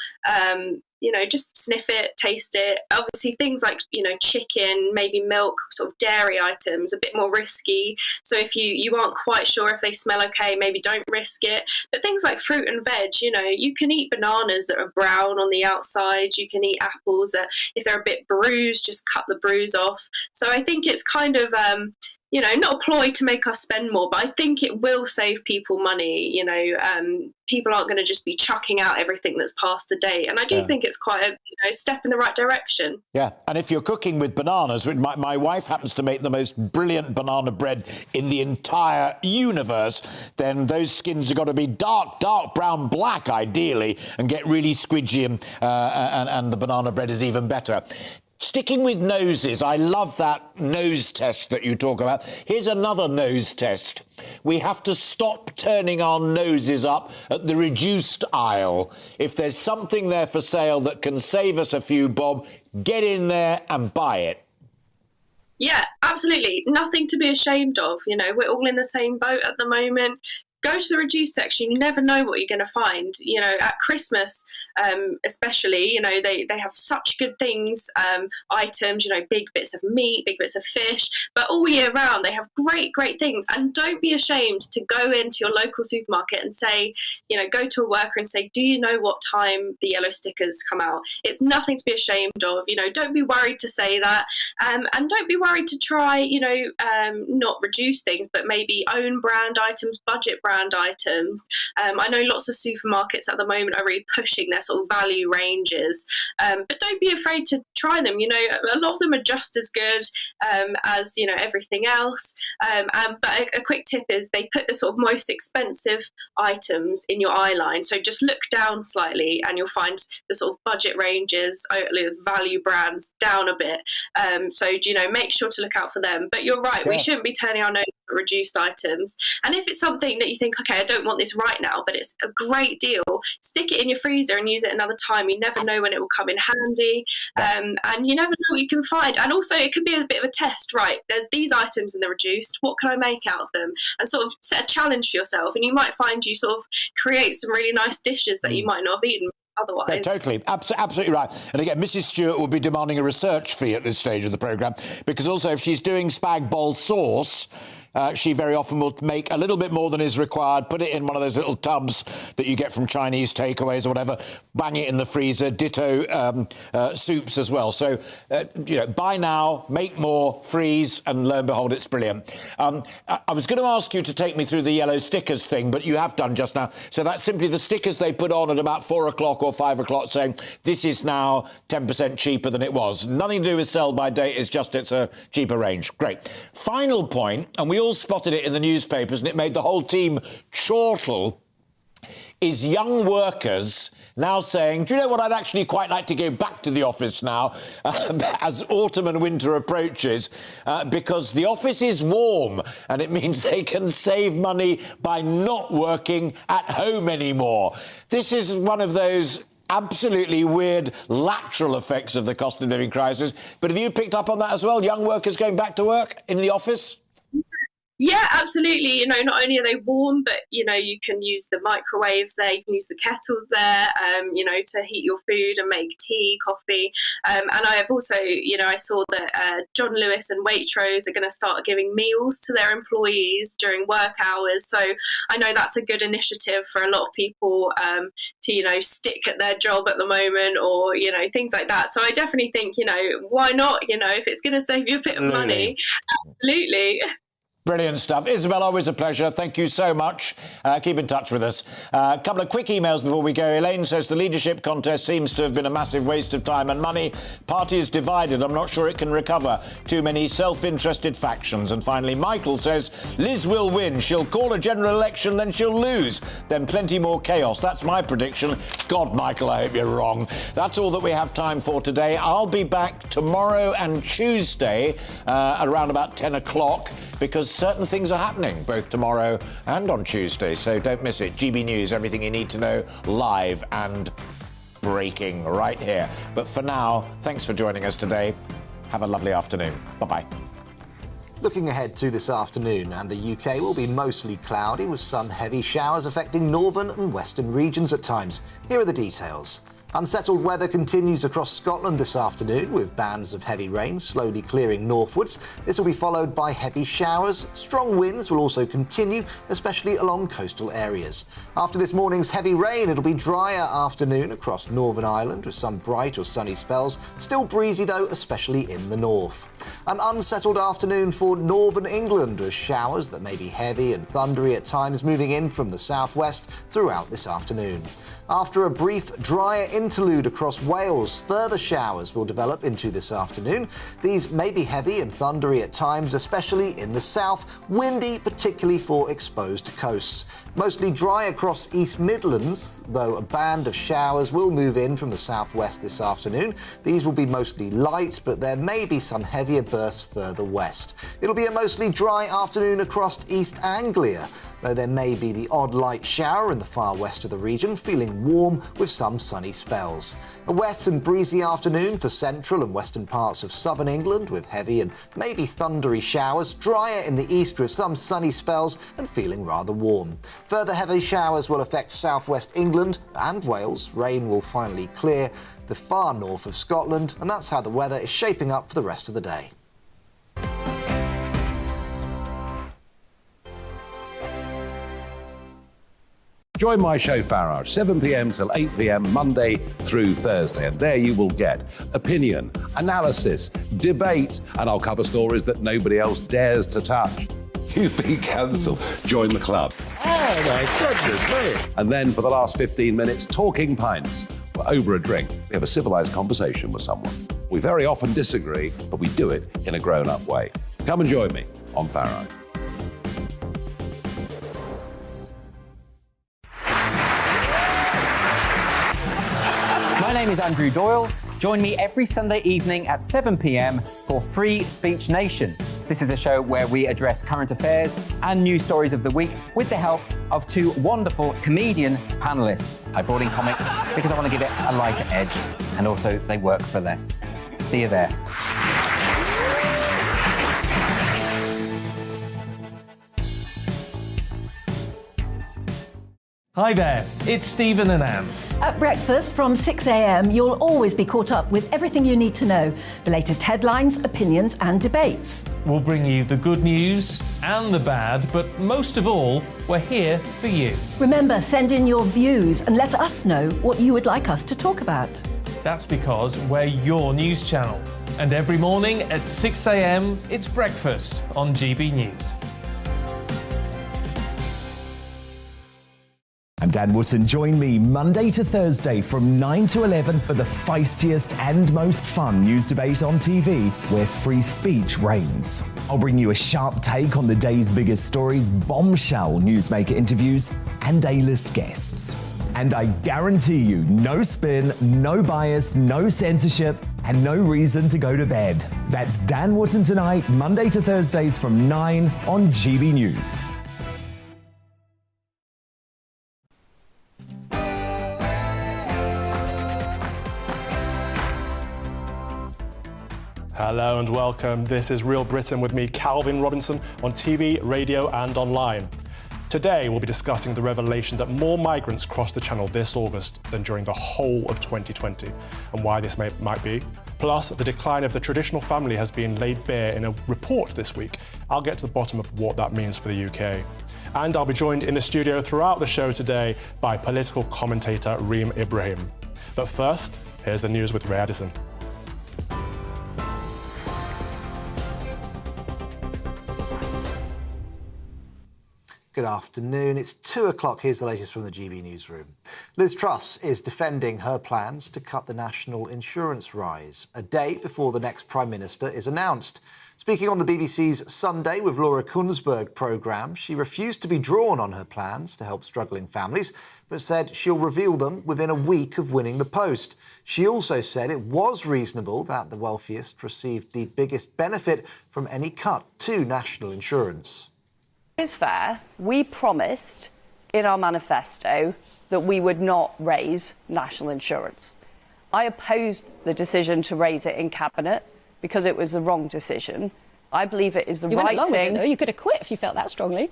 just sniff it, taste it. Obviously, things like, chicken, maybe milk, sort of dairy items, a bit more risky. So if you aren't quite sure if they smell okay, maybe don't risk it. But things like fruit and veg, you can eat bananas that are brown on the outside. You can eat apples that, if they're a bit bruised, just cut the bruise off. So I think it's kind of, not a ploy to make us spend more, but I think it will save people money. People aren't going to just be chucking out everything that's past the date. And I do think it's quite a step in the right direction. Yeah, and if you're cooking with bananas, my wife happens to make the most brilliant banana bread in the entire universe, then those skins have got to be dark brown black, ideally, and get really squidgy, and the banana bread is even better. Sticking with noses, I love that nose test that you talk about. Here's another nose test. We have to stop turning our noses up at the reduced aisle. If there's something there for sale that can save us a few bob, get in there and buy it. Yeah, absolutely. Nothing to be ashamed of. We're all in the same boat at the moment. Go to the reduced section. You never know what you're going to find. At Christmas, especially, they have such good things, items, big bits of meat, big bits of fish, but all year round they have great things. And don't be ashamed to go into your local supermarket and say, go to a worker and say, do you know what time the yellow stickers come out? It's nothing to be ashamed of. Don't be worried to say that. And don't be worried to try, not reduce things, but maybe own brand items, budget brand items. I know lots of supermarkets at the moment are really pushing their sort of value ranges, but don't be afraid to try them. A lot of them are just as good as everything else. But a quick tip is they put the sort of most expensive items in your eye line. So just look down slightly and you'll find the sort of budget ranges, value brands down a bit. So make sure to look out for them. But you're right, we shouldn't be turning our nose at reduced items. And if it's something that you think, okay, I don't want this right now, but it's a great deal, stick it in your freezer and use it another time. You never know when it will come in handy, and you never know what you can find. And also it could be a bit of a test, right? There's these items in the reduced, what can I make out of them? And sort of set a challenge for yourself, and you might find you sort of create some really nice dishes that you might not have eaten otherwise. Yeah, totally. Absolutely right. And again, Mrs. Stewart will be demanding a research fee at this stage of the programme, because also if she's doing spag bol sauce, She very often will make a little bit more than is required, put it in one of those little tubs that you get from Chinese takeaways or whatever, bang it in the freezer, ditto soups as well. So, buy now, make more, freeze, and lo and behold, it's brilliant. I was going to ask you to take me through the yellow stickers thing, but you have done just now. So that's simply the stickers they put on at about 4 o'clock or 5 o'clock saying, this is now 10% cheaper than it was. Nothing to do with sell by date, it's just it's a cheaper range. Great. Final point, and we all spotted it in the newspapers and it made the whole team chortle, is young workers now saying, do you know what, I'd actually quite like to go back to the office now as autumn and winter approaches because the office is warm and it means they can save money by not working at home anymore. This is one of those absolutely weird lateral effects of the cost of living crisis. But have you picked up on that as well? Young workers going back to work in the office? Yeah, absolutely. Not only are they warm, but, you can use the microwaves there, you can use the kettles there, to heat your food and make tea, coffee. And I have also, I saw that John Lewis and Waitrose are going to start giving meals to their employees during work hours. So I know that's a good initiative for a lot of people to, stick at their job at the moment or, things like that. So I definitely think, why not? If it's going to save you a bit of money, absolutely. Brilliant stuff. Isabel, always a pleasure. Thank you so much. Keep in touch with us. A couple of quick emails before we go. Elaine says the leadership contest seems to have been a massive waste of time and money. Party is divided. I'm not sure it can recover. Too many self-interested factions. And finally, Michael says Liz will win. She'll call a general election, then she'll lose. Then plenty more chaos. That's my prediction. God, Michael, I hope you're wrong. That's all that we have time for today. I'll be back tomorrow and Tuesday around about 10 o'clock. Because certain things are happening both tomorrow and on Tuesday, so don't miss it. GB News, everything you need to know, live and breaking right here. But for now, thanks for joining us today. Have a lovely afternoon. Bye-bye. Looking ahead to this afternoon, and the UK will be mostly cloudy with some heavy showers affecting northern and western regions at times. Here are the details. Unsettled weather continues across Scotland this afternoon, with bands of heavy rain slowly clearing northwards. This will be followed by heavy showers. Strong winds will also continue, especially along coastal areas. After this morning's heavy rain, it'll be drier afternoon across Northern Ireland, with some bright or sunny spells. Still breezy, though, especially in the north. An unsettled afternoon for northern England, with showers that may be heavy and thundery at times moving in from the southwest throughout this afternoon. After a brief drier interlude across Wales, further showers will develop into this afternoon. These may be heavy and thundery at times, especially in the south, windy, particularly for exposed coasts. Mostly dry across East Midlands, though a band of showers will move in from the southwest this afternoon. These will be mostly light, but there may be some heavier bursts further west. It'll be a mostly dry afternoon across East Anglia, though there may be the odd light shower in the far west of the region, feeling warm with some sunny spells. A wet and breezy afternoon for central and western parts of southern England, with heavy and maybe thundery showers, drier in the east with some sunny spells and feeling rather warm. Further heavy showers will affect southwest England and Wales. Rain will finally clear the far north of Scotland, and that's how the weather is shaping up for the rest of the day. Join my show Farage, 7 p.m. till 8 p.m. Monday through Thursday. And there you will get opinion, analysis, debate, and I'll cover stories that nobody else dares to touch. You've been cancelled. Join the club. Oh, my goodness me. And then for the last 15 minutes, talking pints. We're over a drink. We have a civilised conversation with someone. We very often disagree, but we do it in a grown-up way. Come and join me on Farage. My name is Andrew Doyle. Join me every Sunday evening at 7 p.m. for Free Speech Nation. This is a show where we address current affairs and news stories of the week with the help of two wonderful comedian panellists. I brought in comics because I want to give it a lighter edge, and also they work for less. See you there. Hi there, it's Stephen and Anne. At breakfast from 6 a.m, you'll always be caught up with everything you need to know, the latest headlines, opinions and debates. We'll bring you the good news and the bad, but most of all, we're here for you. Remember, send in your views and let us know what you would like us to talk about. That's because we're your news channel. And every morning at 6 a.m, it's breakfast on GB News. I'm Dan Wootton. Join me Monday to Thursday from 9 to 11 for the feistiest and most fun news debate on TV, where free speech reigns. I'll bring you a sharp take on the day's biggest stories, bombshell newsmaker interviews, and A-list guests. And I guarantee you, no spin, no bias, no censorship, and no reason to go to bed. That's Dan Wootton tonight, Monday to Thursdays from 9 on GB News. Hello and welcome. This is Real Britain with me, Calvin Robinson, on TV, radio and online. Today we'll be discussing the revelation that more migrants crossed the Channel this August than during the whole of 2020, and why this might be. Plus, the decline of the traditional family has been laid bare in a report this week. I'll get to the bottom of what that means for the UK. And I'll be joined in the studio throughout the show today by political commentator Reem Ibrahim. But first, here's the news with Ray Addison. Good afternoon. It's 2 o'clock. Here's the latest from the GB newsroom. Liz Truss is defending her plans to cut the national insurance rise a day before the next Prime Minister is announced. Speaking on the BBC's Sunday with Laura Kunsberg programme, she refused to be drawn on her plans to help struggling families, but said she'll reveal them within a week of winning the post. She also said it was reasonable that the wealthiest received the biggest benefit from any cut to national insurance. It's fair. We promised in our manifesto that we would not raise national insurance. I opposed the decision to raise it in Cabinet because it was the wrong decision. I believe it is the right thing. With it, though. You could have quit if you felt that strongly.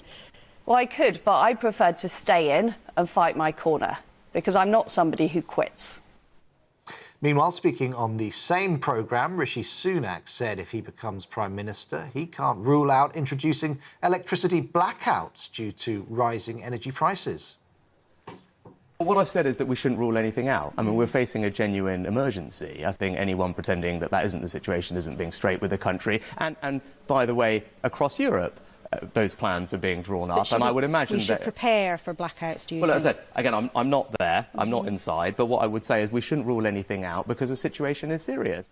Well, I could, but I preferred to stay in and fight my corner because I'm not somebody who quits. Meanwhile, speaking on the same programme, Rishi Sunak said if he becomes Prime Minister, he can't rule out introducing electricity blackouts due to rising energy prices. What I've said is that we shouldn't rule anything out. I mean, we're facing a genuine emergency. I think anyone pretending that that isn't the situation isn't being straight with the country. And by the way, across Europe, those plans are being drawn up, and I would imagine we should prepare for blackouts, do you Well, think? as I said, again, I'm not there, I'm not inside, but what I would say is we shouldn't rule anything out because the situation is serious.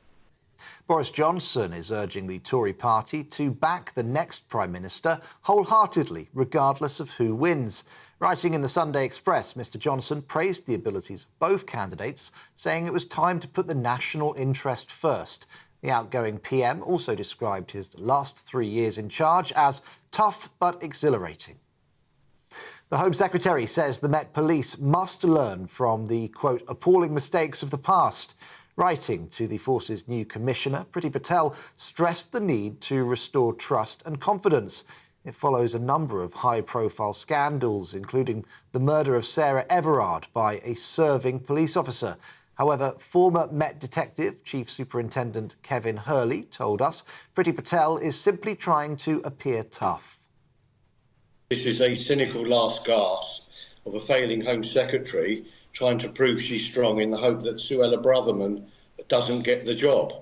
Boris Johnson is urging the Tory party to back the next Prime Minister wholeheartedly, regardless of who wins. Writing in the Sunday Express, Mr Johnson praised the abilities of both candidates, saying it was time to put the national interest first. The outgoing PM also described his last 3 years in charge as tough but exhilarating. The Home Secretary says the Met Police must learn from the, quote, appalling mistakes of the past. Writing to the force's new commissioner, Priti Patel stressed the need to restore trust and confidence. It follows a number of high-profile scandals, including the murder of Sarah Everard by a serving police officer. However, former Met Detective Chief Superintendent Kevin Hurley told us Priti Patel is simply trying to appear tough. This is a cynical last gasp of a failing Home Secretary trying to prove she's strong in the hope that Suella Braverman doesn't get the job.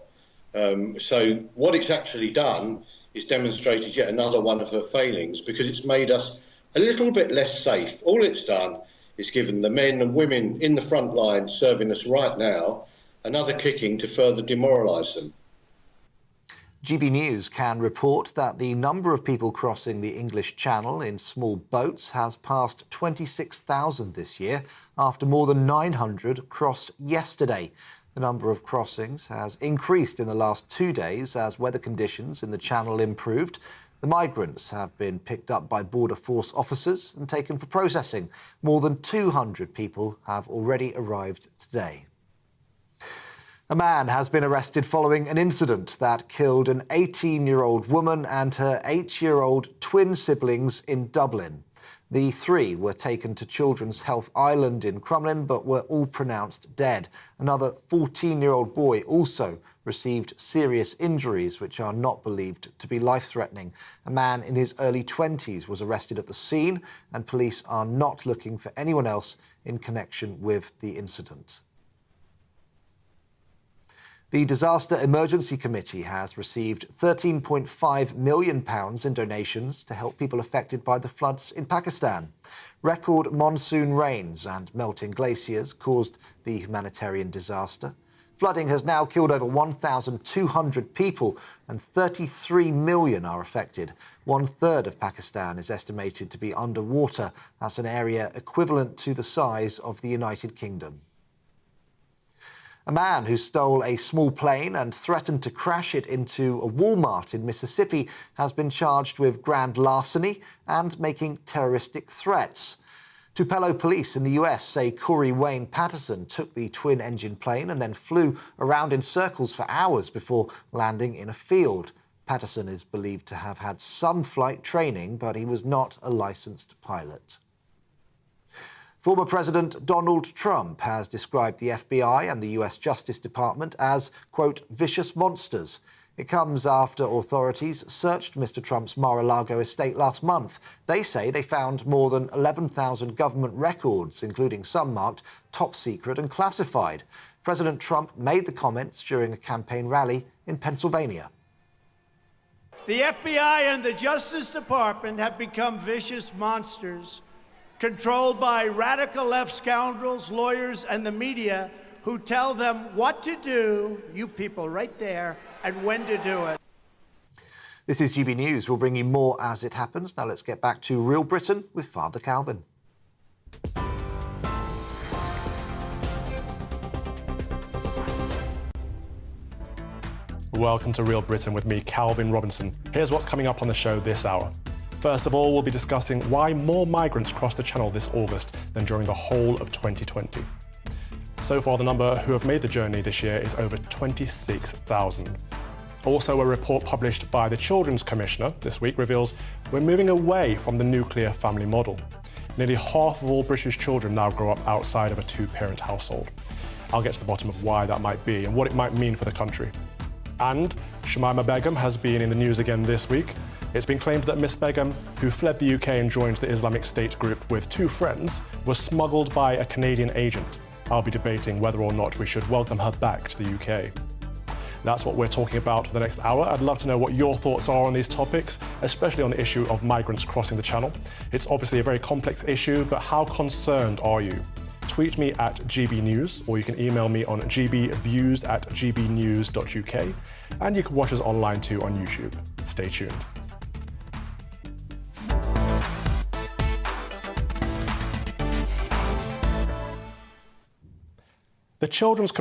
So what it's actually done is demonstrated yet another one of her failings because it's made us a little bit less safe. All it's done is given the men and women in the front line serving us right now another kicking to further demoralise them. GB News can report that the number of people crossing the English Channel in small boats has passed 26,000 this year, after more than 900 crossed yesterday. The number of crossings has increased in the last 2 days as weather conditions in the Channel improved. The migrants have been picked up by Border Force officers and taken for processing. More than 200 people have already arrived today. A man has been arrested following an incident that killed an 18-year-old woman and her 8-year-old twin siblings in Dublin. The 3 were taken to Children's Health Island in Crumlin, but were all pronounced dead. Another 14-year-old boy also received serious injuries, which are not believed to be life-threatening. A man in his early 20s was arrested at the scene, and police are not looking for anyone else in connection with the incident. The Disaster Emergency Committee has received £13.5 million in donations to help people affected by the floods in Pakistan. Record monsoon rains and melting glaciers caused the humanitarian disaster. Flooding has now killed over 1,200 people and 33 million are affected. 1/3 of Pakistan is estimated to be underwater. That's an area equivalent to the size of the United Kingdom. A man who stole a small plane and threatened to crash it into a Walmart in Mississippi has been charged with grand larceny and making terroristic threats. Tupelo police in the US say Corey Wayne Patterson took the twin-engine plane and then flew around in circles for hours before landing in a field. Patterson is believed to have had some flight training, but he was not a licensed pilot. Former President Donald Trump has described the FBI and the US Justice Department as, quote, vicious monsters. It comes after authorities searched Mr. Trump's Mar-a-Lago estate last month. They say they found more than 11,000 government records, including some marked top secret and classified. President Trump made the comments during a campaign rally in Pennsylvania. The FBI and the Justice Department have become vicious monsters, controlled by radical left scoundrels, lawyers, and the media who tell them what to do, you people right there, and when to do it. This is GB News. We'll bring you more as it happens. Now let's get back to Real Britain with Father Calvin. Welcome to Real Britain with me, Calvin Robinson. Here's what's coming up on the show this hour. First of all, we'll be discussing why more migrants crossed the Channel this August than during the whole of 2020. So far, the number who have made the journey this year is over 26,000. Also, a report published by the Children's Commissioner this week reveals we're moving away from the nuclear family model. Nearly half of all British children now grow up outside of a two-parent household. I'll get to the bottom of why that might be and what it might mean for the country. And Shamima Begum has been in the news again this week. It's been claimed that Miss Begum, who fled the UK and joined the Islamic State group with 2 friends, was smuggled by a Canadian agent. I'll be debating whether or not we should welcome her back to the UK. That's what we're talking about for the next hour. I'd love to know what your thoughts are on these topics, especially on the issue of migrants crossing the Channel. It's obviously a very complex issue, but how concerned are you? Tweet me at GBNews, or you can email me on gbviews@gbnews.uk, and you can watch us online too on YouTube. Stay tuned. The Children's